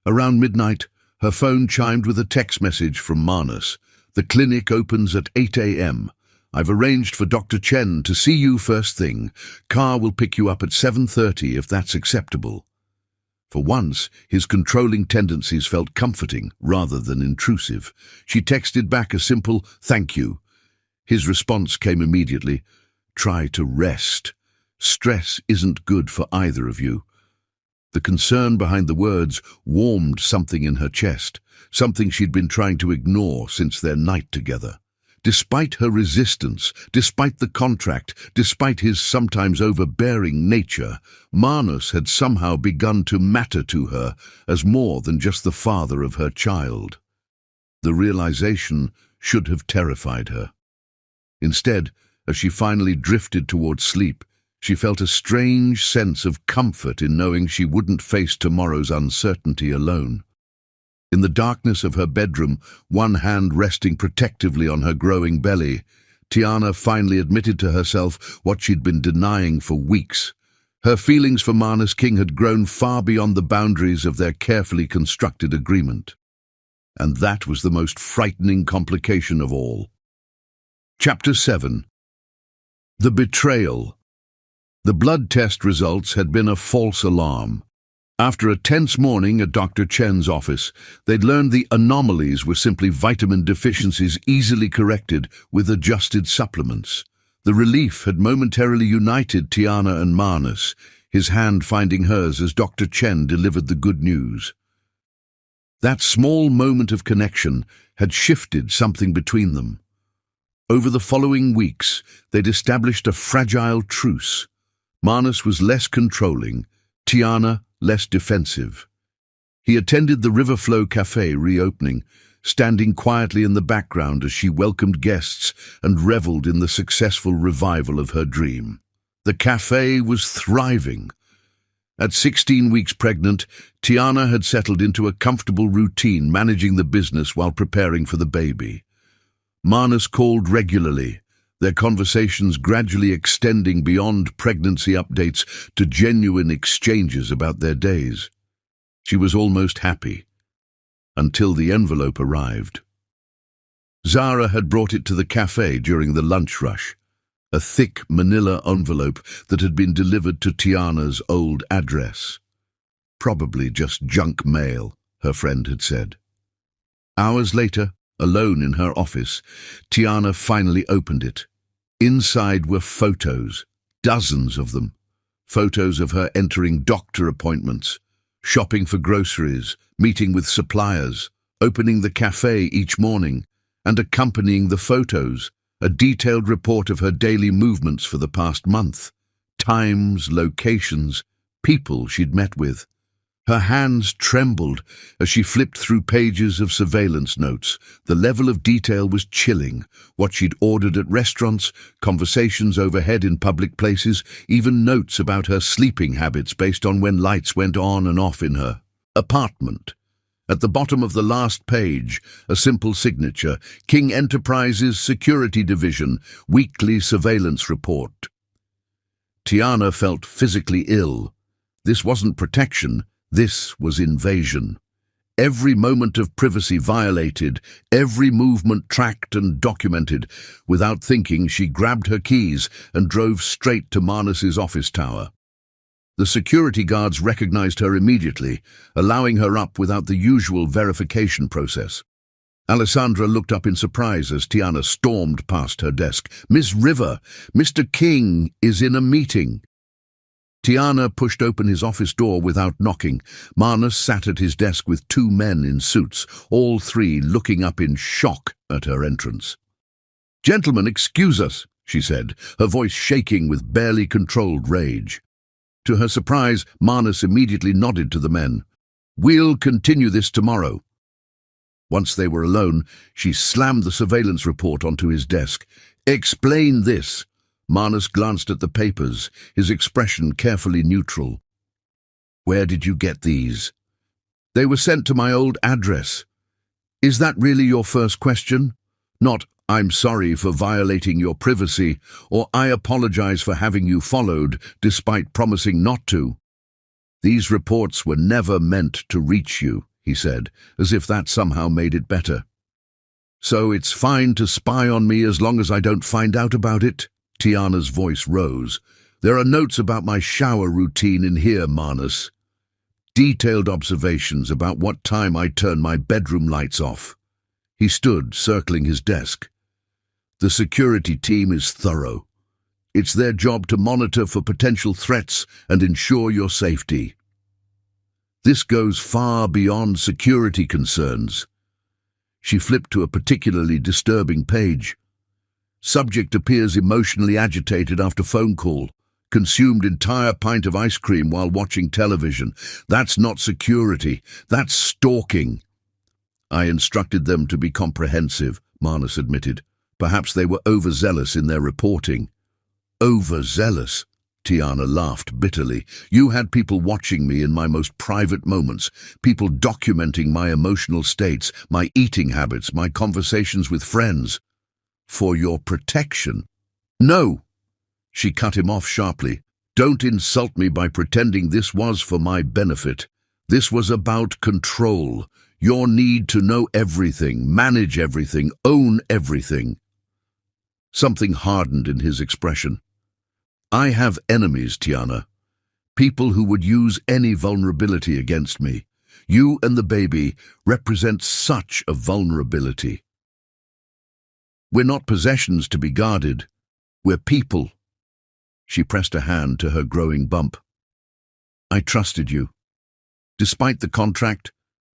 Around midnight, her phone chimed with a text message from Manus. The clinic opens at 8 a.m. I've arranged for Dr. Chen to see you first thing. Car will pick you up at 7:30 if that's acceptable." For once, his controlling tendencies felt comforting rather than intrusive. She texted back a simple "thank you." His response came immediately: "Try to rest. Stress isn't good for either of you." The concern behind the words warmed something in her chest, something she'd been trying to ignore since their night together. Despite her resistance, despite the contract, despite his sometimes overbearing nature, Manus had somehow begun to matter to her as more than just the father of her child. The realization should have terrified her. Instead, as she finally drifted towards sleep, she felt a strange sense of comfort in knowing she wouldn't face tomorrow's uncertainty alone. In the darkness of her bedroom, one hand resting protectively on her growing belly, Tiana finally admitted to herself what she'd been denying for weeks. Her feelings for Manus King had grown far beyond the boundaries of their carefully constructed agreement. And that was the most frightening complication of all. Chapter 7. The Betrayal. The blood test results had been a false alarm. After a tense morning at Dr. Chen's office, they'd learned the anomalies were simply vitamin deficiencies easily corrected with adjusted supplements. The relief had momentarily united Tiana and Manus, his hand finding hers as Dr. Chen delivered the good news. That small moment of connection had shifted something between them. Over the following weeks, they'd established a fragile truce. Manus was less controlling, Tiana less defensive. He attended the Riverflow Cafe reopening, standing quietly in the background as she welcomed guests and reveled in the successful revival of her dream. The cafe was thriving. At 16 weeks pregnant, Tiana had settled into a comfortable routine managing the business while preparing for the baby. Manus called regularly, their conversations gradually extending beyond pregnancy updates to genuine exchanges about their days. She was almost happy, until the envelope arrived. Zara had brought it to the cafe during the lunch rush, a thick manila envelope that had been delivered to Tiana's old address. Probably just junk mail, her friend had said. Hours later, alone in her office, Tiana finally opened it. Inside were photos, dozens of them. Photos of her entering doctor appointments, shopping for groceries, meeting with suppliers, opening the cafe each morning, and accompanying the photos, a detailed report of her daily movements for the past month, times, locations, people she'd met with. Her hands trembled as she flipped through pages of surveillance notes. The level of detail was chilling. What she'd ordered at restaurants, conversations overhead in public places, even notes about her sleeping habits based on when lights went on and off in her apartment. At the bottom of the last page, a simple signature: King Enterprises Security Division, Weekly Surveillance Report. Tiana felt physically ill. This wasn't protection. This was invasion. Every moment of privacy violated, every movement tracked and documented. Without thinking, she grabbed her keys and drove straight to Manus's office tower. The security guards recognized her immediately, allowing her up without the usual verification process. Alessandra looked up in surprise as Tiana stormed past her desk. "Miss River, Mr. King is in a meeting." Tiana pushed open his office door without knocking. Manus sat at his desk with two men in suits, all three looking up in shock at her entrance. "Gentlemen, excuse us," she said, her voice shaking with barely controlled rage. To her surprise, Manus immediately nodded to the men. "We'll continue this tomorrow." Once they were alone, she slammed the surveillance report onto his desk. "Explain this." Manus glanced at the papers, his expression carefully neutral. "Where did you get these?" "They were sent to my old address." "Is that really your first question? Not, 'I'm sorry for violating your privacy,' or 'I apologize for having you followed, despite promising not to'?" "These reports were never meant to reach you," he said, as if that somehow made it better. So it's fine to spy on me as long as I don't find out about it? Tiana's voice rose. There are notes about my shower routine in here, Manus. Detailed observations about what time I turn my bedroom lights off. He stood, circling his desk. The security team is thorough. It's their job to monitor for potential threats and ensure your safety. This goes far beyond security concerns. She flipped to a particularly disturbing page. Subject appears emotionally agitated after phone call. Consumed entire pint of ice cream while watching television. That's not security. That's stalking. I instructed them to be comprehensive, Manus admitted. Perhaps they were overzealous in their reporting. Overzealous? Tiana laughed bitterly. You had people watching me in my most private moments, people documenting my emotional states, my eating habits, my conversations with friends. For your protection. No! She cut him off sharply. Don't insult me by pretending this was for my benefit. This was about control. Your need to know everything, manage everything, own everything. Something hardened in his expression. I have enemies, Tiana. People who would use any vulnerability against me. You and the baby represent such a vulnerability. We're not possessions to be guarded. We're people. She pressed a hand to her growing bump. I trusted you. Despite the contract,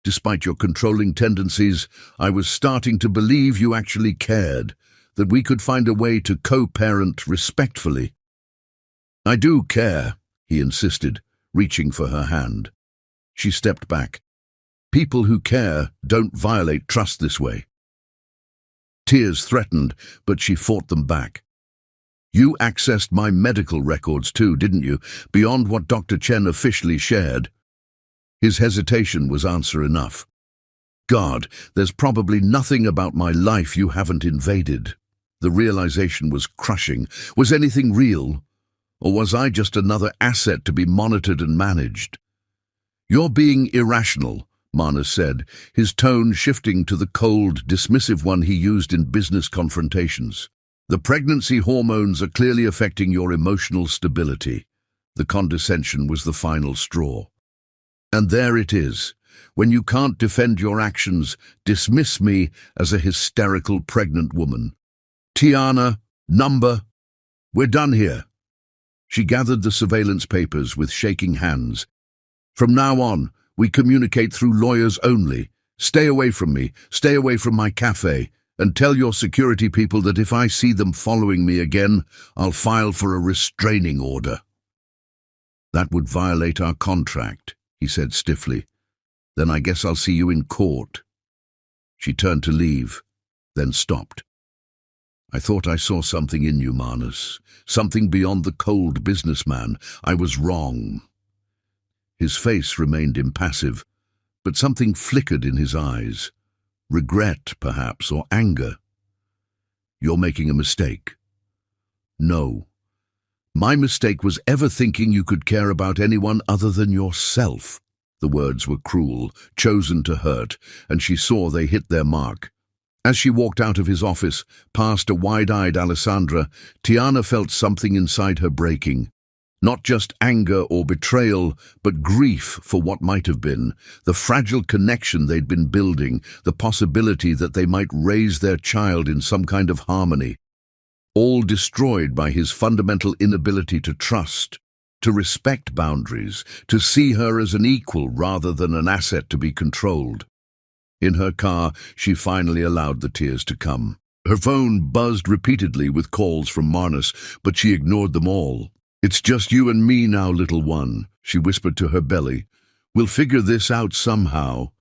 despite your controlling tendencies, I was starting to believe you actually cared, that we could find a way to co-parent respectfully. I do care, he insisted, reaching for her hand. She stepped back. People who care don't violate trust this way. Tears threatened, but she fought them back. You accessed my medical records too, didn't you, beyond what Dr. Chen officially shared? His hesitation was answer enough. God, there's probably nothing about my life you haven't invaded. The realization was crushing. Was anything real? Or was I just another asset to be monitored and managed? You're being irrational, Manus said, his tone shifting to the cold, dismissive one he used in business confrontations. The pregnancy hormones are clearly affecting your emotional stability. The condescension was the final straw. And there it is. When you can't defend your actions, dismiss me as a hysterical pregnant woman. Tiana, number. We're done here. She gathered the surveillance papers with shaking hands. From now on, we communicate through lawyers only. Stay away from me. Stay away from my cafe. And tell your security people that if I see them following me again, I'll file for a restraining order. That would violate our contract, he said stiffly. Then I guess I'll see you in court. She turned to leave, then stopped. I thought I saw something in you, Manus. Something beyond the cold businessman. I was wrong. His face remained impassive, but something flickered in his eyes. Regret, perhaps, or anger. You're making a mistake. No. My mistake was ever thinking you could care about anyone other than yourself. The words were cruel, chosen to hurt, and she saw they hit their mark. As she walked out of his office, past a wide-eyed Alessandra, Tiana felt something inside her breaking. Not just anger or betrayal, but grief for what might have been, the fragile connection they'd been building, the possibility that they might raise their child in some kind of harmony. All destroyed by his fundamental inability to trust, to respect boundaries, to see her as an equal rather than an asset to be controlled. In her car, she finally allowed the tears to come. Her phone buzzed repeatedly with calls from Manus, but she ignored them all. It's just you and me now, little one, she whispered to her belly. We'll figure this out somehow.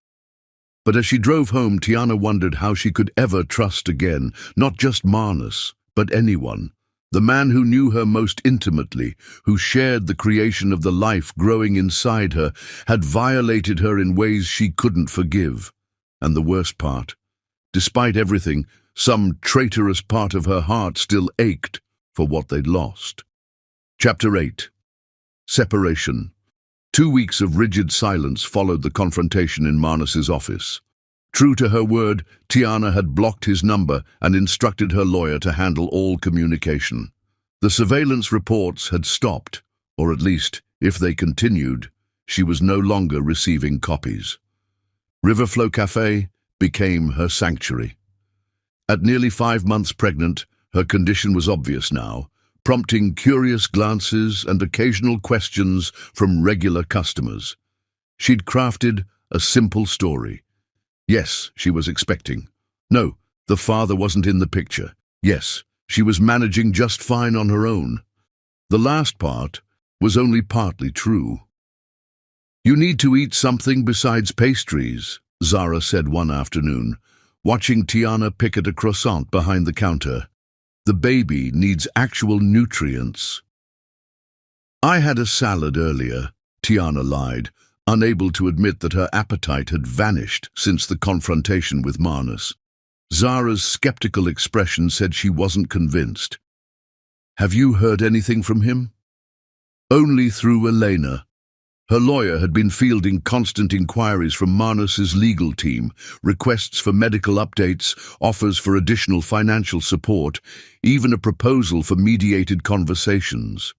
But as she drove home, Tiana wondered how she could ever trust again, not just Manus, but anyone. The man who knew her most intimately, who shared the creation of the life growing inside her, had violated her in ways she couldn't forgive. And the worst part, despite everything, some traitorous part of her heart still ached for what they'd lost. Chapter 8. Separation. 2 weeks of rigid silence followed the confrontation in Manus's office. True to her word, Tiana had blocked his number and instructed her lawyer to handle all communication. The surveillance reports had stopped, or at least, if they continued, she was no longer receiving copies. Riverflow Cafe became her sanctuary. At nearly 5 months pregnant, her condition was obvious now, prompting curious glances and occasional questions from regular customers. She'd crafted a simple story. Yes, she was expecting. No, the father wasn't in the picture. Yes, she was managing just fine on her own. The last part was only partly true. "You need to eat something besides pastries," Zara said one afternoon, watching Tiana pick at a croissant behind the counter. "The baby needs actual nutrients." "I had a salad earlier," Tiana lied, unable to admit that her appetite had vanished since the confrontation with Marnus. Zara's skeptical expression said she wasn't convinced. "Have you heard anything from him?" "Only through Elena." Her lawyer had been fielding constant inquiries from Marnus's legal team, requests for medical updates, offers for additional financial support, even a proposal for mediated conversations.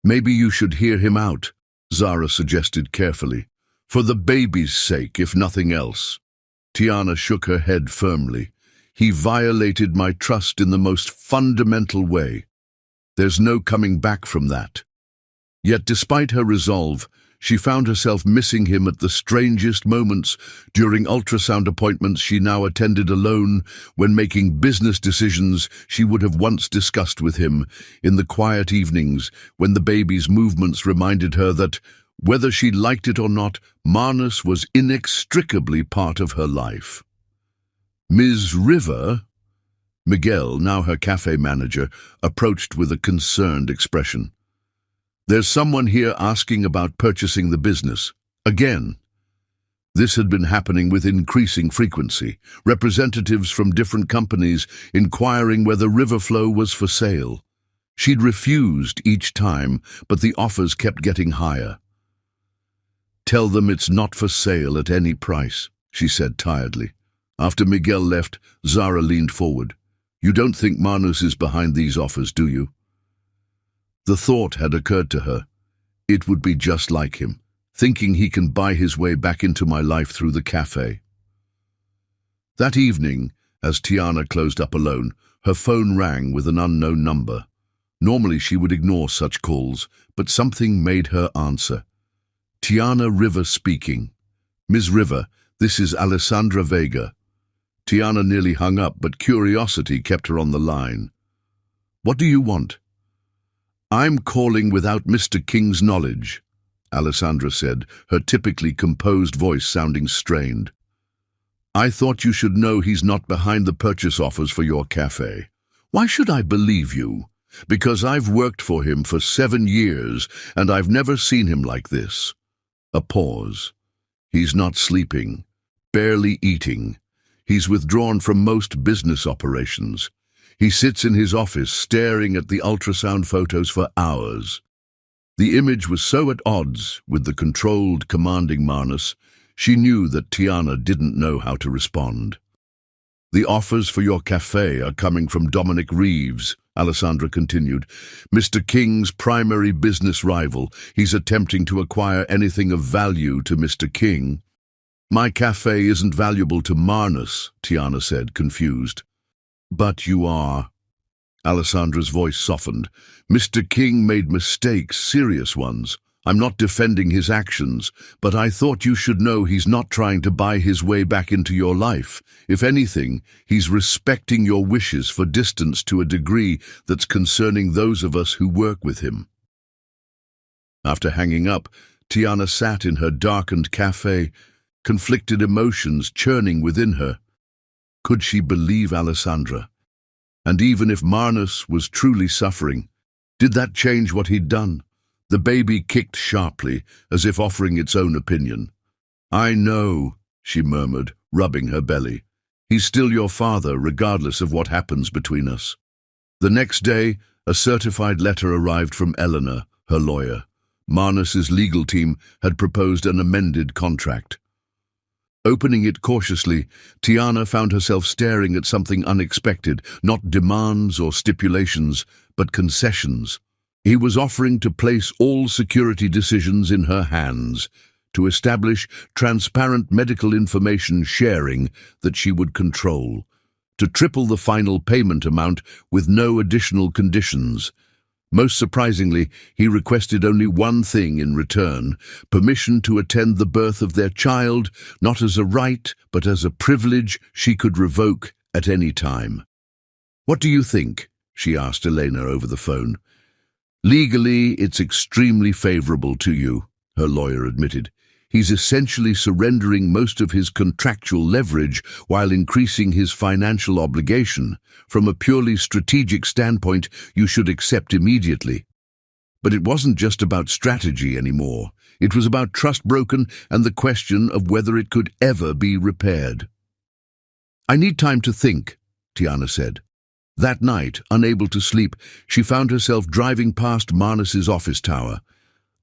"Maybe you should hear him out," Zara suggested carefully. "For the baby's sake, if nothing else." Tiana shook her head firmly. "He violated my trust in the most fundamental way. There's no coming back from that." Yet despite her resolve, she found herself missing him at the strangest moments, during ultrasound appointments she now attended alone, when making business decisions she would have once discussed with him, in the quiet evenings when the baby's movements reminded her that, whether she liked it or not, Marnus was inextricably part of her life. "Ms. River?" Miguel, now her cafe manager, approached with a concerned expression. "There's someone here asking about purchasing the business. Again." This had been happening with increasing frequency, representatives from different companies inquiring whether Riverflow was for sale. She'd refused each time, but the offers kept getting higher. "Tell them it's not for sale at any price," she said tiredly. After Miguel left, Zara leaned forward. "You don't think Marnus is behind these offers, do you?" The thought had occurred to her. It would be just like him, thinking he can buy his way back into my life through the cafe. That evening, as Tiana closed up alone, her phone rang with an unknown number. Normally she would ignore such calls, but something made her answer. "Tiana River speaking." "Ms. River, this is Alessandra Vega." Tiana nearly hung up, but curiosity kept her on the line. "What do you want?" "I'm calling without Mr. King's knowledge," Alessandra said, her typically composed voice sounding strained. "I thought you should know he's not behind the purchase offers for your cafe." "Why should I believe you?" "Because I've worked for him for 7 years, and I've never seen him like this." A pause. "He's not sleeping, barely eating. He's withdrawn from most business operations. He sits in his office staring at the ultrasound photos for hours." The image was so at odds with the controlled, commanding Marnus, she knew that Tiana didn't know how to respond. "The offers for your cafe are coming from Dominic Reeves," Alessandra continued. "Mr. King's primary business rival. He's attempting to acquire anything of value to Mr. King." "My cafe isn't valuable to Marnus," Tiana said, confused. "But you are." Alessandra's voice softened. "Mr. King made mistakes, serious ones. I'm not defending his actions, but I thought you should know he's not trying to buy his way back into your life. If anything, he's respecting your wishes for distance to a degree that's concerning those of us who work with him." After hanging up, Tiana sat in her darkened cafe, conflicted emotions churning within her. Could she believe Alessandra? And even if Marnus was truly suffering, did that change what he'd done? The baby kicked sharply, as if offering its own opinion. "I know," she murmured, rubbing her belly. "He's still your father, regardless of what happens between us." The next day, a certified letter arrived from Eleanor, her lawyer. Marnus's legal team had proposed an amended contract. Opening it cautiously, Tiana found herself staring at something unexpected, not demands or stipulations, but concessions. He was offering to place all security decisions in her hands, to establish transparent medical information sharing that she would control, to triple the final payment amount with no additional conditions. Most surprisingly, he requested only one thing in return: permission to attend the birth of their child, not as a right, but as a privilege she could revoke at any time. "What do you think?" she asked Elena over the phone. "Legally, it's extremely favorable to you," her lawyer admitted. "He's essentially surrendering most of his contractual leverage while increasing his financial obligation. From a purely strategic standpoint, you should accept immediately." But it wasn't just about strategy anymore. It was about trust broken and the question of whether it could ever be repaired. "I need time to think," Tiana said. That night, unable to sleep, she found herself driving past Marnus's office tower.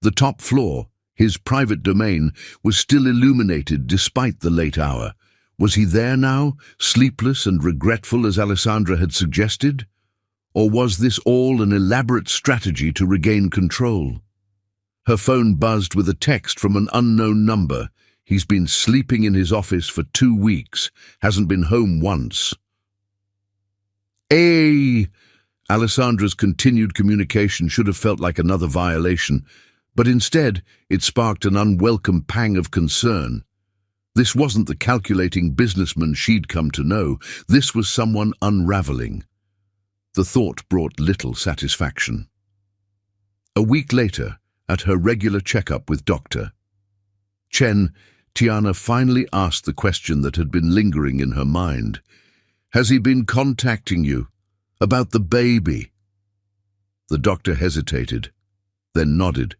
The top floor, his private domain, was still illuminated despite the late hour. Was he there now, sleepless and regretful as Alessandra had suggested? Or was this all an elaborate strategy to regain control? Her phone buzzed with a text from an unknown number. "He's been sleeping in his office for 2 weeks, hasn't been home once." Hey! Alessandra's continued communication should have felt like another violation, but instead it sparked an unwelcome pang of concern. This wasn't the calculating businessman she'd come to know. This was someone unraveling. The thought brought little satisfaction. A week later, at her regular checkup with Dr. Chen, Tiana finally asked the question that had been lingering in her mind. "Has he been contacting you about the baby?" The doctor hesitated, then nodded.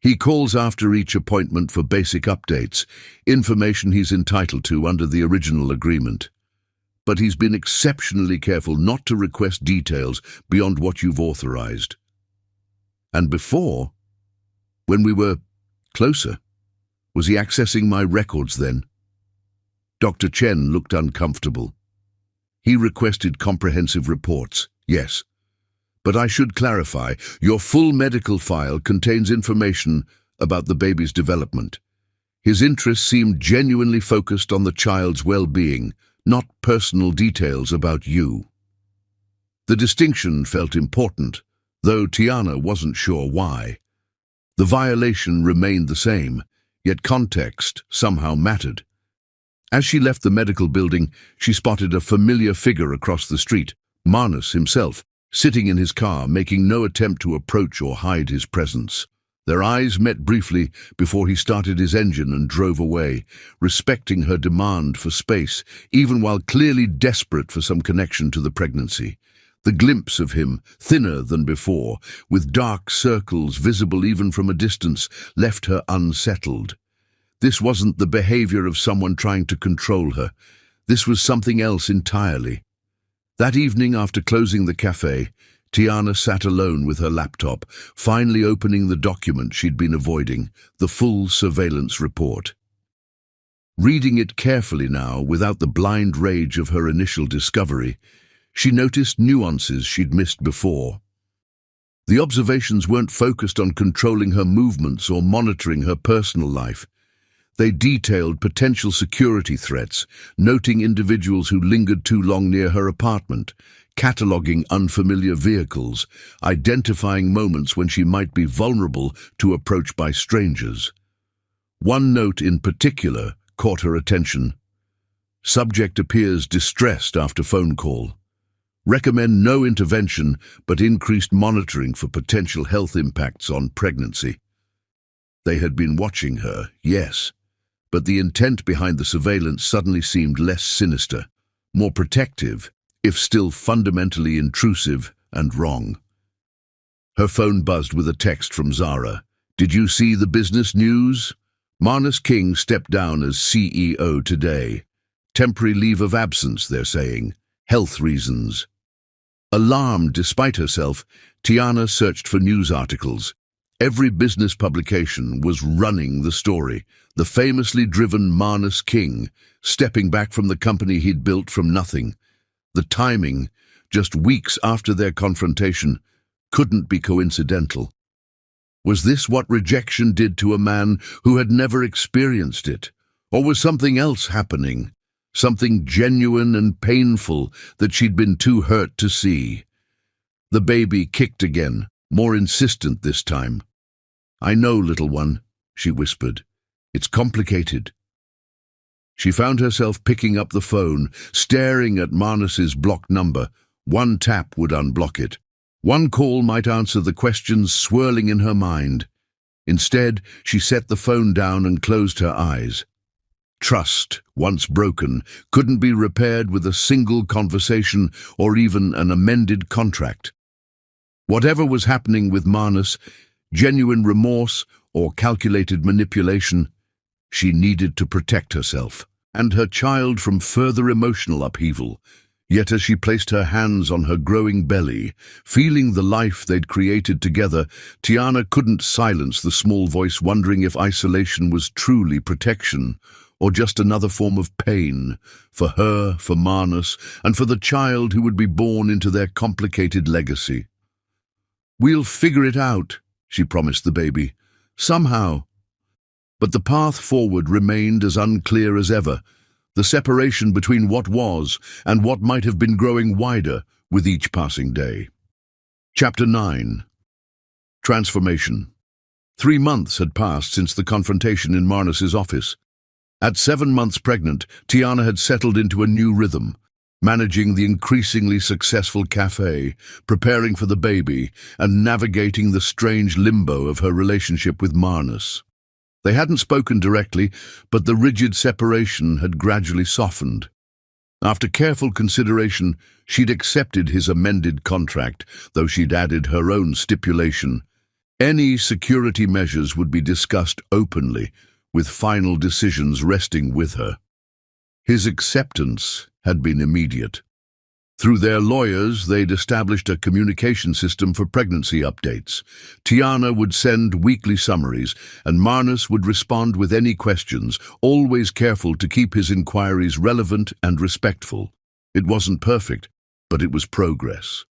"He calls after each appointment for basic updates, information he's entitled to under the original agreement. But he's been exceptionally careful not to request details beyond what you've authorized." "And before, when we were closer, was he accessing my records then?" Dr. Chen looked uncomfortable. "He requested comprehensive reports, yes. But I should clarify, your full medical file contains information about the baby's development. His interests seemed genuinely focused on the child's well-being, not personal details about you." The distinction felt important, though Tiana wasn't sure why. The violation remained the same, yet context somehow mattered. As she left the medical building, she spotted a familiar figure across the street, Marnus himself, sitting in his car, making no attempt to approach or hide his presence. Their eyes met briefly before he started his engine and drove away, respecting her demand for space, even while clearly desperate for some connection to the pregnancy. The glimpse of him, thinner than before, with dark circles visible even from a distance, left her unsettled. This wasn't the behavior of someone trying to control her. This was something else entirely. That evening, after closing the cafe, Tiana sat alone with her laptop, finally opening the document she'd been avoiding, the full surveillance report. Reading it carefully now, without the blind rage of her initial discovery, she noticed nuances she'd missed before. The observations weren't focused on controlling her movements or monitoring her personal life. They detailed potential security threats, noting individuals who lingered too long near her apartment, cataloguing unfamiliar vehicles, identifying moments when she might be vulnerable to approach by strangers. One note in particular caught her attention. Subject appears distressed after phone call. Recommend no intervention, but increased monitoring for potential health impacts on pregnancy. They had been watching her, yes, but the intent behind the surveillance suddenly seemed less sinister, more protective, if still fundamentally intrusive and wrong. Her phone buzzed with a text from Zara. "Did you see the business news? Marnus King stepped down as CEO today. Temporary leave of absence, they're saying. Health reasons." Alarmed despite herself, Tiana searched for news articles. Every business publication was running the story. The famously driven Marnus King, stepping back from the company he'd built from nothing. The timing, just weeks after their confrontation, couldn't be coincidental. Was this what rejection did to a man who had never experienced it? Or was something else happening? Something genuine and painful that she'd been too hurt to see? The baby kicked again, more insistent this time. "I know, little one," she whispered. "It's complicated." She found herself picking up the phone, staring at Marnus's blocked number. One tap would unblock it. One call might answer the questions swirling in her mind. Instead, she set the phone down and closed her eyes. Trust, once broken, couldn't be repaired with a single conversation or even an amended contract. Whatever was happening with Marnus, genuine remorse or calculated manipulation, she needed to protect herself and her child from further emotional upheaval. Yet as she placed her hands on her growing belly, feeling the life they'd created together, Tiana couldn't silence the small voice wondering if isolation was truly protection or just another form of pain for her, for Marnus, and for the child who would be born into their complicated legacy. "We'll figure it out," she promised the baby. "Somehow." But the path forward remained as unclear as ever, the separation between what was and what might have been growing wider with each passing day. Chapter 9. Transformation. 3 months had passed since the confrontation in Marnus's office. At 7 months pregnant, Tiana had settled into a new rhythm, managing the increasingly successful cafe, preparing for the baby, and navigating the strange limbo of her relationship with Marnus. They hadn't spoken directly, but the rigid separation had gradually softened. After careful consideration, she'd accepted his amended contract, though she'd added her own stipulation. Any security measures would be discussed openly, with final decisions resting with her. His acceptance had been immediate. Through their lawyers, they'd established a communication system for pregnancy updates. Tiana would send weekly summaries, and Marnus would respond with any questions, always careful to keep his inquiries relevant and respectful. It wasn't perfect, but it was progress.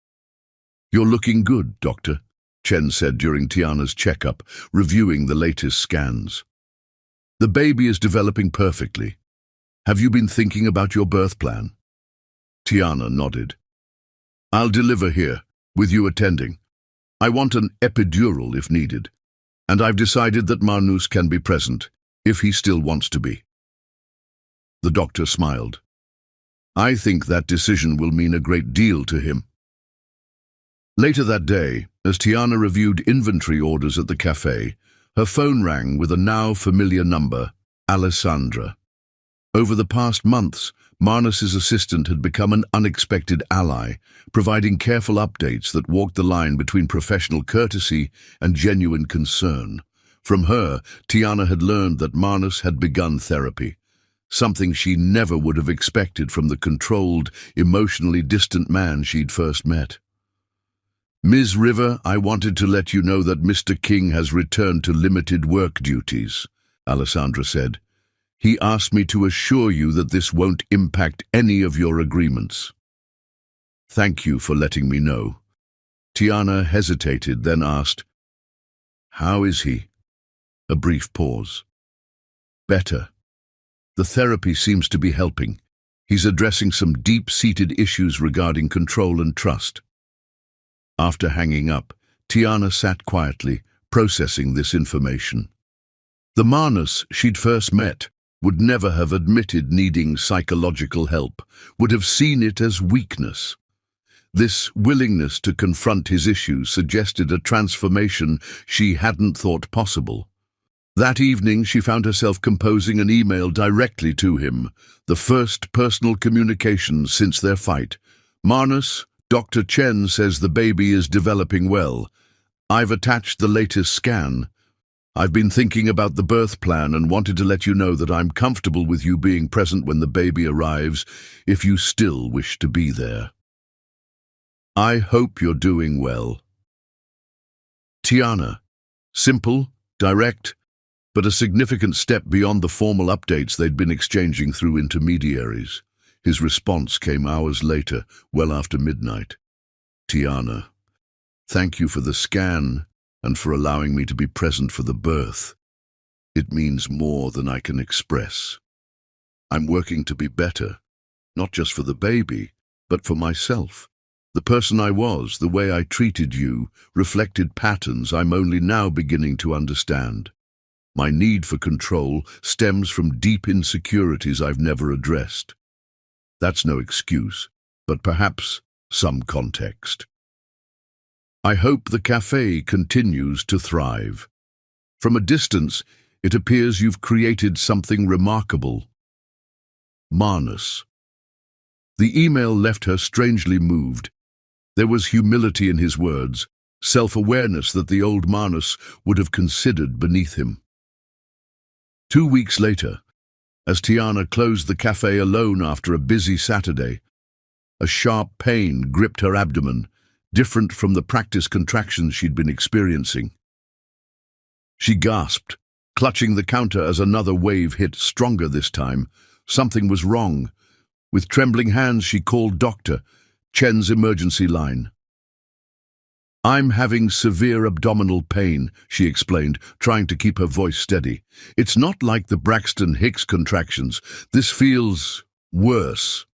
"You're looking good, Doctor," Chen said during Tiana's checkup, reviewing the latest scans. "The baby is developing perfectly. Have you been thinking about your birth plan?" Tiana nodded. "I'll deliver here, with you attending. I want an epidural if needed, and I've decided that Marnus can be present, if he still wants to be." The doctor smiled. "I think that decision will mean a great deal to him." Later that day, as Tiana reviewed inventory orders at the cafe, her phone rang with a now familiar number, Alessandra. Over the past months, Marnus's assistant had become an unexpected ally, providing careful updates that walked the line between professional courtesy and genuine concern. From her, Tiana had learned that Marnus had begun therapy, something she never would have expected from the controlled, emotionally distant man she'd first met. "Ms. River, I wanted to let you know that Mr. King has returned to limited work duties," Alessandra said. "He asked me to assure you that this won't impact any of your agreements." "Thank you for letting me know." Tiana hesitated, then asked, "How is he?" A brief pause. "Better. The therapy seems to be helping. He's addressing some deep-seated issues regarding control and trust." After hanging up, Tiana sat quietly, processing this information. The Marnus she'd first met would never have admitted needing psychological help, would have seen it as weakness. This willingness to confront his issues suggested a transformation she hadn't thought possible. That evening, she found herself composing an email directly to him, the first personal communication since their fight. "Marnus, Dr. Chen says the baby is developing well. I've attached the latest scan. I've been thinking about the birth plan and wanted to let you know that I'm comfortable with you being present when the baby arrives, if you still wish to be there. I hope you're doing well." "Tiana," Simple, direct, but a significant step beyond the formal updates they'd been exchanging through intermediaries. His response came hours later, well after midnight. Tiana, thank you for the scan and for allowing me to be present for the birth. It means more than I can express. I'm working to be better, not just for the baby, but for myself. The person I was, the way I treated you, reflected patterns I'm only now beginning to understand. My need for control stems from deep insecurities I've never addressed. That's no excuse, but perhaps some context. I hope the cafe continues to thrive. From a distance, it appears you've created something remarkable. Marnus. The email left her strangely moved. There was humility in his words, self-awareness that the old Marnus would have considered beneath him. 2 weeks later, as Tiana closed the cafe alone after a busy Saturday, a sharp pain gripped her abdomen, different from the practice contractions she'd been experiencing. She gasped, clutching the counter as another wave hit, stronger this time. Something was wrong. With trembling hands, she called Dr. Chen's emergency line. I'm having severe abdominal pain, she explained, trying to keep her voice steady. It's not like the Braxton Hicks contractions. This feels worse.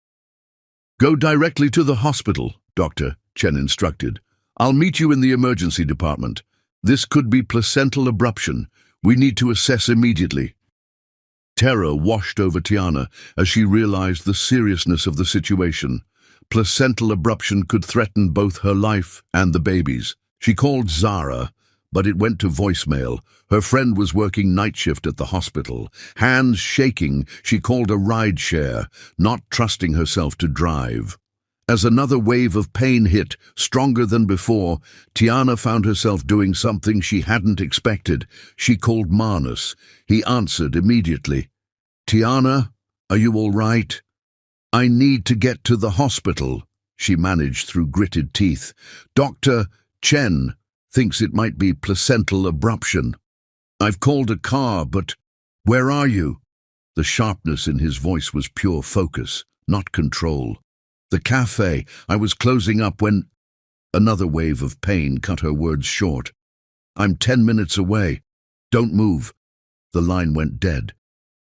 Go directly to the hospital, Dr. Chen instructed. I'll meet you in the emergency department. This could be placental abruption. We need to assess immediately. Terror washed over Tiana as she realized the seriousness of the situation. Placental abruption could threaten both her life and the baby's. She called Zara, but it went to voicemail. Her friend was working night shift at the hospital. Hands shaking, she called a rideshare, not trusting herself to drive. As another wave of pain hit, stronger than before, Tiana found herself doing something she hadn't expected. She called Marnus. He answered immediately. Tiana, are you all right? I need to get to the hospital, she managed through gritted teeth. Dr. Chen thinks it might be placental abruption. I've called a car, but where are you? The sharpness in his voice was pure focus, not control. The cafe. I was closing up when... Another wave of pain cut her words short. I'm 10 minutes away. Don't move. The line went dead.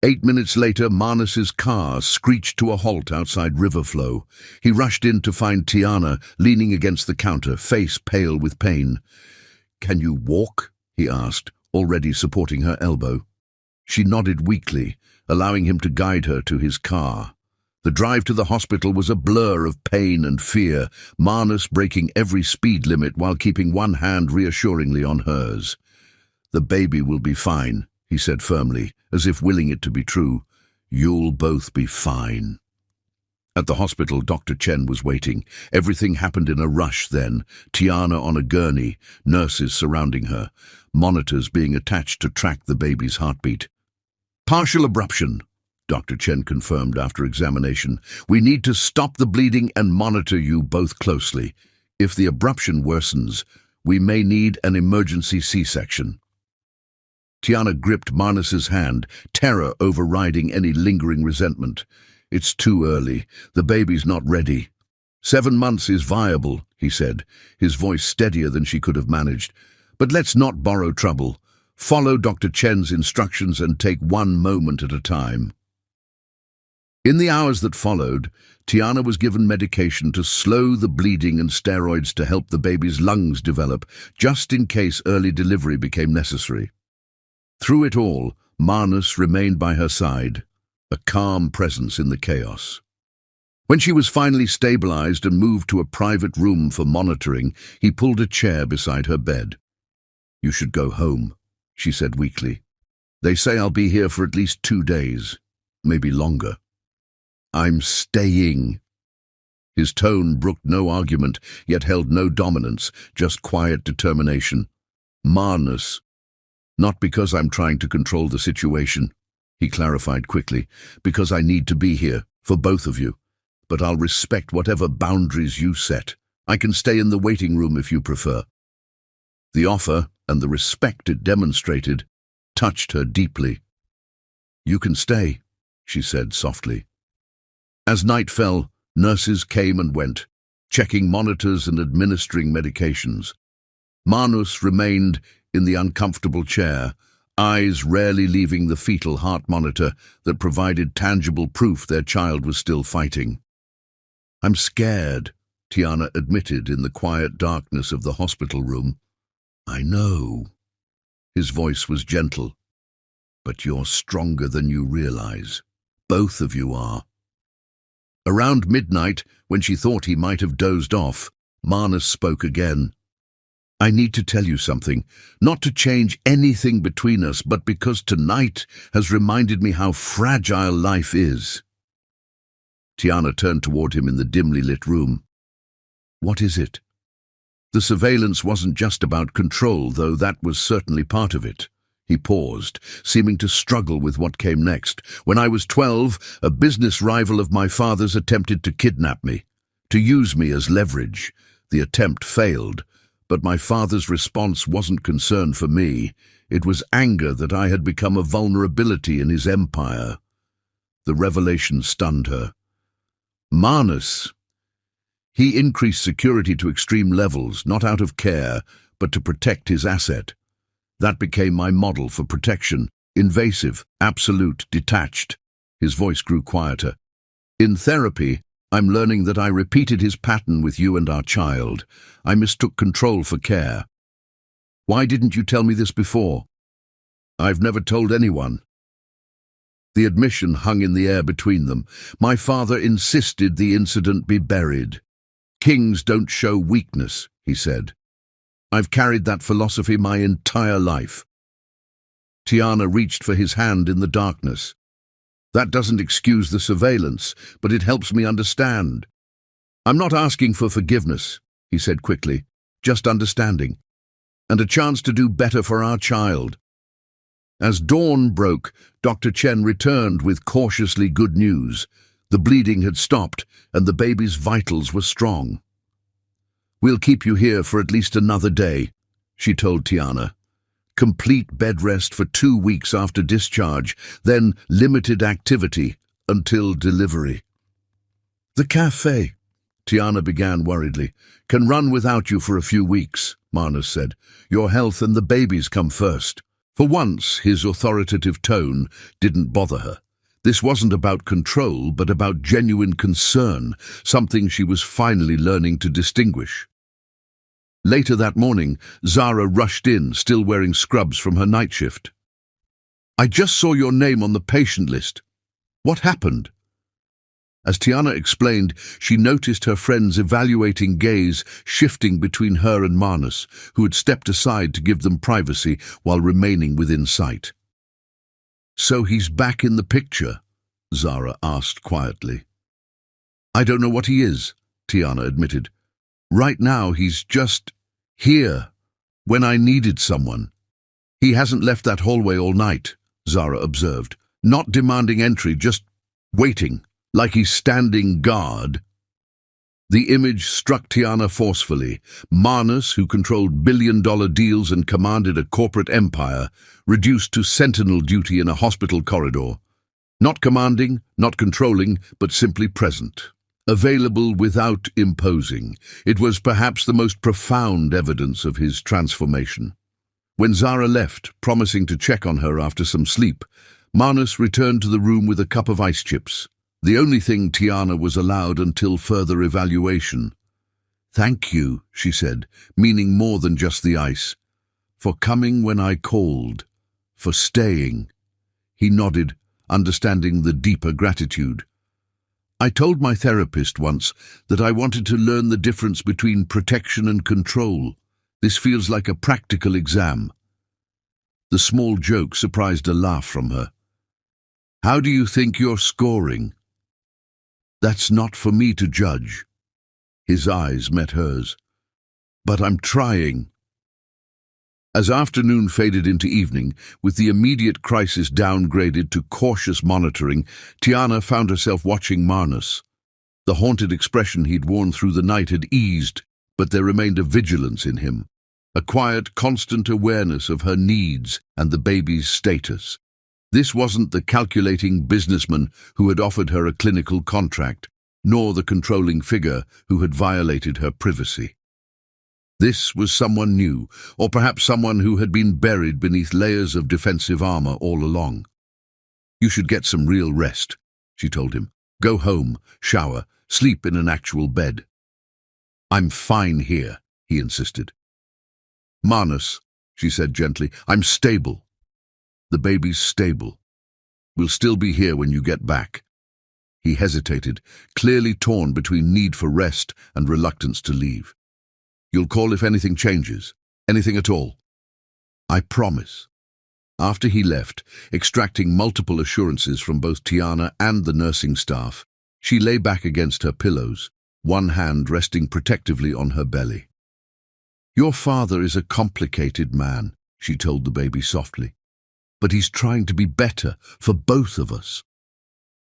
8 minutes later, Marnus's car screeched to a halt outside Riverflow. He rushed in to find Tiana leaning against the counter, face pale with pain. Can you walk? He asked, already supporting her elbow. She nodded weakly, allowing him to guide her to his car. The drive to the hospital was a blur of pain and fear, Marnus breaking every speed limit while keeping one hand reassuringly on hers. The baby will be fine, he said firmly, as if willing it to be true. You'll both be fine. At the hospital, Dr. Chen was waiting. Everything happened in a rush then. Tiana on a gurney, nurses surrounding her, monitors being attached to track the baby's heartbeat. Partial abruption, Dr. Chen confirmed after examination. We need to stop the bleeding and monitor you both closely. If the abruption worsens, we may need an emergency C-section. Tiana gripped Marnus's hand, terror overriding any lingering resentment. It's too early. The baby's not ready. 7 months is viable, he said, his voice steadier than she could have managed. But let's not borrow trouble. Follow Dr. Chen's instructions and take one moment at a time. In the hours that followed, Tiana was given medication to slow the bleeding and steroids to help the baby's lungs develop, just in case early delivery became necessary. Through it all, Marnus remained by her side, a calm presence in the chaos. When she was finally stabilized and moved to a private room for monitoring, he pulled a chair beside her bed. You should go home, she said weakly. They say I'll be here for at least 2 days, maybe longer. I'm staying. His tone brooked no argument, yet held no dominance, just quiet determination. Marnus. Not because I'm trying to control the situation, he clarified quickly, because I need to be here, for both of you. But I'll respect whatever boundaries you set. I can stay in the waiting room if you prefer. The offer, and the respect it demonstrated touched her deeply. "You can stay," she said softly. As night fell, nurses came and went, checking monitors and administering medications. Manus remained in the uncomfortable chair, eyes rarely leaving the fetal heart monitor that provided tangible proof their child was still fighting. "I'm scared," Tiana admitted in the quiet darkness of the hospital room. "I know." His voice was gentle. "But you're stronger than you realize. Both of you are." Around midnight, when she thought he might have dozed off, Manus spoke again. "I need to tell you something, not to change anything between us, but because tonight has reminded me how fragile life is." Tiana turned toward him in the dimly lit room. "What is it?" The surveillance wasn't just about control, though that was certainly part of it. He paused, seeming to struggle with what came next. "When I was 12, a business rival of my father's attempted to kidnap me, to use me as leverage. The attempt failed, but my father's response wasn't concern for me. It was anger that I had become a vulnerability in his empire." The revelation stunned her. "Manus. He increased security to extreme levels, not out of care, but to protect his asset. That became my model for protection. Invasive, absolute, detached." His voice grew quieter. "In therapy, I'm learning that I repeated his pattern with you and our child. I mistook control for care." "Why didn't you tell me this before?" "I've never told anyone." The admission hung in the air between them. "My father insisted the incident be buried. Kings don't show weakness," he said. "I've carried that philosophy my entire life." Tiana reached for his hand in the darkness. "That doesn't excuse the surveillance, but it helps me understand." "I'm not asking for forgiveness," he said quickly, "just understanding, and a chance to do better for our child." As dawn broke, Dr. Chen returned with cautiously good news. The bleeding had stopped, and the baby's vitals were strong. "We'll keep you here for at least another day," she told Tiana. "Complete bed rest for 2 weeks after discharge, then limited activity until delivery." "The cafe," Tiana began worriedly, "can run without you for a few weeks," Manus said. "Your health and the baby's come first." For once, his authoritative tone didn't bother her. This wasn't about control, but about genuine concern, something she was finally learning to distinguish. Later that morning, Zara rushed in, still wearing scrubs from her night shift. "I just saw your name on the patient list. What happened?" As Tiana explained, she noticed her friend's evaluating gaze shifting between her and Manus, who had stepped aside to give them privacy while remaining within sight. "So he's back in the picture?" Zara asked quietly. "I don't know what he is," Tiana admitted. "Right now he's just here, when I needed someone." "He hasn't left that hallway all night," Zara observed. "Not demanding entry, just waiting, like he's standing guard." The image struck Tiana forcefully. Manus, who controlled billion-dollar deals and commanded a corporate empire, reduced to sentinel duty in a hospital corridor. Not commanding, not controlling, but simply present. Available without imposing. It was perhaps the most profound evidence of his transformation. When Zara left, promising to check on her after some sleep, Manus returned to the room with a cup of ice chips, the only thing Tiana was allowed until further evaluation. "Thank you," she said, meaning more than just the ice. "For coming when I called. For staying." He nodded, understanding the deeper gratitude. "I told my therapist once that I wanted to learn the difference between protection and control. This feels like a practical exam." The small joke surprised a laugh from her. "How do you think you're scoring?" "That's not for me to judge." His eyes met hers. "But I'm trying." As afternoon faded into evening, with the immediate crisis downgraded to cautious monitoring, Tiana found herself watching Manus. The haunted expression he'd worn through the night had eased, but there remained a vigilance in him. a quiet, constant awareness of her needs and the baby's status. This wasn't the calculating businessman who had offered her a clinical contract, nor the controlling figure who had violated her privacy. This was someone new, or perhaps someone who had been buried beneath layers of defensive armor all along. "You should get some real rest," she told him. "Go home, shower, sleep in an actual bed." "I'm fine here," he insisted. "Manus," she said gently, "I'm stable. The baby's stable. We'll still be here when you get back." He hesitated, clearly torn between need for rest and reluctance to leave. "You'll call if anything changes, anything at all." "I promise." After he left, extracting multiple assurances from both Tiana and the nursing staff, she lay back against her pillows, one hand resting protectively on her belly. "Your father is a complicated man," she told the baby softly, "but he's trying to be better for both of us."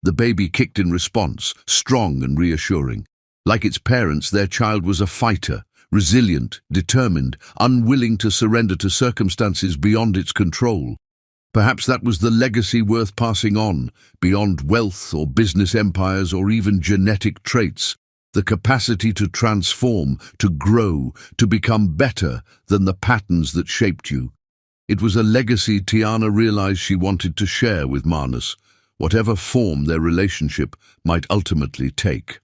The baby kicked in response, strong and reassuring. Like its parents, their child was a fighter, resilient, determined, unwilling to surrender to circumstances beyond its control. Perhaps that was the legacy worth passing on, beyond wealth or business empires or even genetic traits, the capacity to transform, to grow, to become better than the patterns that shaped you. It was a legacy Tiana realized she wanted to share with Manus, whatever form their relationship might ultimately take.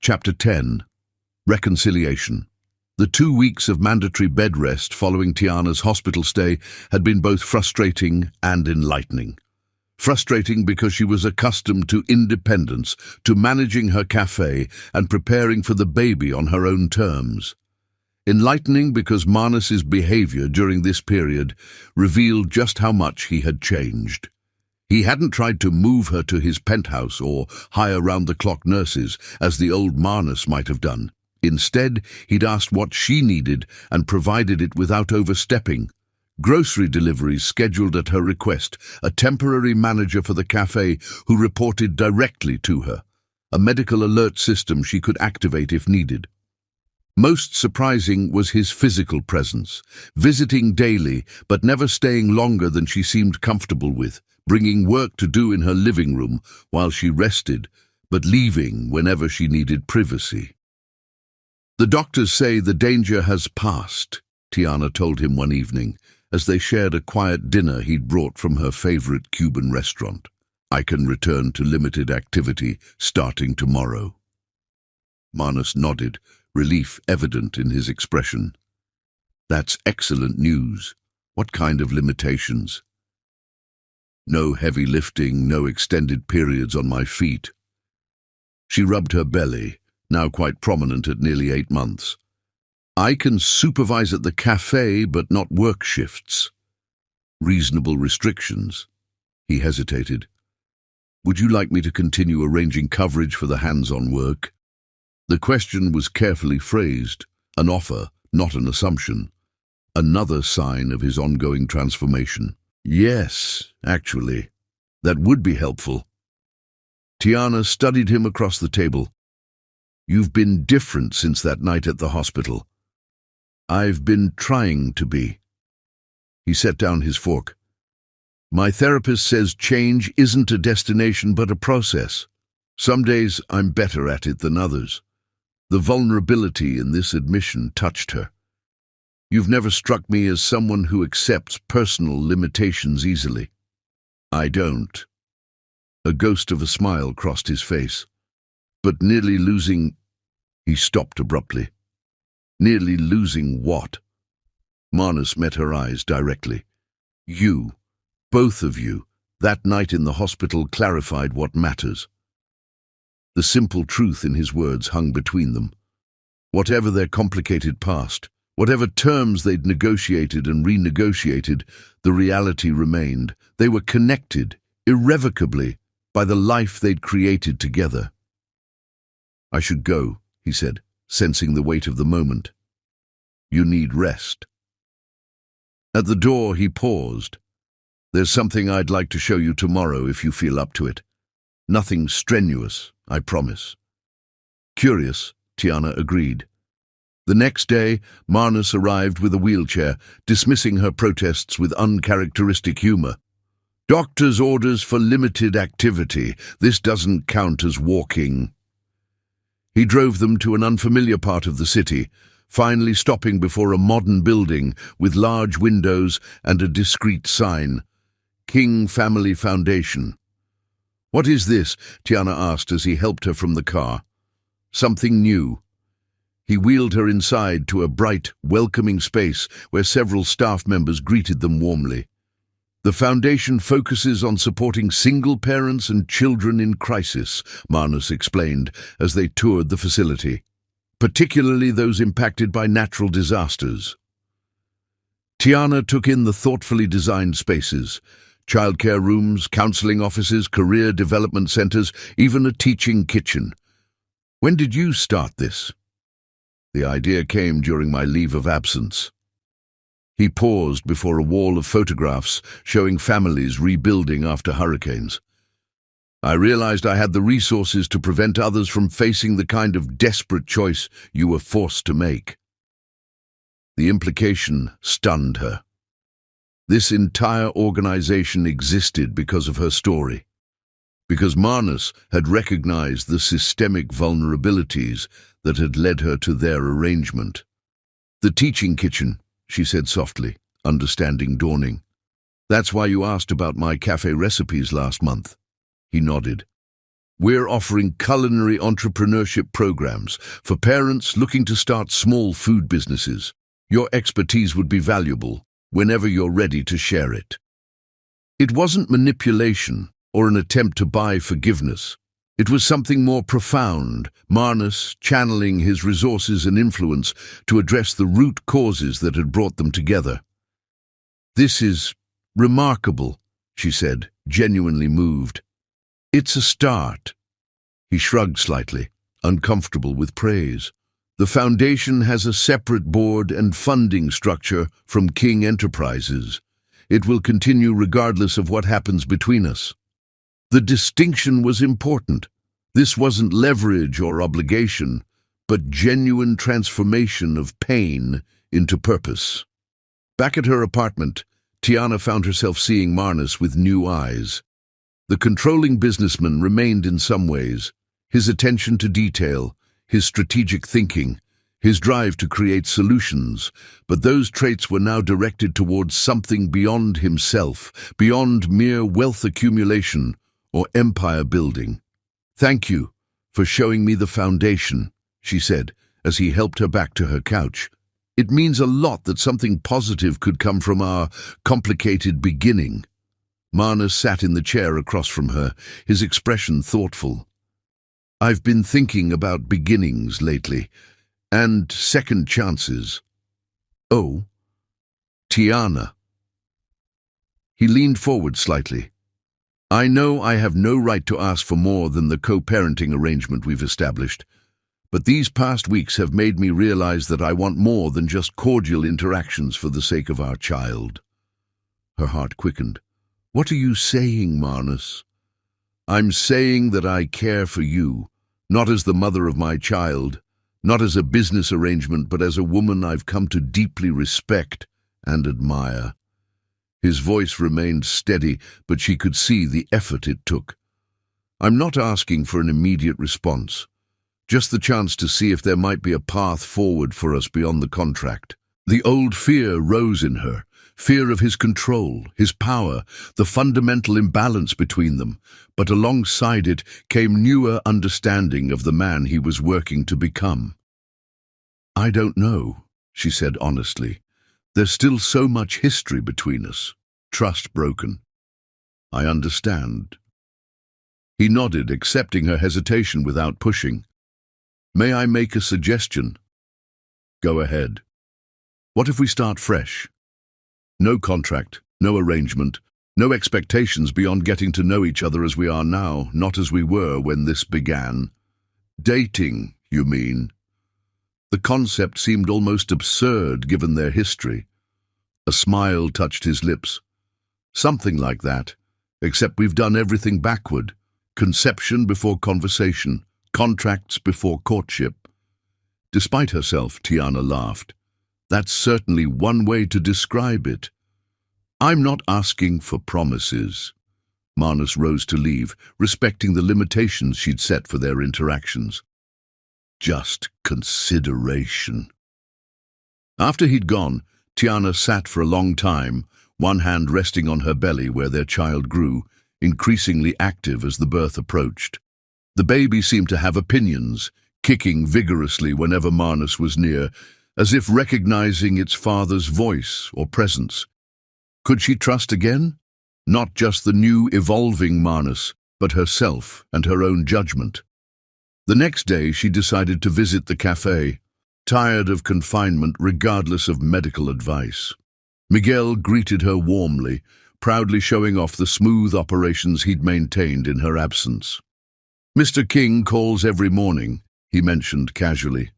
Chapter 10. Reconciliation. The 2 weeks of mandatory bed rest following Tiana's hospital stay had been both frustrating and enlightening. Frustrating because she was accustomed to independence, to managing her cafe and preparing for the baby on her own terms. Enlightening because Manus's behavior during this period revealed just how much he had changed. He hadn't tried to move her to his penthouse or hire round-the-clock nurses, as the old Manus might have done. Instead, he'd asked what she needed and provided it without overstepping. Grocery deliveries scheduled at her request, a temporary manager for the cafe who reported directly to her, a medical alert system she could activate if needed. Most surprising was his physical presence, visiting daily but never staying longer than she seemed comfortable with, bringing work to do in her living room while she rested, but leaving whenever she needed privacy. "The doctors say the danger has passed," Tiana told him one evening, as they shared a quiet dinner he'd brought from her favorite Cuban restaurant. "I can return to limited activity starting tomorrow." Manus nodded, relief evident in his expression. "That's excellent news. What kind of limitations?" "No heavy lifting, no extended periods on my feet." She rubbed her belly, now quite prominent at nearly 8 months. "I can supervise at the cafe, but not work shifts." "Reasonable restrictions." He hesitated. "Would you like me to continue arranging coverage for the hands-on work?" The question was carefully phrased, an offer, not an assumption. Another sign of his ongoing transformation. "Yes, actually, that would be helpful." Tiana studied him across the table. "You've been different since that night at the hospital." "I've been trying to be." He set down his fork. "My therapist says change isn't a destination but a process. Some days I'm better at it than others." The vulnerability in this admission touched her. "You've never struck me as someone who accepts personal limitations easily." "I don't." A ghost of a smile crossed his face. "But nearly losing—" He stopped abruptly. "Nearly losing what?" Manus met her eyes directly. "You, both of you, that night in the hospital clarified what matters." The simple truth in his words hung between them. Whatever their complicated past, whatever terms they'd negotiated and renegotiated, the reality remained. They were connected, irrevocably, by the life they'd created together. "I should go," he said, sensing the weight of the moment. "You need rest." At the door he paused. "There's something I'd like to show you tomorrow if you feel up to it. Nothing strenuous, I promise." "Curious," Tiana agreed. The next day, Marnus arrived with a wheelchair, dismissing her protests with uncharacteristic humor. "Doctor's orders for limited activity. This doesn't count as walking." He drove them to an unfamiliar part of the city, finally stopping before a modern building with large windows and a discreet sign, King Family Foundation. "What is this?" Tiana asked as he helped her from the car. "Something new." He wheeled her inside to a bright, welcoming space where several staff members greeted them warmly. "The foundation focuses on supporting single parents and children in crisis," Marnus explained as they toured the facility, "particularly those impacted by natural disasters." Tiana took in the thoughtfully designed spaces, childcare rooms, counseling offices, career development centers, even a teaching kitchen. "When did you start this?" "The idea came during my leave of absence." He paused before a wall of photographs showing families rebuilding after hurricanes. "I realized I had the resources to prevent others from facing the kind of desperate choice you were forced to make." The implication stunned her. This entire organization existed because of her story, because Marnus had recognized the systemic vulnerabilities that had led her to their arrangement. "The teaching kitchen," she said softly, understanding dawning. "That's why you asked about my cafe recipes last month." He nodded. "We're offering culinary entrepreneurship programs for parents looking to start small food businesses. Your expertise would be valuable whenever you're ready to share it." It wasn't manipulation or an attempt to buy forgiveness. It was something more profound, Marnus channeling his resources and influence to address the root causes that had brought them together. "This is remarkable," she said, genuinely moved. "It's a start." He shrugged slightly, uncomfortable with praise. "The foundation has a separate board and funding structure from King Enterprises. It will continue regardless of what happens between us." The distinction was important. This wasn't leverage or obligation, but genuine transformation of pain into purpose. Back at her apartment, Tiana found herself seeing Marnus with new eyes. The controlling businessman remained in some ways, his attention to detail, his strategic thinking, his drive to create solutions, but those traits were now directed towards something beyond himself, beyond mere wealth accumulation or empire building. "Thank you for showing me the foundation," she said, as he helped her back to her couch. "It means a lot that something positive could come from our complicated beginning." Marnus sat in the chair across from her, his expression thoughtful. "I've been thinking about beginnings lately, and second chances." "Oh, Tiana." He leaned forward slightly. "I know I have no right to ask for more than the co-parenting arrangement we've established, but these past weeks have made me realize that I want more than just cordial interactions for the sake of our child." Her heart quickened. "What are you saying, Marnus?" "I'm saying that I care for you, not as the mother of my child, not as a business arrangement, but as a woman I've come to deeply respect and admire." His voice remained steady, but she could see the effort it took. "I'm not asking for an immediate response, just the chance to see if there might be a path forward for us beyond the contract." The old fear rose in her, fear of his control, his power, the fundamental imbalance between them, but alongside it came newer understanding of the man he was working to become. "I don't know," she said honestly. "There's still so much history between us, trust broken." "I understand." He nodded, accepting her hesitation without pushing. "May I make a suggestion?" "Go ahead." "What if we start fresh? No contract, no arrangement, no expectations beyond getting to know each other as we are now, not as we were when this began." "Dating, you mean?" The concept seemed almost absurd given their history. A smile touched his lips. "Something like that, except we've done everything backward. Conception before conversation, contracts before courtship." Despite herself, Tiana laughed. That's certainly one way to describe it. I'm not asking for promises. Marnus rose to leave, respecting the limitations she'd set for their interactions. Just consideration. After he'd gone, Tiana sat for a long time, one hand resting on her belly where their child grew, increasingly active as the birth approached. The baby seemed to have opinions, kicking vigorously whenever Marnus was near, as if recognizing its father's voice or presence. Could she trust again? Not just the new, evolving Marnus, but herself and her own judgment. The next day she decided to visit the cafe, tired of confinement regardless of medical advice. Miguel greeted her warmly, proudly showing off the smooth operations he'd maintained in her absence. Mr. King calls every morning, he mentioned casually.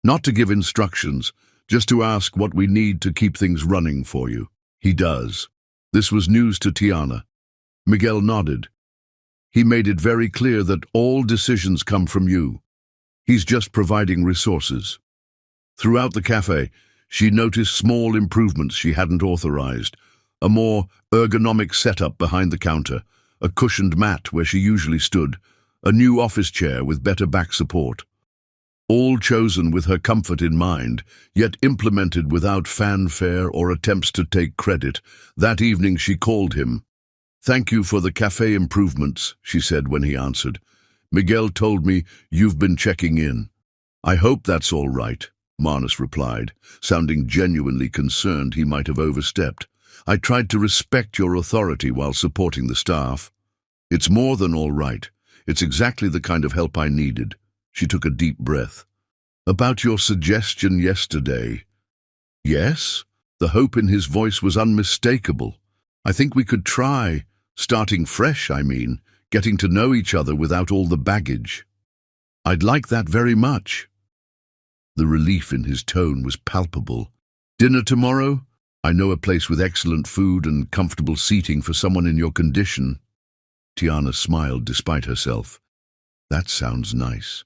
Not to give instructions, just to ask what we need to keep things running for you. He does. This was news to Tiana. Miguel nodded. He made it very clear that all decisions come from you. He's just providing resources. Throughout the cafe, she noticed small improvements she hadn't authorized. A more ergonomic setup behind the counter, a cushioned mat where she usually stood, a new office chair with better back support. All chosen with her comfort in mind, yet implemented without fanfare or attempts to take credit. That evening she called him. "Thank you for the cafe improvements," she said when he answered. "Miguel told me you've been checking in." "I hope that's all right," Marnus replied, sounding genuinely concerned he might have overstepped. "I tried to respect your authority while supporting the staff." "It's more than all right. It's exactly the kind of help I needed." She took a deep breath. "About your suggestion yesterday." "Yes?" The hope in his voice was unmistakable. "I think we could try, starting fresh, getting to know each other without all the baggage." "I'd like that very much." The relief in his tone was palpable. "Dinner tomorrow? I know a place with excellent food and comfortable seating for someone in your condition." Tiana smiled despite herself. "That sounds nice."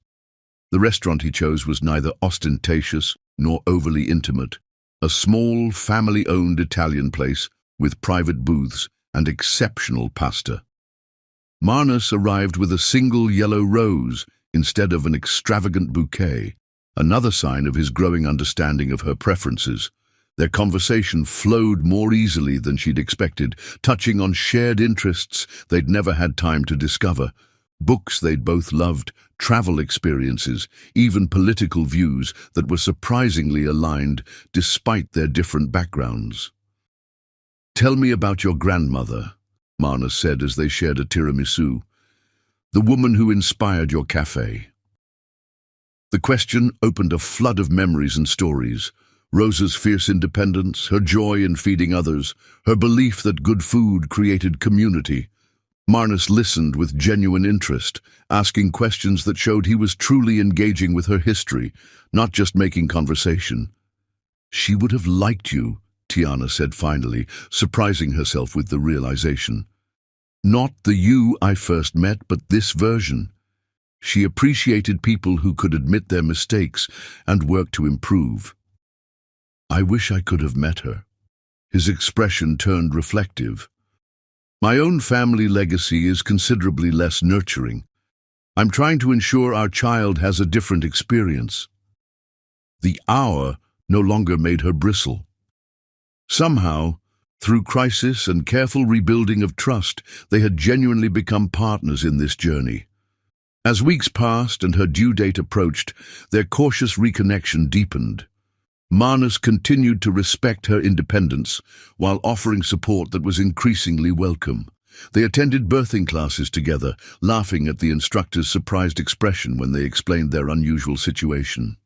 The restaurant he chose was neither ostentatious nor overly intimate. A small, family-owned Italian place with private booths and exceptional pasta. Marnus arrived with a single yellow rose instead of an extravagant bouquet, another sign of his growing understanding of her preferences. Their conversation flowed more easily than she'd expected, touching on shared interests they'd never had time to discover. Books they'd both loved, travel experiences, even political views that were surprisingly aligned despite their different backgrounds. "Tell me about your grandmother," Marnus said as they shared a tiramisu. "The woman who inspired your cafe." The question opened a flood of memories and stories. Rosa's fierce independence, her joy in feeding others, her belief that good food created community. Marnus listened with genuine interest, asking questions that showed he was truly engaging with her history, not just making conversation. "She would have liked you," Tiana said finally, surprising herself with the realization. "Not the you I first met, but this version." She appreciated people who could admit their mistakes and work to improve. "I wish I could have met her." His expression turned reflective. "My own family legacy is considerably less nurturing. I'm trying to ensure our child has a different experience." The hour no longer made her bristle. Somehow, through crisis and careful rebuilding of trust, they had genuinely become partners in this journey. As weeks passed and her due date approached, their cautious reconnection deepened. Marnus continued to respect her independence while offering support that was increasingly welcome. They attended birthing classes together, laughing at the instructor's surprised expression when they explained their unusual situation.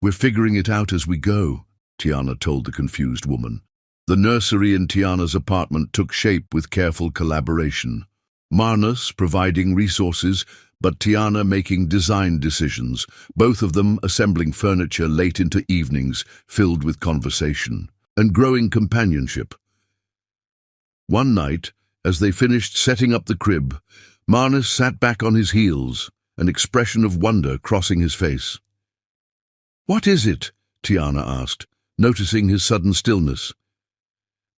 "We're figuring it out as we go," Tiana told the confused woman. The nursery in Tiana's apartment took shape with careful collaboration. Marnus providing resources, but Tiana making design decisions, both of them assembling furniture late into evenings filled with conversation and growing companionship. One night, as they finished setting up the crib, Marnus sat back on his heels, an expression of wonder crossing his face. "What is it?" Tiana asked, noticing his sudden stillness.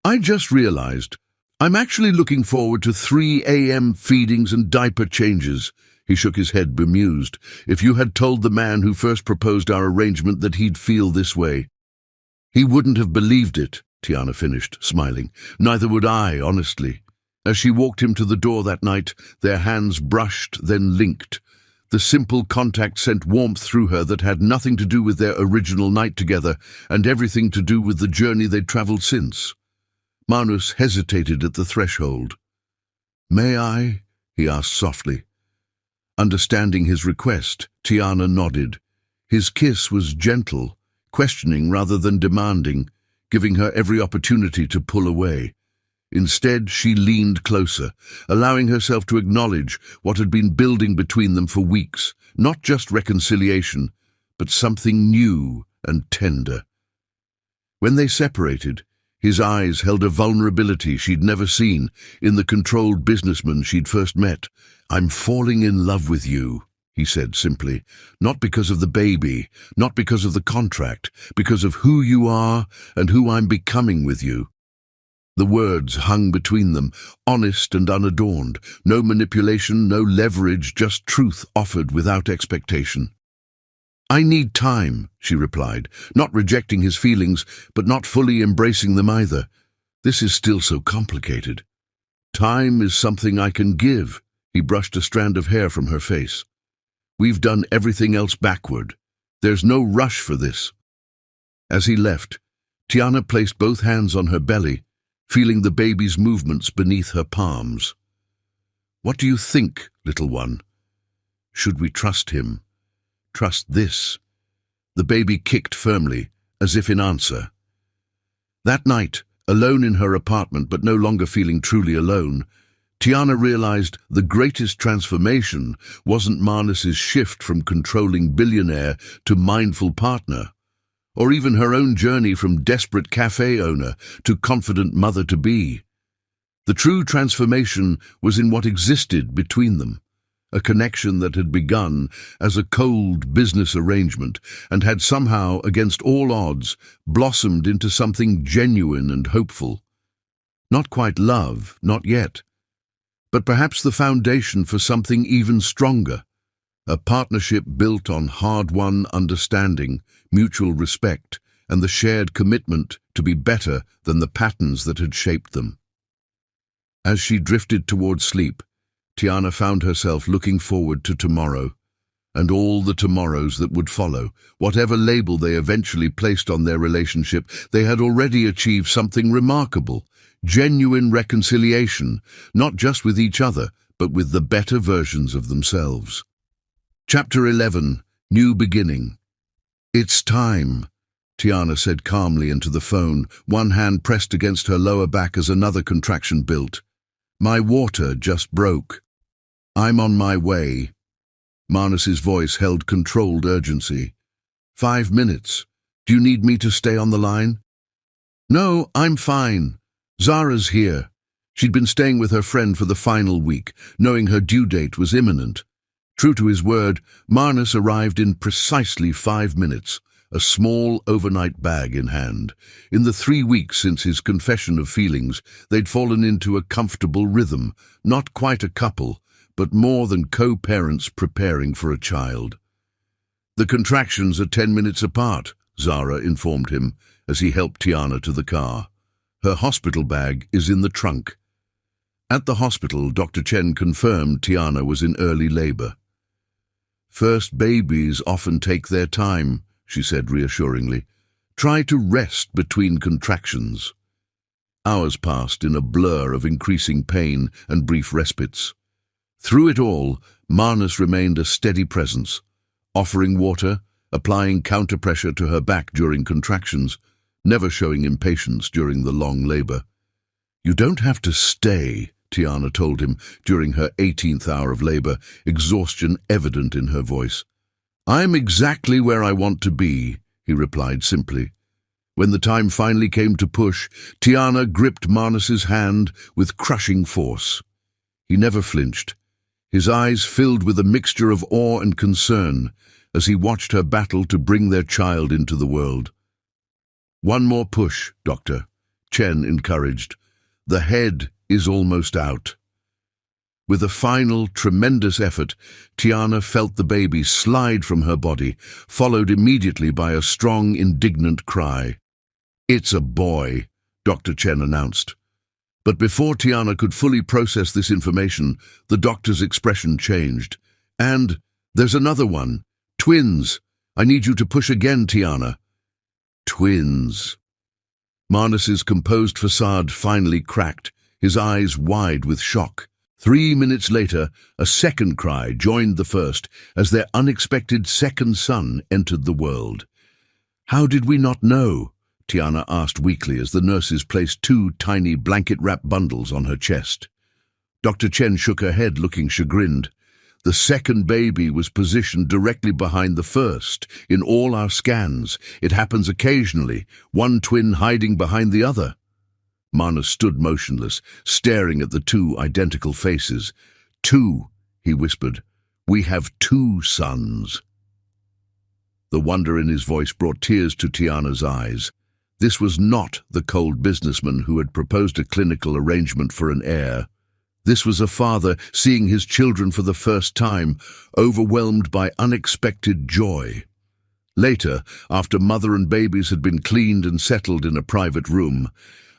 "I just realized I'm actually looking forward to 3 a.m. feedings and diaper changes." He shook his head, bemused. "If you had told the man who first proposed our arrangement that he'd feel this way." "He wouldn't have believed it," Tiana finished, smiling. "Neither would I, honestly." As she walked him to the door that night, their hands brushed, then linked. The simple contact sent warmth through her that had nothing to do with their original night together and everything to do with the journey they'd traveled since. Manus hesitated at the threshold. "May I?" he asked softly. Understanding his request, Tiana nodded. His kiss was gentle, questioning rather than demanding, giving her every opportunity to pull away. Instead, she leaned closer, allowing herself to acknowledge what had been building between them for weeks, not just reconciliation, but something new and tender. When they separated, his eyes held a vulnerability she'd never seen in the controlled businessman she'd first met. "I'm falling in love with you," he said simply, "not because of the baby, not because of the contract, because of who you are and who I'm becoming with you." The words hung between them, honest and unadorned, no manipulation, no leverage, just truth offered without expectation. "I need time," she replied, not rejecting his feelings, but not fully embracing them either. "This is still so complicated." "Time is something I can give." He brushed a strand of hair from her face. "We've done everything else backward. There's no rush for this." As he left, Tiana placed both hands on her belly, feeling the baby's movements beneath her palms. "What do you think, little one? Should we trust him? Trust this?" The baby kicked firmly, as if in answer. That night, alone in her apartment but no longer feeling truly alone, Tiana realized the greatest transformation wasn't Manus's shift from controlling billionaire to mindful partner, or even her own journey from desperate cafe owner to confident mother-to-be. The true transformation was in what existed between them, a connection that had begun as a cold business arrangement and had somehow, against all odds, blossomed into something genuine and hopeful. Not quite love, not yet, but perhaps the foundation for something even stronger. A partnership built on hard-won understanding, mutual respect, and the shared commitment to be better than the patterns that had shaped them. As she drifted toward sleep, Tiana found herself looking forward to tomorrow, and all the tomorrows that would follow. Whatever label they eventually placed on their relationship, they had already achieved something remarkable, genuine reconciliation, not just with each other, but with the better versions of themselves. Chapter 11. New Beginning. "It's time," Tiana said calmly into the phone, one hand pressed against her lower back as another contraction built. "My water just broke. I'm on my way." Manus's voice held controlled urgency. 5 minutes. "Do you need me to stay on the line?" "No, I'm fine. Zara's here." She'd been staying with her friend for the final week, knowing her due date was imminent. True to his word, Manus arrived in precisely 5 minutes, a small overnight bag in hand. In the 3 weeks since his confession of feelings, they'd fallen into a comfortable rhythm, not quite a couple, but more than co-parents preparing for a child. "The contractions are 10 minutes apart," Zara informed him as he helped Tiana to the car. "Her hospital bag is in the trunk." At the hospital, Dr. Chen confirmed Tiana was in early labor. "First babies often take their time," she said reassuringly. "Try to rest between contractions." Hours passed in a blur of increasing pain and brief respites. Through it all, Manus remained a steady presence, offering water, applying counter-pressure to her back during contractions, never showing impatience during the long labor. "You don't have to stay," Tiana told him during her 18th hour of labor, exhaustion evident in her voice. "I'm exactly where I want to be," he replied simply. When the time finally came to push, Tiana gripped Manus's hand with crushing force. He never flinched, his eyes filled with a mixture of awe and concern as he watched her battle to bring their child into the world. "One more push, Doctor," Chen encouraged. "The head is almost out." With a final, tremendous effort, Tiana felt the baby slide from her body, followed immediately by a strong, indignant cry. "It's a boy," Dr. Chen announced. But before Tiana could fully process this information, the doctor's expression changed. "And there's another one. Twins. I need you to push again, Tiana." Twins. Marnus's composed facade finally cracked, his eyes wide with shock. 3 minutes later, a second cry joined the first as their unexpected second son entered the world. "How did we not know?" Tiana asked weakly as the nurses placed 2 tiny blanket-wrapped bundles on her chest. Dr. Chen shook her head, looking chagrined. "The second baby was positioned directly behind the first. In all our scans, it happens occasionally, one twin hiding behind the other." Marnus stood motionless, staring at the 2 identical faces. "Two," he whispered. "We have 2 sons." The wonder in his voice brought tears to Tiana's eyes. This was not the cold businessman who had proposed a clinical arrangement for an heir. This was a father seeing his children for the first time, overwhelmed by unexpected joy. Later, after mother and babies had been cleaned and settled in a private room,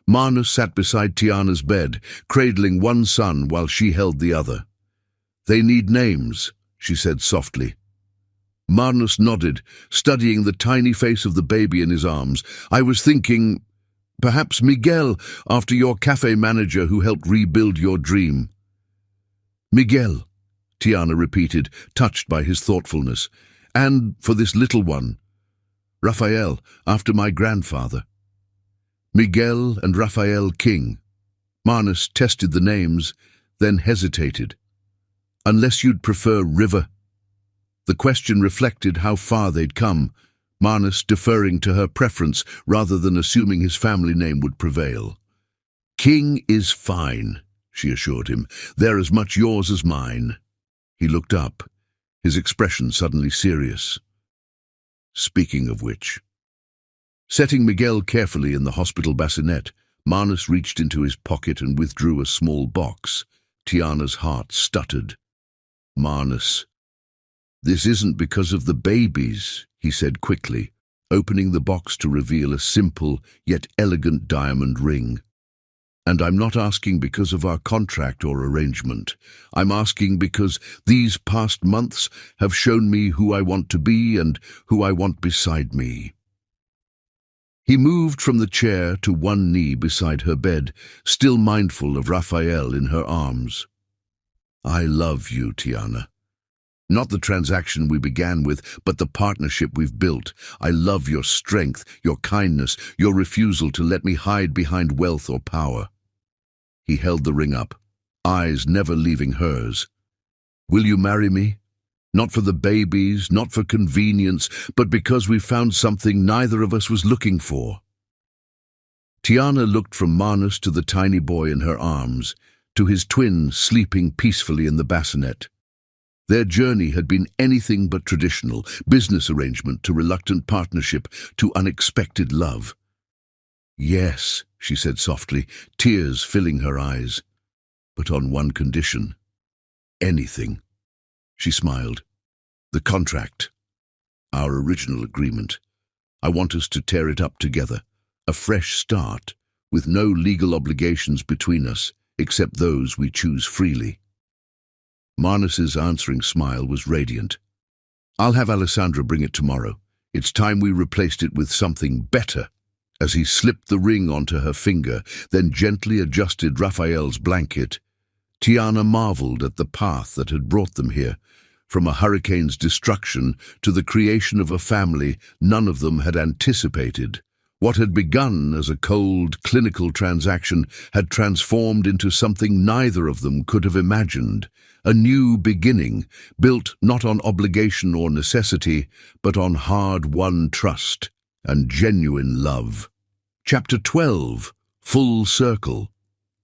Marnus sat beside Tiana's bed, cradling one son while she held the other. "They need names," she said softly. Marnus nodded, studying the tiny face of the baby in his arms. "I was thinking, perhaps Miguel, after your cafe manager who helped rebuild your dream." "Miguel," Tiana repeated, touched by his thoughtfulness. "And for this little one, Raphael, after my grandfather." Miguel and Raphael King. Marnus tested the names, then hesitated. "Unless you'd prefer River." The question reflected how far they'd come, Marnus deferring to her preference rather than assuming his family name would prevail. "King is fine," she assured him. "They're as much yours as mine." He looked up, his expression suddenly serious. "Speaking of which..." Setting Miguel carefully in the hospital bassinet, Marnus reached into his pocket and withdrew a small box. Tiana's heart stuttered. "Marnus, this isn't because of the babies," he said quickly, opening the box to reveal a simple yet elegant diamond ring. "And I'm not asking because of our contract or arrangement. I'm asking because these past months have shown me who I want to be and who I want beside me." He moved from the chair to one knee beside her bed, still mindful of Raphael in her arms. "I love you, Tiana. Not the transaction we began with, but the partnership we've built. I love your strength, your kindness, your refusal to let me hide behind wealth or power." He held the ring up, eyes never leaving hers. "Will you marry me? Not for the babies, not for convenience, but because we found something neither of us was looking for." Tiana looked from Marnus to the tiny boy in her arms, to his twin sleeping peacefully in the bassinet. Their journey had been anything but traditional, business arrangement to reluctant partnership to unexpected love. "Yes," she said softly, tears filling her eyes. "But on one condition. Anything." She smiled. "The contract. Our original agreement. I want us to tear it up together. A fresh start, with no legal obligations between us, except those we choose freely." Marnus's answering smile was radiant. "I'll have Alessandra bring it tomorrow. It's time we replaced it with something better." As he slipped the ring onto her finger, then gently adjusted Raphael's blanket, Tiana marveled at the path that had brought them here, from a hurricane's destruction to the creation of a family none of them had anticipated. What had begun as a cold, clinical transaction had transformed into something neither of them could have imagined. A new beginning, built not on obligation or necessity, but on hard-won trust and genuine love. Chapter 12. Full Circle.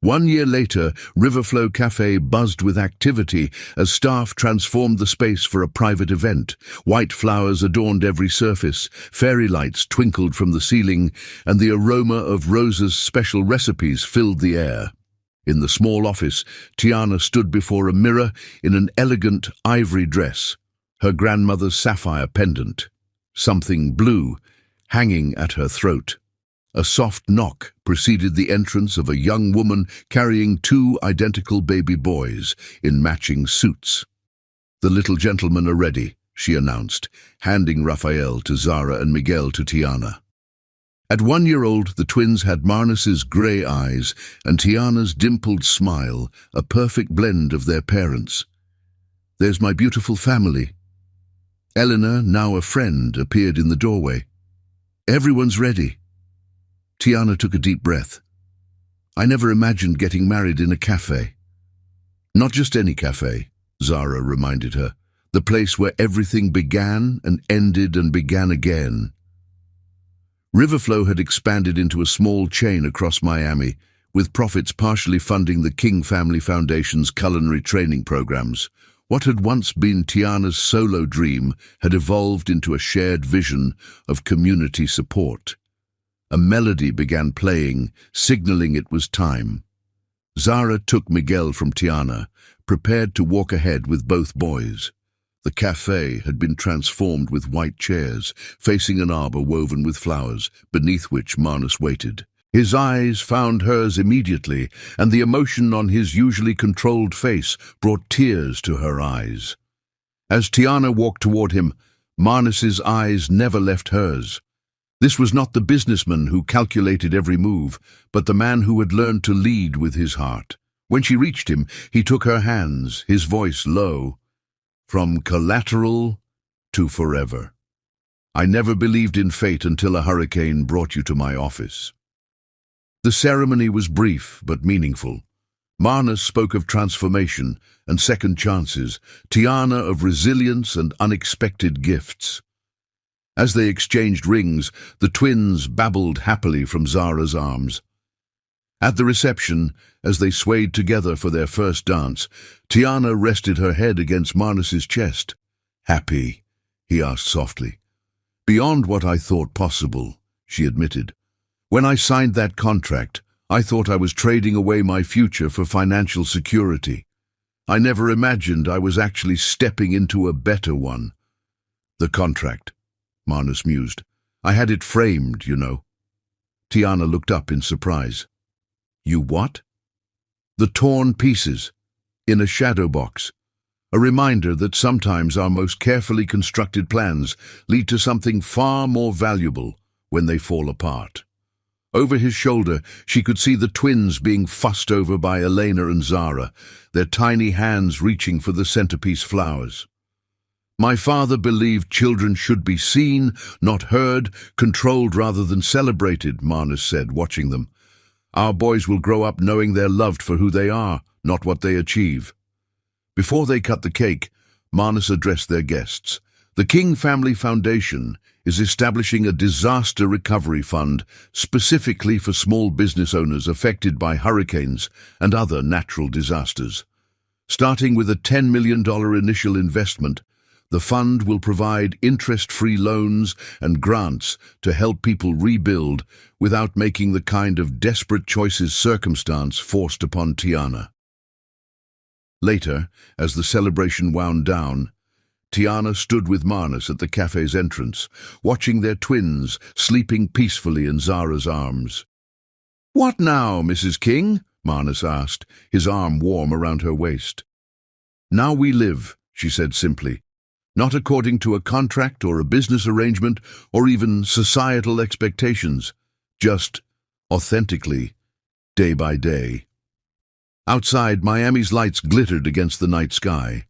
1 year later, Riverflow Cafe buzzed with activity as staff transformed the space for a private event. White flowers adorned every surface, fairy lights twinkled from the ceiling, and the aroma of Rosa's special recipes filled the air. In the small office, Tiana stood before a mirror in an elegant ivory dress, her grandmother's sapphire pendant, something blue, hanging at her throat. A soft knock preceded the entrance of a young woman carrying 2 identical baby boys in matching suits. "The little gentlemen are ready," she announced, handing Raphael to Zara and Miguel to Tiana. At 1 year old, the twins had Marnus's grey eyes and Tiana's dimpled smile, a perfect blend of their parents. "There's my beautiful family." Eleanor, now a friend, appeared in the doorway. "Everyone's ready." Tiana took a deep breath. "I never imagined getting married in a cafe." "Not just any cafe," Zara reminded her. "The place where everything began and ended and began again." Riverflow had expanded into a small chain across Miami, with profits partially funding the King Family Foundation's culinary training programs. What had once been Tiana's solo dream had evolved into a shared vision of community support. A melody began playing, signaling it was time. Zara took Miguel from Tiana, prepared to walk ahead with both boys. The cafe had been transformed with white chairs, facing an arbor woven with flowers, beneath which Marnus waited. His eyes found hers immediately, and the emotion on his usually controlled face brought tears to her eyes. As Tiana walked toward him, Marnus's eyes never left hers. This was not the businessman who calculated every move, but the man who had learned to lead with his heart. When she reached him, he took her hands, his voice low. "From collateral to forever. I never believed in fate until a hurricane brought you to my office." The ceremony was brief but meaningful. Marnus spoke of transformation and second chances, Tiana of resilience and unexpected gifts. As they exchanged rings, the twins babbled happily from Zara's arms. At the reception, as they swayed together for their first dance, Tiana rested her head against Marnus's chest. "Happy?" he asked softly. "Beyond what I thought possible," she admitted. "When I signed that contract, I thought I was trading away my future for financial security. I never imagined I was actually stepping into a better one." "The contract," Marnus mused. "I had it framed, you know." Tiana looked up in surprise. "You what?" "The torn pieces, in a shadow box. A reminder that sometimes our most carefully constructed plans lead to something far more valuable when they fall apart." Over his shoulder, she could see the twins being fussed over by Elena and Zara, their tiny hands reaching for the centerpiece flowers. "My father believed children should be seen, not heard, controlled rather than celebrated," Marnus said, watching them. "Our boys will grow up knowing they're loved for who they are, not what they achieve." Before they cut the cake, Marnus addressed their guests. "The King Family Foundation is establishing a disaster recovery fund specifically for small business owners affected by hurricanes and other natural disasters. Starting with a $10 million initial investment, the fund will provide interest-free loans and grants to help people rebuild without making the kind of desperate choices circumstance forced upon Tiana." Later, as the celebration wound down, Tiana stood with Marnus at the cafe's entrance, watching their twins sleeping peacefully in Zara's arms. "What now, Mrs. King?" Marnus asked, his arm warm around her waist. "Now we live," she said simply. "Not according to a contract or a business arrangement or even societal expectations, just authentically, day by day." Outside, Miami's lights glittered against the night sky.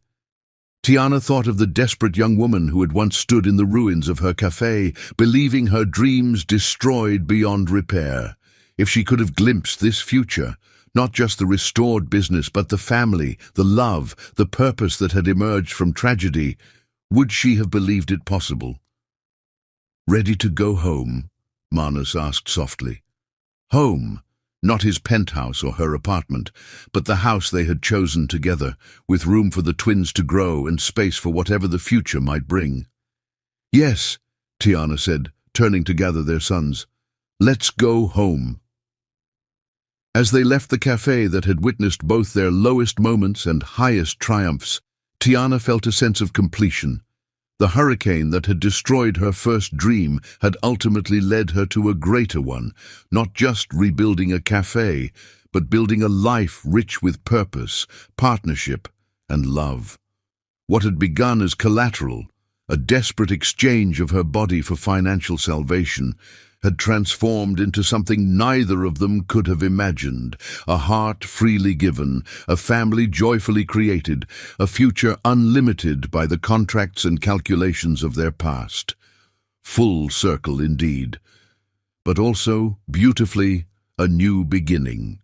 Tiana thought of the desperate young woman who had once stood in the ruins of her cafe, believing her dreams destroyed beyond repair. If she could have glimpsed this future, not just the restored business, but the family, the love, the purpose that had emerged from tragedy, would she have believed it possible? "Ready to go home?" Marnus asked softly. "Home," Not his penthouse or her apartment, but the house they had chosen together, with room for the twins to grow and space for whatever the future might bring. "Yes," Tiana said, turning to gather their sons. "Let's go home." As they left the cafe that had witnessed both their lowest moments and highest triumphs, Tiana felt a sense of completion. The hurricane that had destroyed her first dream had ultimately led her to a greater one, not just rebuilding a cafe, but building a life rich with purpose, partnership, and love. What had begun as collateral, a desperate exchange of her body for financial salvation, had transformed into something neither of them could have imagined: a heart freely given, a family joyfully created, a future unlimited by the contracts and calculations of their past. Full circle indeed, but also, beautifully, a new beginning.